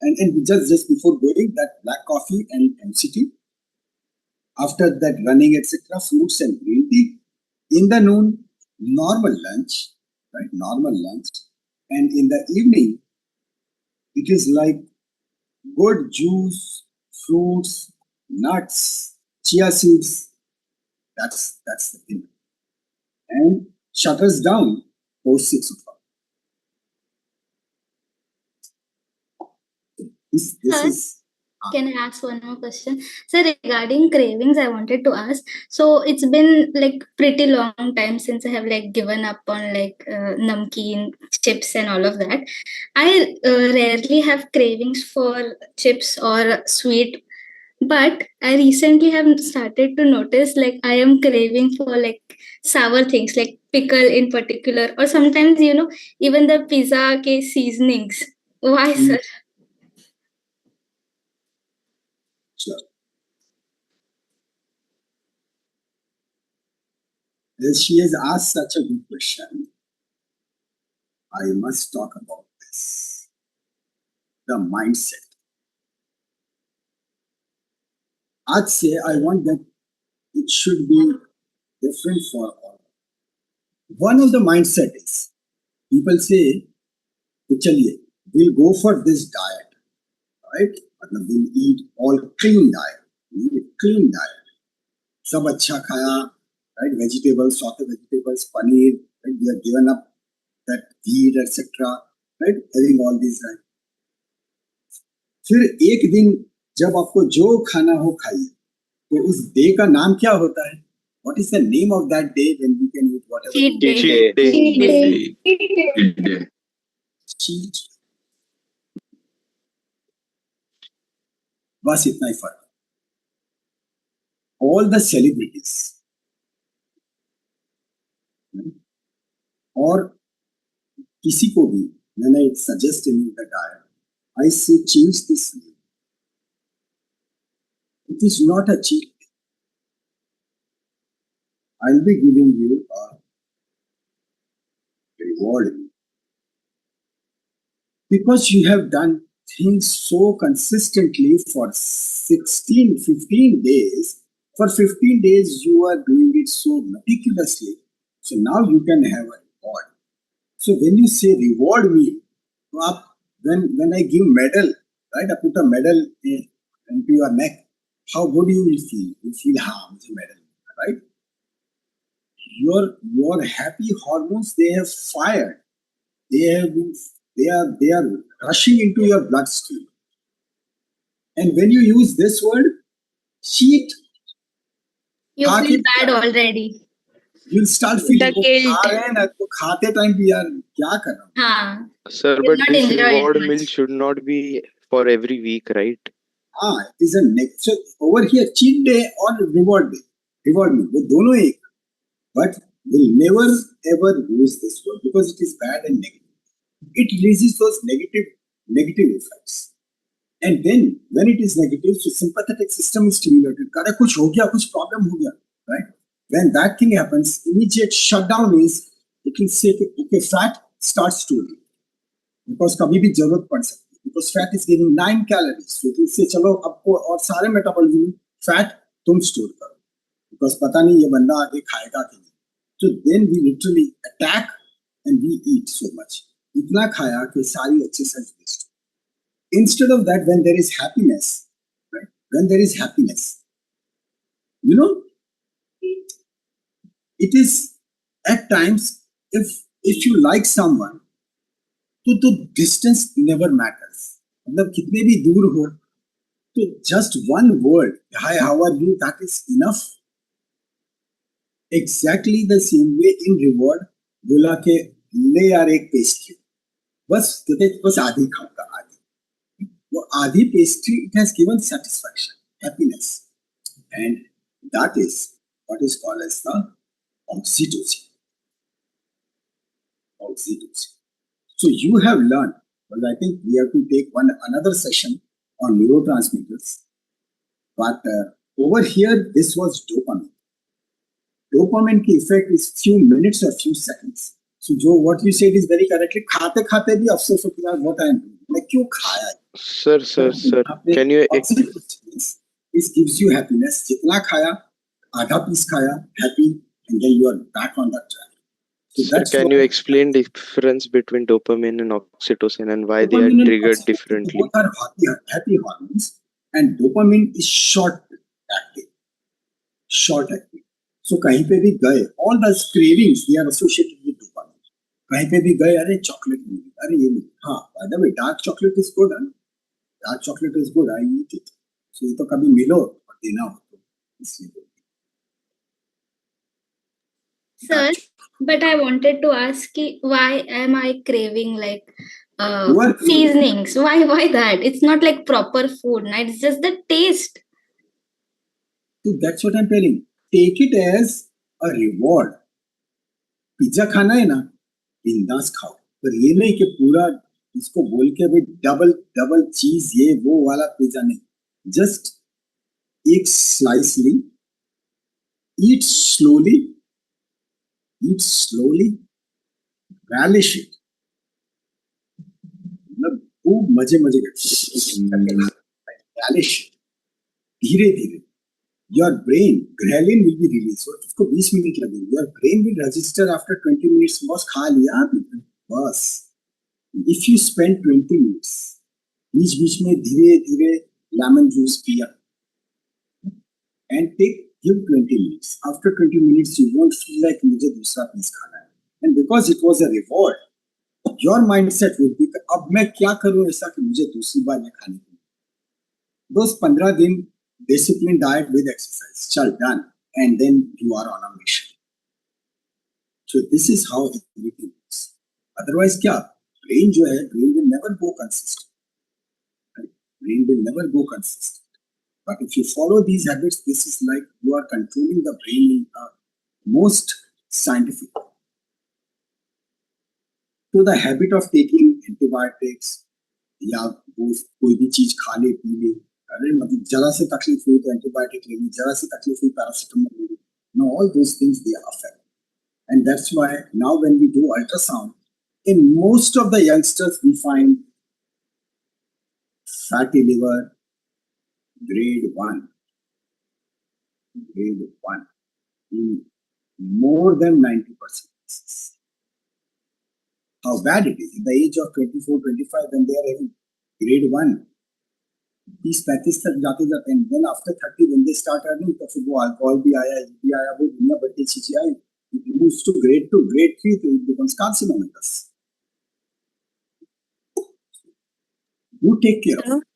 B: and just before going, that black coffee and MCT. After that, running, etc., fruits and green tea. In the noon, normal lunch, right? Normal lunch. And in the evening, it is like good juice, fruits, nuts, chia seeds. That's the thing. And shutters down post 6 o'clock. This is.
J: Can I ask one more question? So regarding cravings, I wanted to ask. So it's been like pretty long time since I have like given up on like namkeen, chips and all of that. I rarely have cravings for chips or sweet, but I recently have started to notice like I am craving for like sour things like pickle in particular, or sometimes even the pizza ke seasonings. Why, sir?
B: Sure. As she has asked such a good question, I must talk about this. The mindset. I'd say I want that it should be different for all. One of the mindset is, people say, chaliye, we'll go for this diet, right? We'll eat all clean diet. We eat clean diet. सब अच्छा खाया, right? Vegetables, sauteed vegetables, paneer, right? We have given up that wheat, etc. Right? Having all these, right? फिर एक दिन जब आपको जो खाना हो खाइए, तो उस डे का नाम क्या होता है? What is the name of that day when we can eat whatever?
J: Cheat day.
H: Cheat day.
J: Cheat day.
B: Cheat. बस इतना ही फर्क. All the celebrities और किसी को भी मैंने suggest in that I say change this name. It is not a cheat. I'll be giving you a reward because you have done things so consistently for 15 days. For 15 days, you are doing it so meticulously. So now you can have a reward. So when you say reward me, when I give medal, right? I put a medal into your neck. How good you will feel? You feel with the medal, right? Your happy hormones, they have fired. They are rushing into your bloodstream. And when you use this word, cheat,
J: You feel bad already.
B: You'll start feeling
J: The guilt.
B: खा रहे हैं ना तो खाते time भी यार क्या कर रहा हूँ.
J: हाँ.
H: Sir,
J: You'll
H: but
J: not
H: this
J: enjoy it
H: reward
J: much.
H: meal should not be for every week, right?
B: It is a so over here cheat day or reward day. Reward meal, वो दोनों एक. But we'll never ever use this word because it is bad and negative. It releases those negative effects. And then when it is negative, so sympathetic system is stimulated. अरे कुछ हो गया, कुछ problem हो गया, right? When that thing happens, immediate shutdown is you can say okay, fat starts storing because कभी भी जरूरत पड़ सकती है. Because fat is giving 9 calories. So you can say चलो आपको और सारे मेटाबॉलिज्म fat तुम स्टोर करो because पता नहीं ये बंदा आगे खाएगा कि नहीं. So then we literally attack and we eat so much. इतना खाया कि सारी exercise waste. Instead of that, when there is happiness, right? When there is happiness, you know, it is at times if you like someone, तो distance never matters. मतलब कितने भी दूर हो, तो just one word, hi, how are you? That is enough. Exactly the same way in reward, बोला के ले यार एक पेस्ट्री, बस आधी खाऊंगा आधी. वो आधी pastry, it has given satisfaction, happiness, and that is what is called as the oxytocin. Oxytocin. So you have learned. Well, I think we have to take another session on neurotransmitters. But over here, this was dopamine. Dopamine की effect is few minutes or few seconds. So what you said is very correctly. खाते खाते भी अफसोस होता है what I am doing. मैं क्यों खाया?
H: Sir, can you
B: This gives you happiness. जितना खाया, आधा पीस खाया, happy, and then you are back on that track. So
H: Sir, can you explain the difference between dopamine and oxytocin and why they are triggered differently?
B: Both are happy hormones, and dopamine is short acting. So कहीं पे भी गए, all the cravings they are associated with dopamine. कहीं पे भी गए, अरे chocolate मिली, अरे ये मिली. हाँ, by the way, dark chocolate is good. Dark chocolate is good. I eat it. So ये तो कभी मिलो और देना हो तो इसलिए.
J: Sir, but I wanted to ask why am I craving like seasonings? Why that? It's not like proper food, right? It's just the taste.
B: So that's what I'm telling. Take it as a reward. Pizza खाना है ना, बिंदास खाओ. पर ये नहीं कि पूरा इसको बोल के भाई डबल चीज ये वो वाला पिज्जा नहीं. Just एक slice Lee, eat slowly, relish it. मतलब खूब मजे करके relish it. धीरे your brain ghrelin will be released. So इसको 20 मिनट लगेंगे. Your brain will register after 20 minutes. बस खा लिया बस. If you spend 20 minutes, बीच में धीरे लेमन जूस पिया and take Give 20 minutes. After 20 minutes, you won't feel like मुझे दूसरा piece खाना है. And because it was a reward, your mindset would be, अब मैं क्या करूँ ऐसा कि मुझे दूसरी बार ये खाने को. Those 15 दिन disciplined diet with exercise, chal done, and then you are on a mission. So this is how everything works. Otherwise क्या? Brain जो है, brain will never go consistent. Right? Brain will never go consistent. But if you follow these habits, this is like you are controlling the brain in a most scientific way. So the habit of taking antibiotics, या कोई भी चीज खा ले P ले, अरे मतलब जरा से तकलीफ हुई तो एंटीबायोटिक लेनी, जरा से तकलीफ हुई पैरासिटामोल लेनी. No, all those things they affect, and that's why now when we do ultrasound, in most of the youngsters we find fatty liver, grade 1, in more than 90% cases. How bad it is. At the age of 24, 25, when they are having grade 1, 30-35 तक जाते जाते हैं. Then after 30, when they start earning, तो फिर वो alcohol भी आया, ये भी आया, वो दुनिया भर की चीजें आई. It moves to grade 2, grade 3, तो it becomes carcinomatous. You take care of it.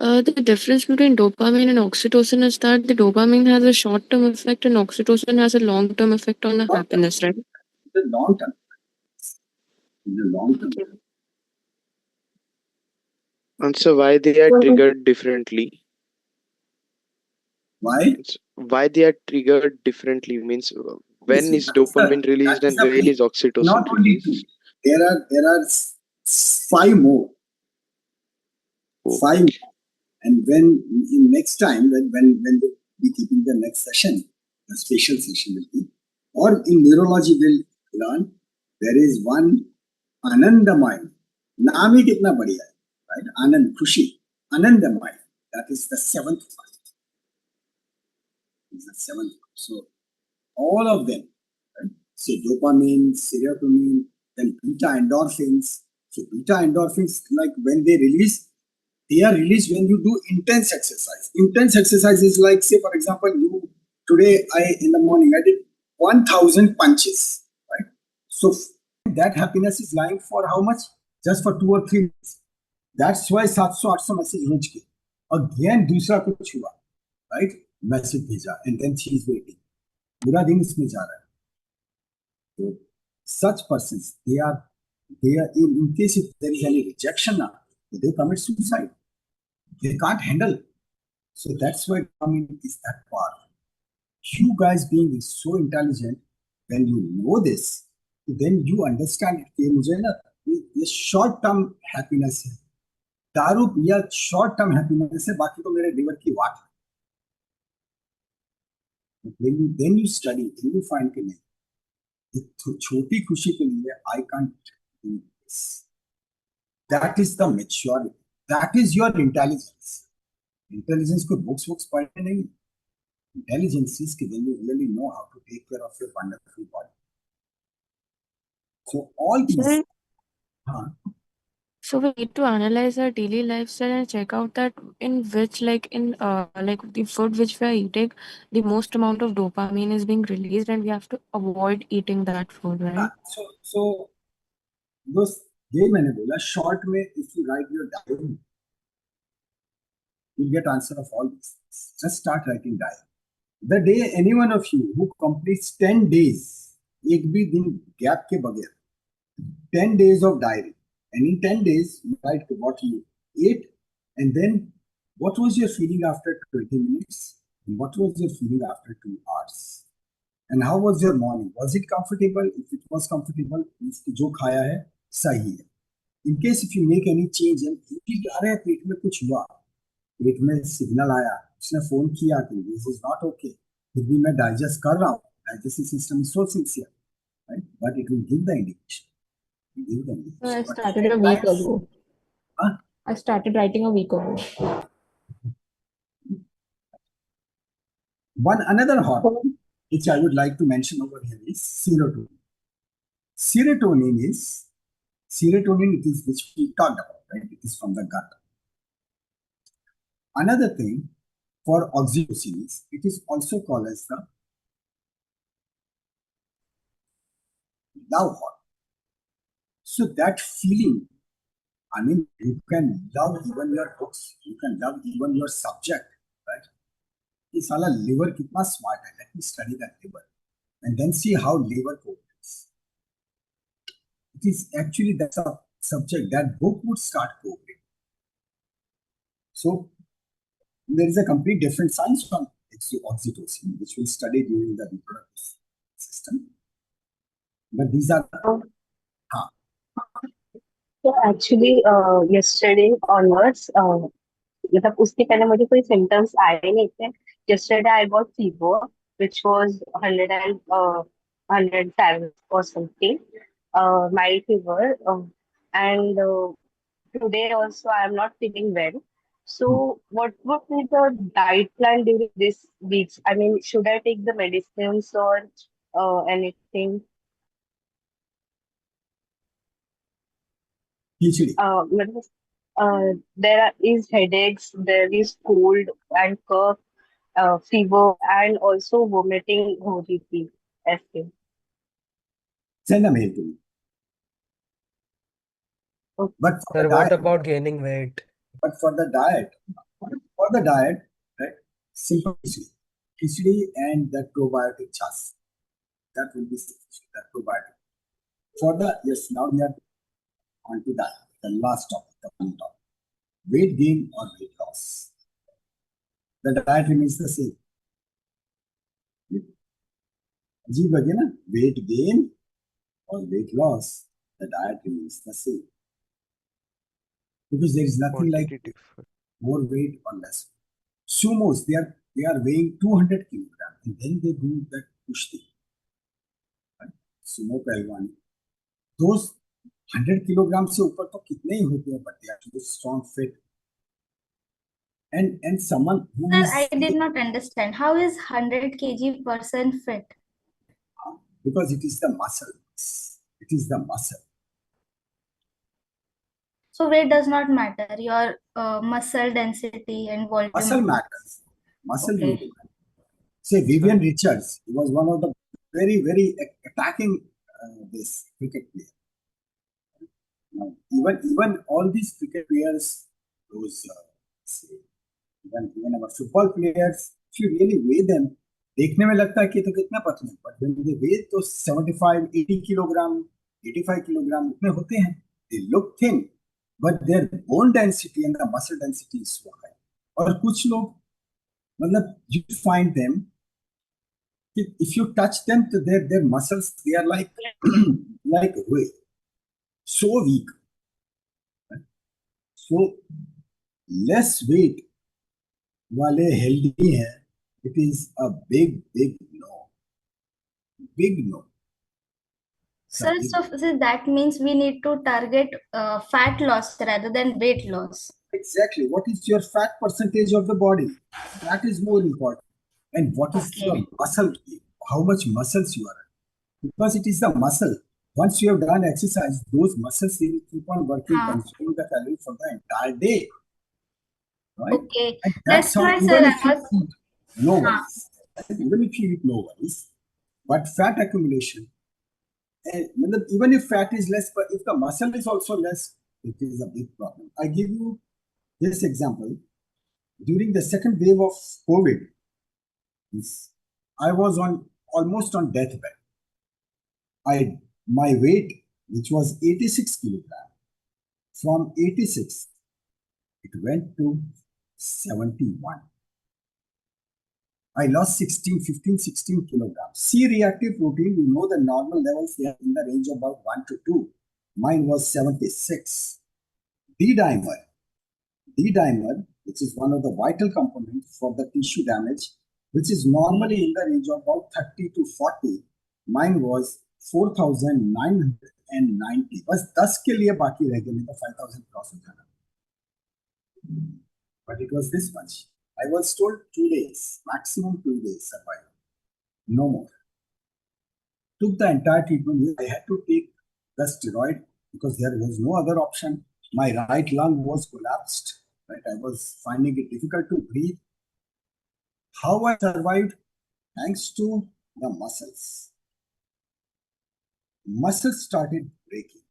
N: The difference between dopamine and oxytocin is that the dopamine has a short-term effect and oxytocin has a long-term effect on the happiness, right?
B: The long term. In the long term.
H: And so why they are triggered differently?
B: Why?
H: Why they are triggered differently means when is dopamine released and when is oxytocin
B: not only
H: released?
B: Two. There are 5 more. 5 more. And when in next time when we'll be keeping the next session, the special session will be, or in neurology we'll learn there is one Anandamai. नाम ही कितना बढ़िया है, right? Anand, खुशी, Anandamai. That is the 7th one. Is the 7th one. So all of them, right? So dopamine, serotonin, then beta endorphins. So beta endorphins, like when they are released when you do intense exercise. Intense exercise is like, say for example, in the morning I did 1000 punches, right? So that happiness is lying for how much? Just for 2 or 3 minutes. That's why 700-800 message रोज के. Again दूसरा कुछ हुआ, right? Message भेजा, and then she is waiting. पूरा दिन इसमें जा रहा है. So such persons, they are in case if there is any rejection now, they commit suicide. They can't handle. So that's why dopamine is that part. You guys being so intelligent, when you know this, then you understand it. कि मुझे ना ये short term happiness है. दारू पिया short term happiness है, बाकी तो मेरे liver की वाट है. Then you study, then you find कि नहीं, छोटी खुशी के लिए I can't do this. That is the maturity. That is your intelligence. Intelligence को books पढ़ने नहीं. Intelligence is when you really know how to take care of your wonderful body. So all these.
N: So we need to analyze our daily lifestyle and check out that in which like the food which we are eating, the most amount of dopamine is being released, and we have to avoid eating that food, right?
B: So those ये मैंने बोला short में if you write your diary, you'll get answer of all these things. Just start writing diary. The day any one of you who completes 10 days, एक भी दिन gap के बगैर, 10 days of diary, and in 10 days you write what you ate, and then what was your feeling after 20 minutes, and what was your feeling after 2 hours, and how was your morning? Was it comfortable? If it was comfortable, जो खाया है सही है. In case if you make any change and अरे पेट में कुछ हुआ, पेट में सिग्नल आया, उसने फोन किया कि this is not okay, फिर भी मैं डाइजेस्ट कर रहा हूँ, digestive system is so sincere, right? But it will give the indication.
O: I started a week ago. I started writing a week ago.
B: Another hormone which I would like to mention over here is serotonin. Serotonin, it is which we talked about, right? It is from the gut. Another thing, for oxytocin, it is also called as the love hormone. So that feeling, I mean, you can love even your books, you can love even your subject, right? This whole liver kitna smart hai. Let me study that liver and then see how liver cooperates. It is actually that's a subject that book would start cooperating. So there is a complete different science from oxytocin, which we'll study during the reproductive system. But these are
Q: So actually, yesterday onwards, मतलब उसके पहले मुझे कोई symptoms आए नहीं थे. Yesterday I got fever, which was 107 or something, mild fever, and today also I am not feeling well. So what would be the diet plan during this weeks? I mean, should I take the medicines or anything? मतलब, there is headaches, there is cold and cough, fever, and also vomiting हो रही थी ऐसे.
B: Send a mail to me. But for
P: Sir,
B: the
P: what
B: diet,
P: about gaining weight?
B: but for the diet, right? Simple khichdi and the probiotic chas. That will be sufficient. That probiotic. For the now we are on to that. The last topic, the one topic. Weight gain or weight loss. The diet remains the same. अजीब लगे ना, weight gain or weight loss, the diet remains the same. Because there is nothing like more weight or less. Sumos, they are weighing 200 kilograms and then they do that push thing. Right? Sumo Pehlwani. Those 100 kilograms से ऊपर तो कितने ही होते हैं, but they are so strong, fit. And someone who
J: Sir,
B: is
J: I did not understand. How is 100 kg person fit?
B: because it is the muscle. It is the muscle.
J: So weight does not matter. Your muscle density and volume.
B: Muscle matters. Muscle
J: Okay.
B: really matters. Say Vivian Richards, he was one of the very, very attacking this cricket player. Even all these cricket players, those even our football players, if you really weigh them, देखने में लगता है कि तो कितना पतले, but when they weigh तो 75, 80 kilogram, 85 kilogram इतने होते हैं. They look thin, but their bone density and the muscle density is so high. और कुछ लोग, मतलब you find them, if you touch them, to their muscles, they are like like so weak. So less weight वाले healthy हैं, it is a big no. Big no.
J: Sir, so that means we need to target fat loss rather than weight loss.
B: Exactly. What is your fat percentage of the body? That is more important. And what is your muscle? How much muscles you are? Because it is the muscle. Once you have done exercise, those muscles will keep on working, consuming the calorie for the entire day. Right?
J: Okay.
B: And that's how,
J: why,
B: even
J: sir,
B: if you eat, no worries. Even if you eat, no worries. But fat accumulation, and even if fat is less, but if the muscle is also less, it is a big problem. I give you this example. During the second wave of COVID, I was almost on deathbed. My weight, which was 86 kilograms, from 86, it went to 71. I lost 16 kilograms. C-reactive protein, we know the normal levels, they are in the range of about 1 to 2. Mine was 76. D-dimer, which is one of the vital components for the tissue damage, which is normally in the range of about 30 to 40. Mine was 4,990. बस 10 के लिए बाकी रह गया, नहीं तो 5,000 cross हो जाना. But it was this much. I was told 2 days, maximum 2 days survival. No more. Took the entire treatment. I had to take the steroid because there was no other option. My right lung was collapsed. Right? I was finding it difficult to breathe. How I survived? Thanks to the muscles. Muscles started breaking.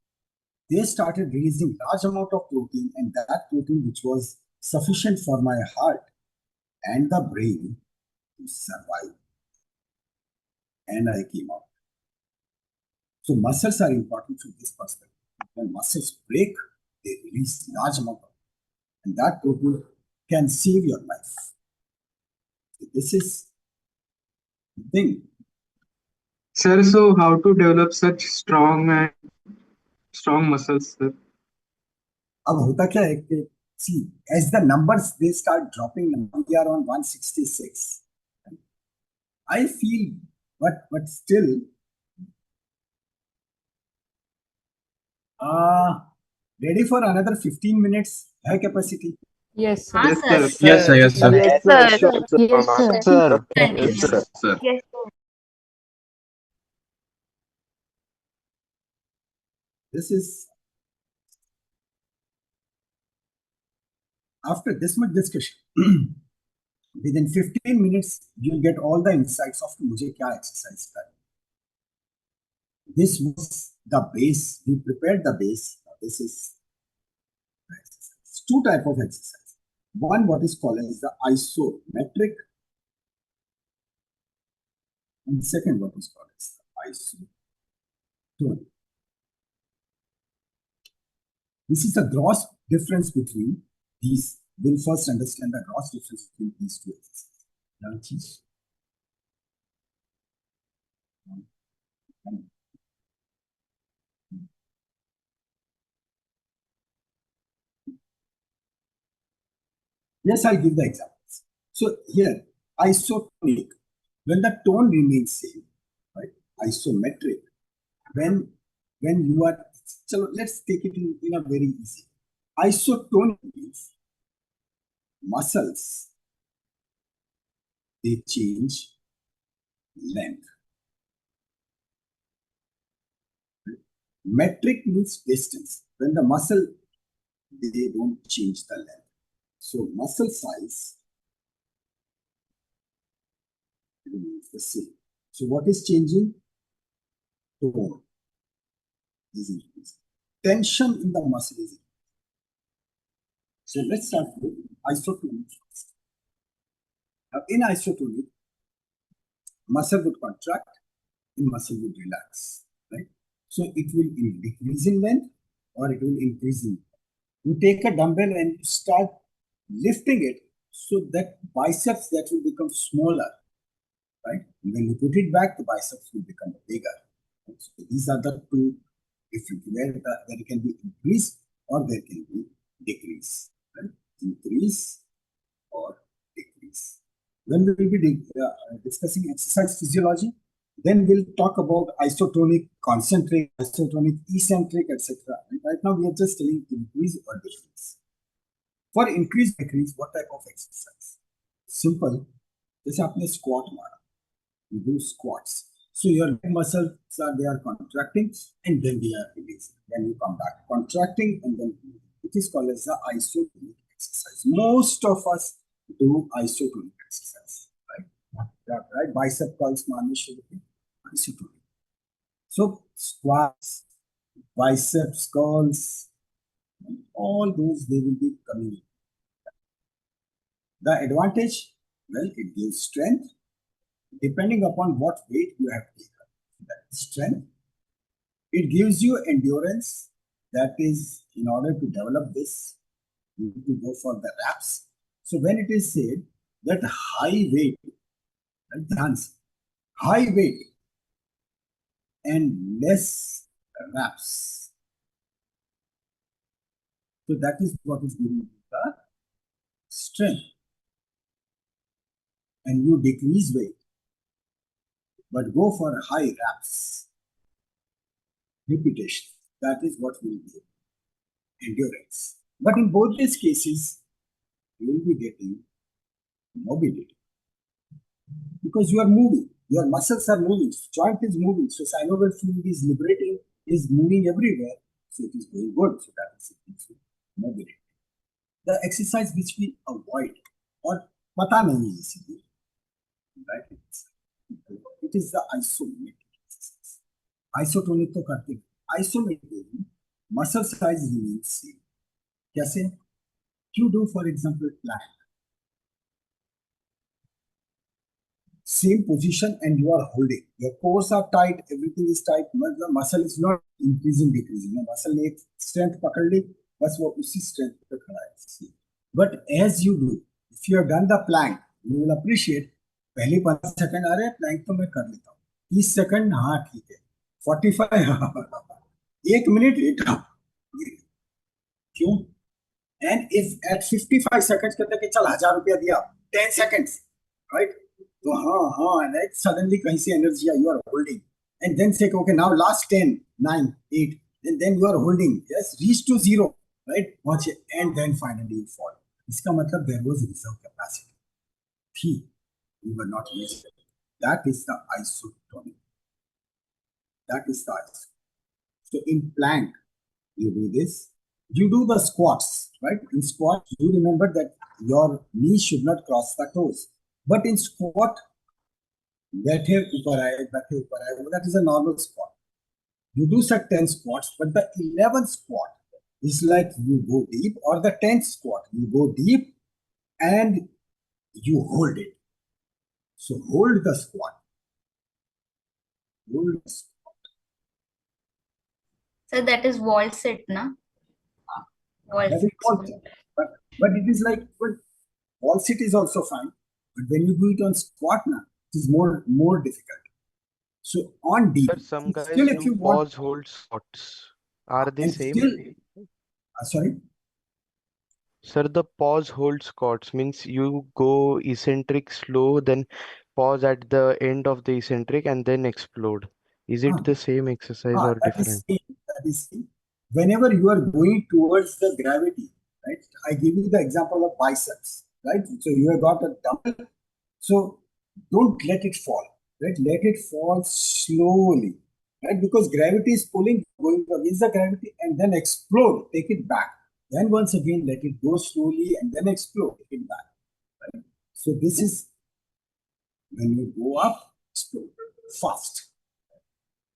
B: They started releasing large amount of protein, and that protein which was sufficient for my heart and the brain to survive. And I came out. So muscles are important from this perspective. When muscles break, they release large amount of, and that protein can save your life. This is the thing.
K: Sir, so how to develop such strong muscles, sir?
B: अब होता क्या है कि see, as the numbers they start dropping, now we are on 166. I feel, but still, ready for another 15 minutes? High capacity.
O: Yes, sir.
K: Yes, sir.
P: Yes, sir. Yes, sir.
H: Yes, sir. Sure, sir.
O: Yes, sir.
H: Sir.
J: Continue.
H: Yes, sir.
Q: Yes,
B: This is after this much discussion. Within 15 minutes, you'll get all the insights of मुझे क्या exercise करना. This was the base. We prepared the base. This is exercise. Two type of exercise. One, what is called as the isometric, and second, what is called as the isotonic. This is the gross difference between these. We'll first understand the gross difference between these two exercises. Yes, I'll give the examples. So here, isotonic, when the tone remains same, right? Isometric, when you are, so let's take it in a very easy. Isotonic means muscles, they change length. Metric means distance. When the muscle, they don't change the length. So muscle size remains the same. So what is changing? Tone is increasing. Tension in the muscle is increasing. So let's start with isotonic first. Now in isotonic, muscle would contract and muscle would relax, right? So it will decrease in length or it will increase in length. You take a dumbbell and you start lifting it so that biceps that will become smaller, right? And when you put it back, the biceps will become bigger. So these are the two different, where it can be increase or there can be decrease, right? Increase or decrease. When we will be discussing exercise physiology, then we'll talk about isotonic, concentric, isotonic, eccentric, etc. Right now, we are just telling increase or decrease. For increase, decrease, what type of exercise? Simple. जैसे आपने squat मारा, you do squats. So your leg muscles they are contracting and then they are releasing. Then you come back, contracting and then it is called as the isotonic exercise. Most of us do isotonic exercise, right? Right? Bicep curls, isotonic. So squats, biceps curls, all those they will be coming in. The advantage, well, it gives strength depending upon what weight you have taken. That strength. It gives you endurance. That is, in order to develop this, you need to go for the reps. So when it is said that high weight, high weight and less reps. So that is what is giving you the strength. And you decrease weight, but go for high reps, repetition. That is what will give endurance. But in both these cases, you will be getting mobility because you are moving. Your muscles are moving. Joint is moving. So synovial fluid is liberating, is moving everywhere. So it is very good. So that is mobility. The exercise which we avoid or pata nahi hai isliye, right? It is the isometric exercise. Isotonic तो करते हैं. Isometric muscle size remains same. कैसे? You do, for example, plank. Same position and you are holding. Your cores are tight, everything is tight. The muscle is not increasing, decreasing. Muscle ने strength पकड़ ली, बस वो उसी strength पे खड़ा है. But as you do, if you have done the plank, you will appreciate. पहले 15 second आ रहे हैं, plank तो मैं कर लेता हूँ. 30 सेकंड हाँ ठीक है. 45 1 मिनट लेट आओ. क्यों? And if at 55 seconds कहते हैं कि चल 1000 रुपया दिया, 10 seconds, right? तो हाँ, right? Suddenly कहीं से energy you are holding, and then say okay now last 10, 9, 8, and then you are holding, yes, reach to 0, right? Watch it, and then finally you fall. इसका मतलब there was reserve capacity. You were not using it. That is the isotonic. That is the isotonic. So in plank, you do this. You do the squats, right? In squat, you remember that your knees should not cross the toes. But in squat, that is a normal squat. You do such 10 squats, but the 11th squat is like you go deep, or the 10th squat, you go deep and you hold it. So hold the squat. Hold the squat.
J: So that is wall sit, na? Wall
B: That
J: sit.
B: is wall sit. But it is like, well, wall sit is also fine. But when you do it on squat now, it is more difficult. So on deep,
H: Sir, some guys
B: still if
H: do
B: you want,
H: pause hold squats. Are they
B: and
H: same?
B: still, sorry?
H: Sir, the pause hold squats means you go eccentric slow, then pause at the end of the eccentric and then explode. Is it the same exercise or
B: That
H: different?
B: is same. Whenever you are going towards the gravity, right? I give you the example of biceps, right? So you have got a dumbbell. So don't let it fall, right? Let it fall slowly, right? Because gravity is pulling, going against the gravity, and then explode, take it back. Then once again, let it go slowly and then explode, take it back. Right? So this is when you go up, explode fast.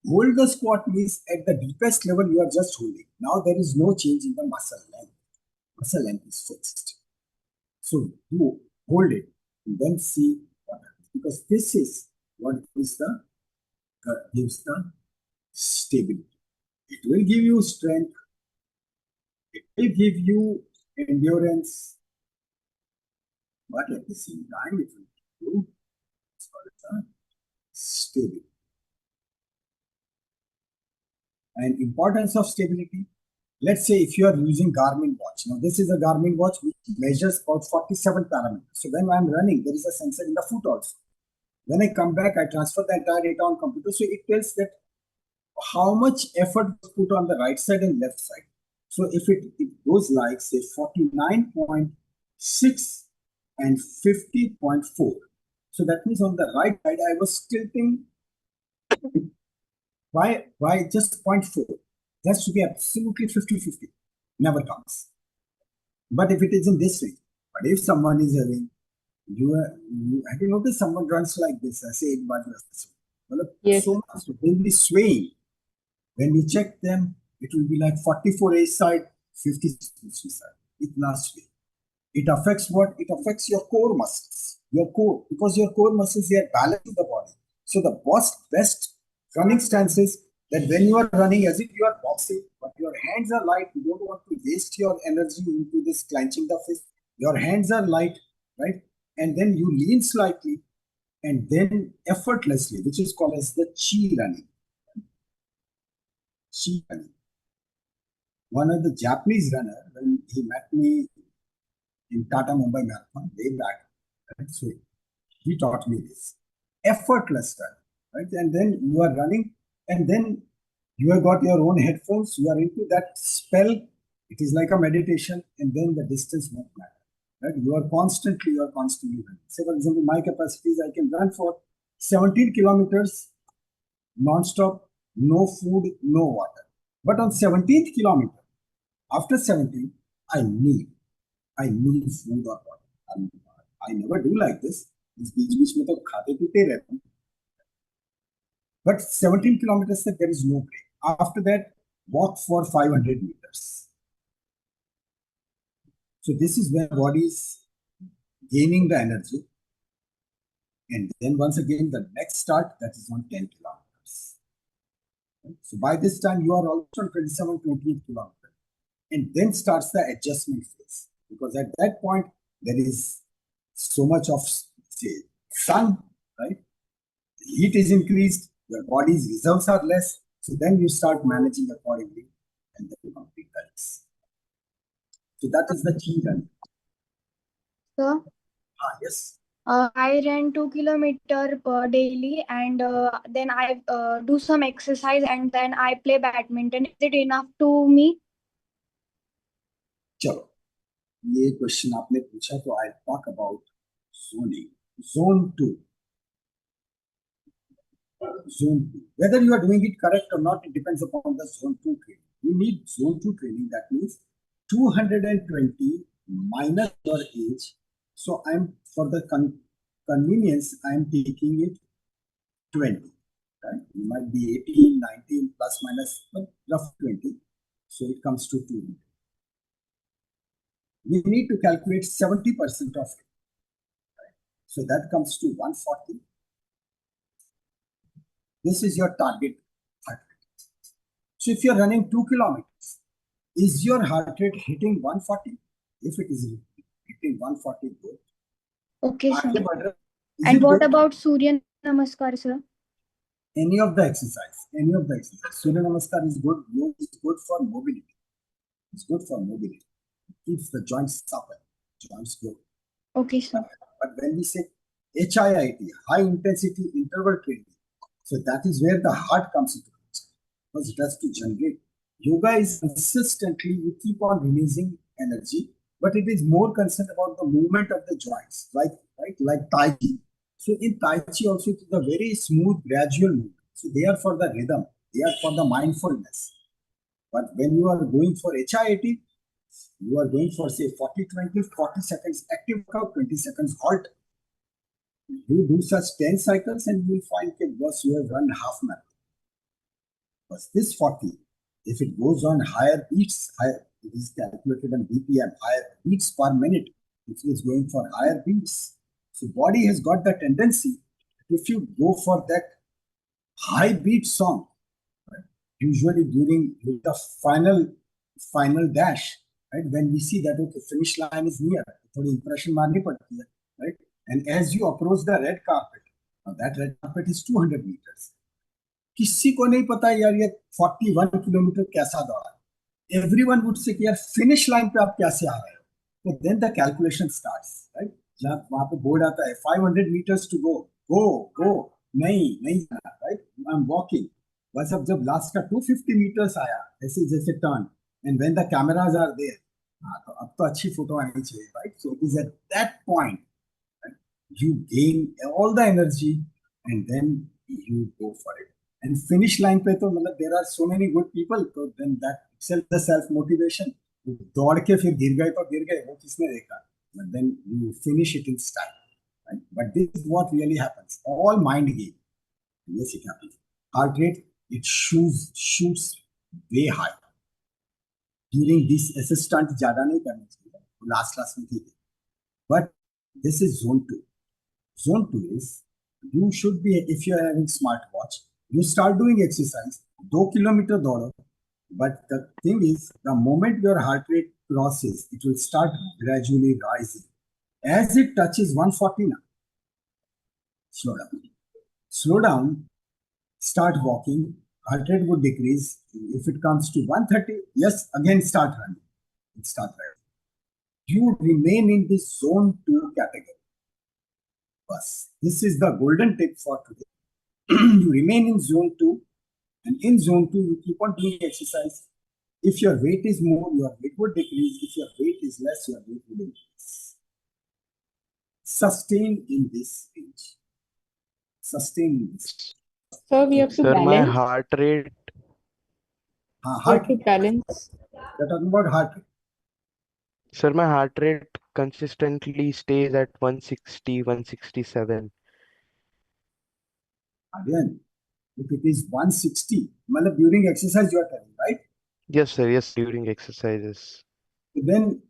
B: Hold the squat means at the deepest level you are just holding. Now there is no change in the muscle length. Muscle length is fixed. So you hold it and then see what happens. Because this is what gives the stability. It will give you strength. It will give you endurance. But at the same time, it will give you stability. And importance of stability. Let's say if you are using Garmin watch. Now this is a Garmin watch which measures about 47 parameters. So when I'm running, there is a sensor in the foot also. When I come back, I transfer the entire data on computer. So it tells that how much effort was put on the right side and left side. So if it goes like say 49.6 and 50.4. So that means on the right side, I was tilting by just 0.4. That's to be absolutely 50-50. Never comes. But if it is in this way, but if someone is having, have you noticed someone runs like this? I say it, but
O: Yes.
B: so much, they'll be swaying. When you check them, it will be like 44 A side, 56 side. It lasts way. It affects what? It affects your core muscles. Your core, because your core muscles, they are balancing the body. So the best running stance is that when you are running as if you are boxing, but your hands are light, you don't want to waste your energy into this clenching the fist. Your hands are light, right? And then you lean slightly and then effortlessly, which is called as the chi running. Chi running. One of the Japanese runner, when he met me in Tata Mumbai Marathon, way back, right? So he taught me this. Effortless run, right? And then you are running, and then you have got your own headphones, you are into that spell, it is like a meditation, and then the distance won't matter. Right? You are constantly running. Say, for example, my capacity is I can run for 17 kilometers non-stop, no food, no water. But on 17th kilometer, after 17, I need food or water. I never do like this. इस बीच में तो खाते पीते रहते हैं. But 17 kilometers there is no break. After that, walk for 500 meters. So this is where body is gaining the energy. And then once again, the next start, that is on 10 kilometers. So by this time, you are also on 27, 28 kilometers. And then starts the adjustment phase. Because at that point, there is so much of, say, sun, right? Heat is increased, your body's reserves are less, so then you start managing accordingly and then you complete the race. So that is the key run.
R: Sir,
B: Yes.
R: I ran 2 kilometers per daily, and then I do some exercise, and then I play badminton. Is it enough to me?
B: चलो, ये question आपने पूछा तो I talk about zoning. Zone 2. Zone 2. Whether you are doing it correct or not, it depends upon the Zone 2 training. You need Zone 2 training, that means 220 minus your age. So I'm, for the convenience, I'm taking it 20. Right? You might be 18, 19, plus minus, but rough 20. So it comes to 200. We need to calculate 70% of it. Right? So that comes to 140. This is your target heart rate. So if you're running 2 kilometers, is your heart rate hitting 140? If it is hitting 140, good.
R: Okay, sir.
B: Is
R: And
B: it
R: what
B: good?
R: about Surya Namaskar, sir?
B: Any of the exercise. Surya Namaskar is good. Yoga is good for mobility. It's good for mobility. It keeps the joints supple, joints go.
R: Okay, sir.
B: But when we say HIIT, high intensity interval training, so that is where the heart comes into picture. Because it has to generate. Yoga is consistently, you keep on releasing energy, but it is more concerned about the movement of the joints, like Tai Chi. So in Tai Chi also, it is a very smooth, gradual movement. So they are for the rhythm, they are for the mindfulness. But when you are going for HIIT, you are going for, say, 40, 20, 40 seconds active workout, 20 seconds halt. You do such 10 cycles and you will find that once you have run half marathon. But this 40, if it goes on higher beats, it is calculated on BPM, higher beats per minute. If it is going for higher beats, so body has got the tendency, if you go for that high beat song, right, usually during the final dash, right, when we see that okay, finish line is near, थोड़ी impression मारनी पड़ती है, right? And as you approach the red carpet, now that red carpet is 200 meters. किसी को नहीं पता यार ये 41 किलोमीटर कैसा दौड़ा. Everyone would say कि यार finish line पे आप कैसे आ रहे हो? So then the calculation starts, right? जब वहाँ पे बोर्ड आता है 500 meters to go, go, नहीं जाना, right? I'm walking. बस अब जब last का 250 meters आया, ऐसे जैसे turn, and when the cameras are there, तो अब तो अच्छी फोटो आनी चाहिए, right? So it is at that point, right, you gain all the energy and then you go for it. And finish line पे तो मतलब there are so many good people, so then that itself the self motivation. दौड़ के फिर गिर गए तो गिर गए, वो किसने देखा? But then you finish it in style, right? But this is what really happens. All mind game. Yes, it happens. Heart rate, it shoots way high. During this ऐसे stunt ज़्यादा नहीं करना चाहिए, last में ठीक है. But this is zone 2. Zone 2 is, you should be, if you are having smartwatch, you start doing exercise, 2 kilometer दौड़ो, but the thing is, the moment your heart rate crosses, it will start gradually rising. As it touches 140 now, slow down, start walking, heart rate would decrease. If it comes to 130, yes, again start running. You remain in this zone 2 category. Bus. This is the golden tip for today. You remain in zone 2, and in zone 2, you keep on doing exercise. If your weight is more, your weight would decrease. If your weight is less, your weight will increase. Sustain in this range.
O: Sir, we have to
H: Sir, my
O: balance.
H: heart rate.
O: We have to balance.
B: You're talking about heart rate.
H: Sir, my heart rate consistently stays at 160, 167.
B: Again, if it is 160, matlab during exercise you are telling, right?
H: Yes, sir. Yes, during exercises.
B: Then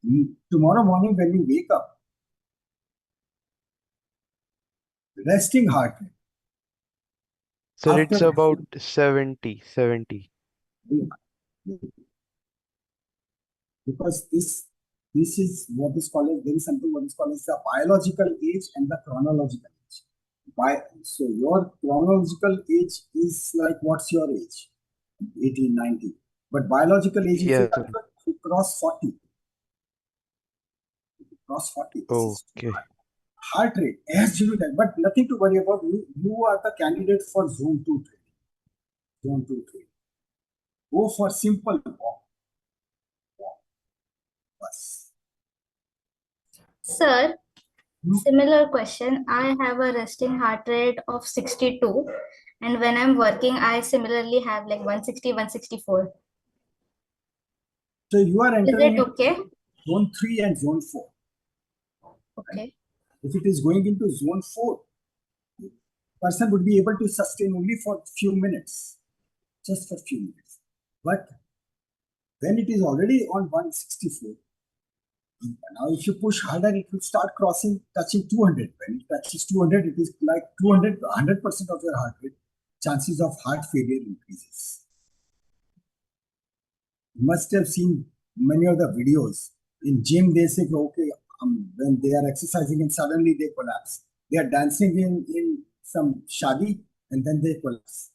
B: tomorrow morning when you wake up, resting heart rate.
H: Sir, it's about 70, 70.
B: Because this is what is called as, there is something what is called as the biological age and the chronological age. So your chronological age is like, what's your age? 18, 19. But biological age, if you cross 40, this is too high. Heart rate, as you will, but nothing to worry about. You are the candidate for zone 2 training. Zone 2 training. Go for simple walk. Bus.
J: Sir, similar question. I have a resting heart rate of 62, and when I'm working, I similarly have like 160, 164.
B: So you are entering
J: Is it okay?
B: Zone 3 and zone 4.
J: Okay.
B: If it is going into zone 4, person would be able to sustain only for few minutes, just for few minutes. But when it is already on 164, now if you push harder, it will start touching 200. When it touches 200, it is like 200, 100% of your heart rate. Chances of heart failure increases. You must have seen many of the videos. In gym, they say, okay, when they are exercising and suddenly they collapse. They are dancing in some shadi and then they collapse.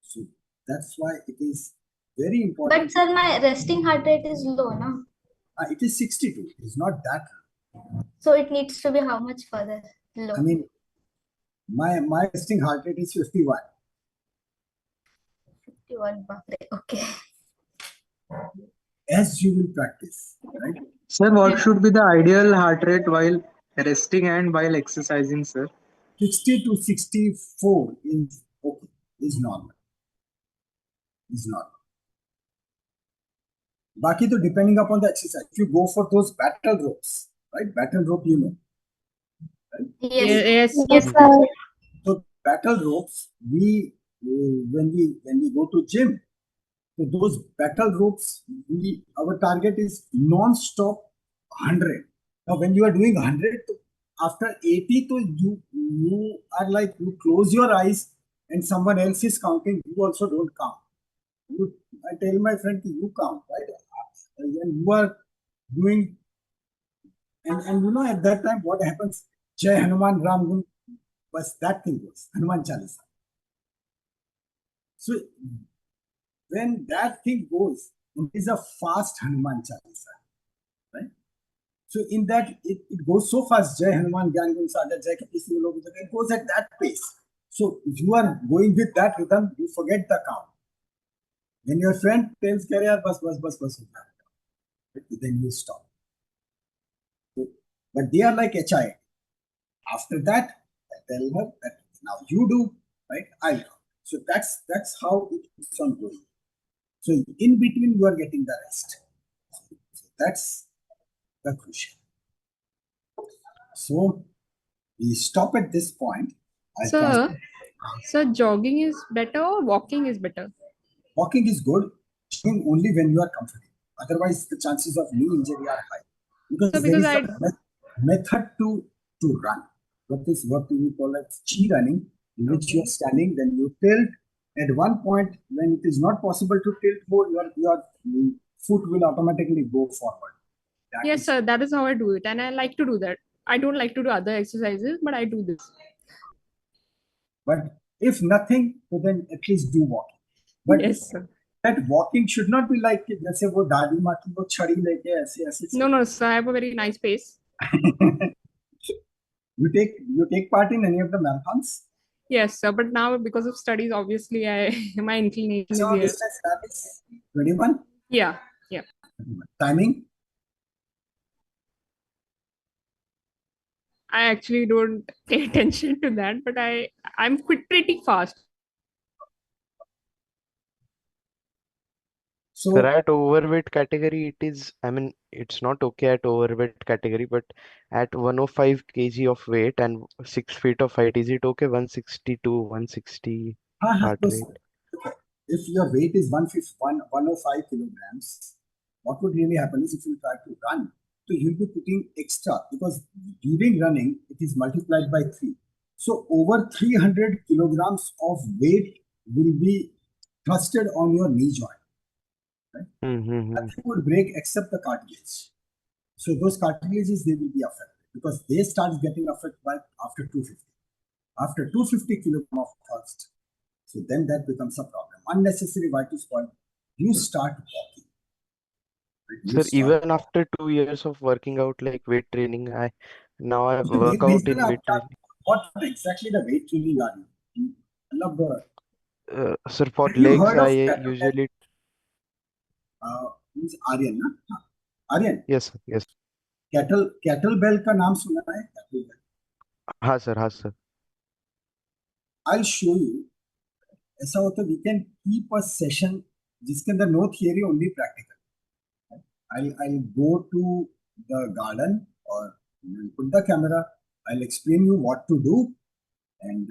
B: So that's why it is very important.
J: But sir, my resting heart rate is low, no?
B: It is 62. It's not that low.
J: So it needs to be how much further low?
B: I mean, my resting heart rate is 51.
J: 51, okay.
B: As you will practice, right?
K: Sir, what should be the ideal heart rate while resting and while exercising, sir?
B: 60 to 64 is okay, is normal. Is normal. Baki to depending upon the exercise. If you go for those battle ropes, right? Battle rope, you know. Right?
I: Yes.
B: So battle ropes, when we go to gym, so those battle ropes, our target is non-stop 100. Now when you are doing 100, after 80, so you are like, you close your eyes and someone else is counting, you also don't count. I tell my friend, you count, right? And you are doing, and you know at that time what happens? Jai Hanuman Ram Gun, but that thing goes, Hanuman Chalisa. So when that thing goes, it is a fast Hanuman Chalisa, right? So in that, it goes so fast, Jai Hanuman Gyan Gun Sagar, Jai Kapisi, it goes at that pace. So if you are going with that rhythm, you forget the count. When your friend tells, bus, then you stop. But they are like HI. After that, I tell her that now you do, right? I'll count. So that's how it keeps on going. So in between, you are getting the rest. So that's the crucial. So we stop at this point.
I: So jogging is better or walking is better?
B: Walking is good, jogging only when you are comfortable. Otherwise, the chances of knee injury are high. Because there is a method to run. What do we call it? Chi running, in which you are standing, then you tilt. At one point, when it is not possible to tilt more, your foot will automatically go forward.
I: Yes, sir. That is how I do it, and I like to do that. I don't like to do other exercises, but I do this.
B: But if nothing, so then at least do walking. But
I: yes, sir.
B: That walking should not be like जैसे वो दादी माँ की वो छड़ी लेके ऐसे.
I: No, sir. I have a very nice pace.
B: You take part in any of the marathons?
I: Yes, sir. But now because of studies, obviously, my inclination is here.
B: Distance that is 21.
I: Yeah.
B: Timing?
I: I actually don't pay attention to that, but I'm pretty fast.
H: Sir, at overweight category, it is, I mean, it's not okay at overweight category, but at 105 kg of weight and 6 feet of height, is it okay? 160 to 160 heart
B: so
H: rate.
B: if your weight is 105 kilograms, what would really happen is if you try to run, so you'll be putting extra because during running, it is multiplied by 3. So over 300 kilograms of weight will be thrusted on your knee joint. Right? Nothing would break except the cartilage. So those cartilages, they will be affected because they start getting affected by after 250. After 250 kilogram of thrust, so then that becomes a problem. Unnecessary vital spoil. You start walking. Right? You
H: Sir,
B: start
H: even after 2 years of working out like weight training, I
B: So
H: work out in weight training.
B: what exactly the weight training are you? I love
H: Sir, for
B: have you
H: legs,
B: heard
H: I
B: of kettlebell?
H: usually,
B: Means Aryan, ना? हाँ, Aryan.
H: yes, sir, yes.
B: kettlebell का नाम सुना है? Kettlebell.
H: हाँ sir, हाँ sir.
B: I'll show you. ऐसा होता है we can keep a session जिसके अंदर no theory only practical. I'll go to the garden or put the camera. I'll explain you what to do, and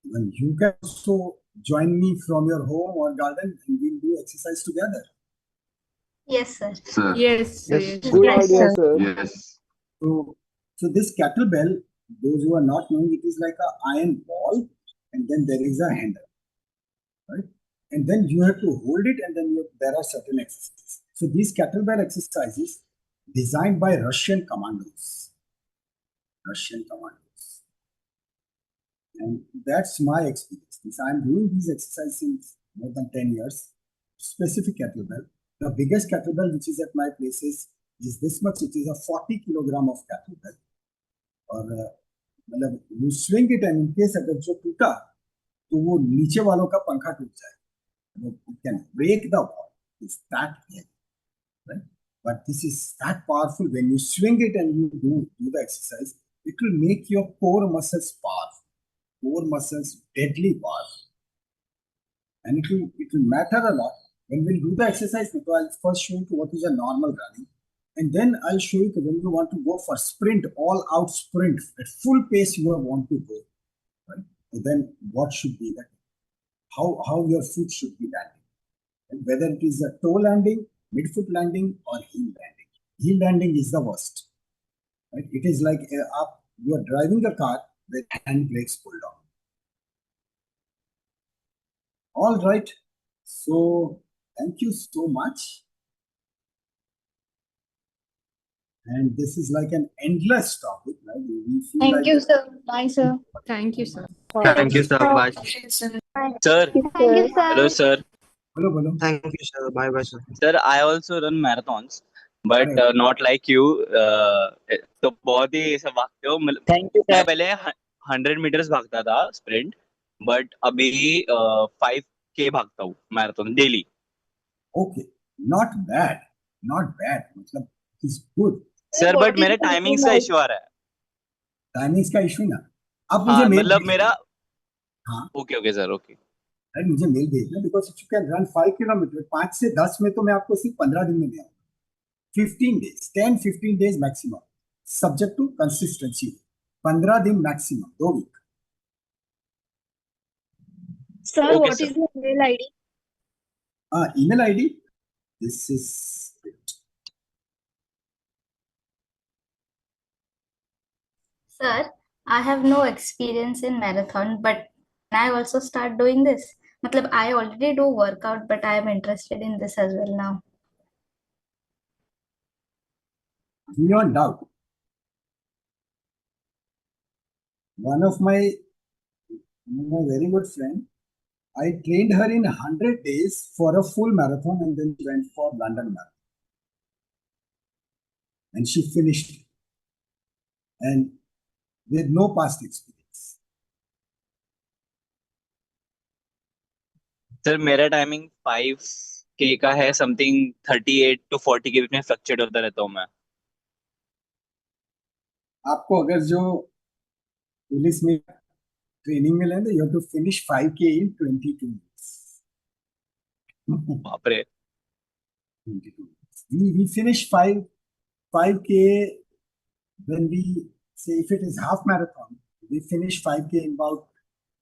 B: when you can also join me from your home or garden, and we'll do exercise together.
J: Yes, sir.
I: Yes,
H: Yes,
I: yes.
H: sir.
E: Good
J: Yes,
E: idea,
J: sir.
E: sir.
P: Yes.
B: So this kettlebell, those who are not knowing, it is like an iron ball, and then there is a handle, right? And then you have to hold it, and then there are certain exercises. So these kettlebell exercises designed by Russian commandos. And that's my experience. I'm doing these exercises more than 10 years. Specific kettlebell. The biggest kettlebell which is at my place is this much. It is a 40 kilogram of kettlebell. और मतलब you swing it and in case अगर जो टूटा तो वो नीचे वालों का पंखा टूट जाए. It can break the wall. It's that heavy, right? But this is that powerful. When you swing it and you do the exercise, it will make your core muscles powerful. Core muscles deadly powerful. And it will matter a lot. When we'll do the exercise, I'll first show you what is a normal running. And then I'll show you when you want to go for sprint, all out sprint, at full pace you want to go. Right? So then what should be that? How your foot should be landing. And whether it is a toe landing, midfoot landing, or heel landing. Heel landing is the worst. Right? It is like you are driving a car with hand brakes pulled on. All right. So thank you so much. And this is like an endless topic, right?
R: Thank you, sir. Bye, sir.
I: Thank you, sir.
P: Thank you, sir. Bye.
C: Sir,
R: Thank you,
C: hello,
R: sir.
C: sir.
B: Hello.
P: Thank you, sir. Bye, bye, sir.
C: Sir, I also run marathons, but not like you. तो बहुत ही ऐसा भागते हो.
P: Thank you,
C: मैं
P: sir.
C: पहले 100 meters भागता था sprint, but अभी 5K भागता हूँ marathon daily.
B: Okay, not bad. मतलब it's good.
C: Sir, but मेरे timings का issue आ रहा है.
B: टाइमिंग्स का इशू ना. आप मुझे
C: हाँ,
B: मेल
C: मतलब
B: भेज
C: मेरा.
B: हाँ.
C: Okay, sir. Okay.
B: अरे मुझे मेल भेजना because if you can run 5 kilometre 5 से 10 में तो मैं आपको सिर्फ 15 दिन में दे आऊंगा. 15 days, 10-15 days maximum, subject to consistency. 15 दिन maximum, 2 week.
R: Sir,
C: Okay,
R: what
C: sir.
R: is your mail ID?
B: Email ID. This is it.
J: Sir, I have no experience in marathon, but can I also start doing this? Matlab, I already do workout, but I am interested in this as well now.
B: Beyond doubt. One of my very good friend, I trained her in 100 days for a full marathon and then she went for London Marathon. And she finished it. And with no past experience.
C: Sir, मेरा timing 5K का है, something 38 to 40 के बीच में fluctuate होता रहता हूँ मैं.
B: आपको अगर जो पुलिस में ट्रेनिंग में लेंगे, you have to finish 5K in 22 minutes.
C: बाप रे.
B: 22. We finish 5K when we say if it is half marathon, we finish 5K in about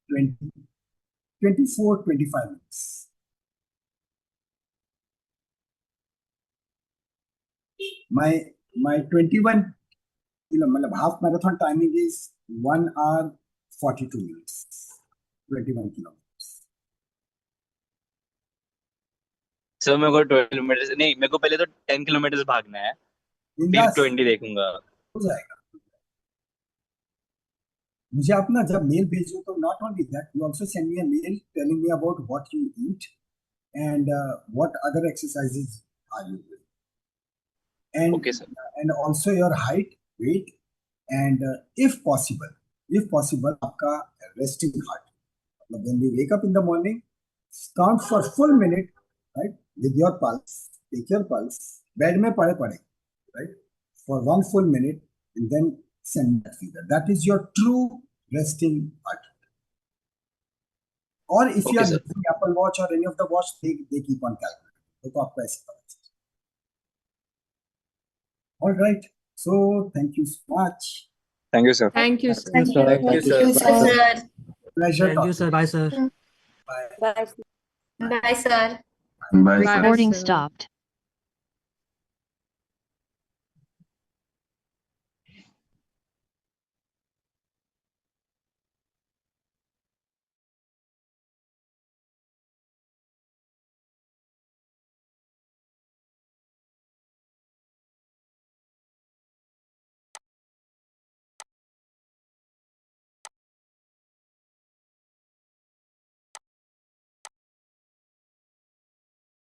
B: 20, 24, 25 minutes. My 21 half marathon timing is 1 hour 42 minutes. 21 kilometers.
C: Sir मेरे को 12 kilometre नहीं, मेरे को पहले तो 10 kilometre भागना है, फिर 20 देखूंगा.
B: हो जाएगा. मुझे अपना जब मेल भेजो तो not only that, you also send me a mail telling me about what you eat and what other exercises are you doing. And,
C: okay, sir.
B: And also your height, weight, and if possible, आपका resting heart. When we wake up in the morning, count for full minute, right? With your pulse, take your pulse. Bed में पड़े, right? For 1 full minute, and then send that figure. That is your true resting heart. Or if you are using Apple Watch or any of the watch, they keep on calculating. तो आपको ऐसे पता चलेगा. All right. So thank you so much.
E: Thank you, sir.
I: Thank you, sir.
F: Thank you, sir.
B: Pleasure.
P: Thank you, sir. Bye, sir.
B: Bye.
J: Bye, sir.
B: Bye.
I: Bye,
S: Recording
I: sir.
S: stopped.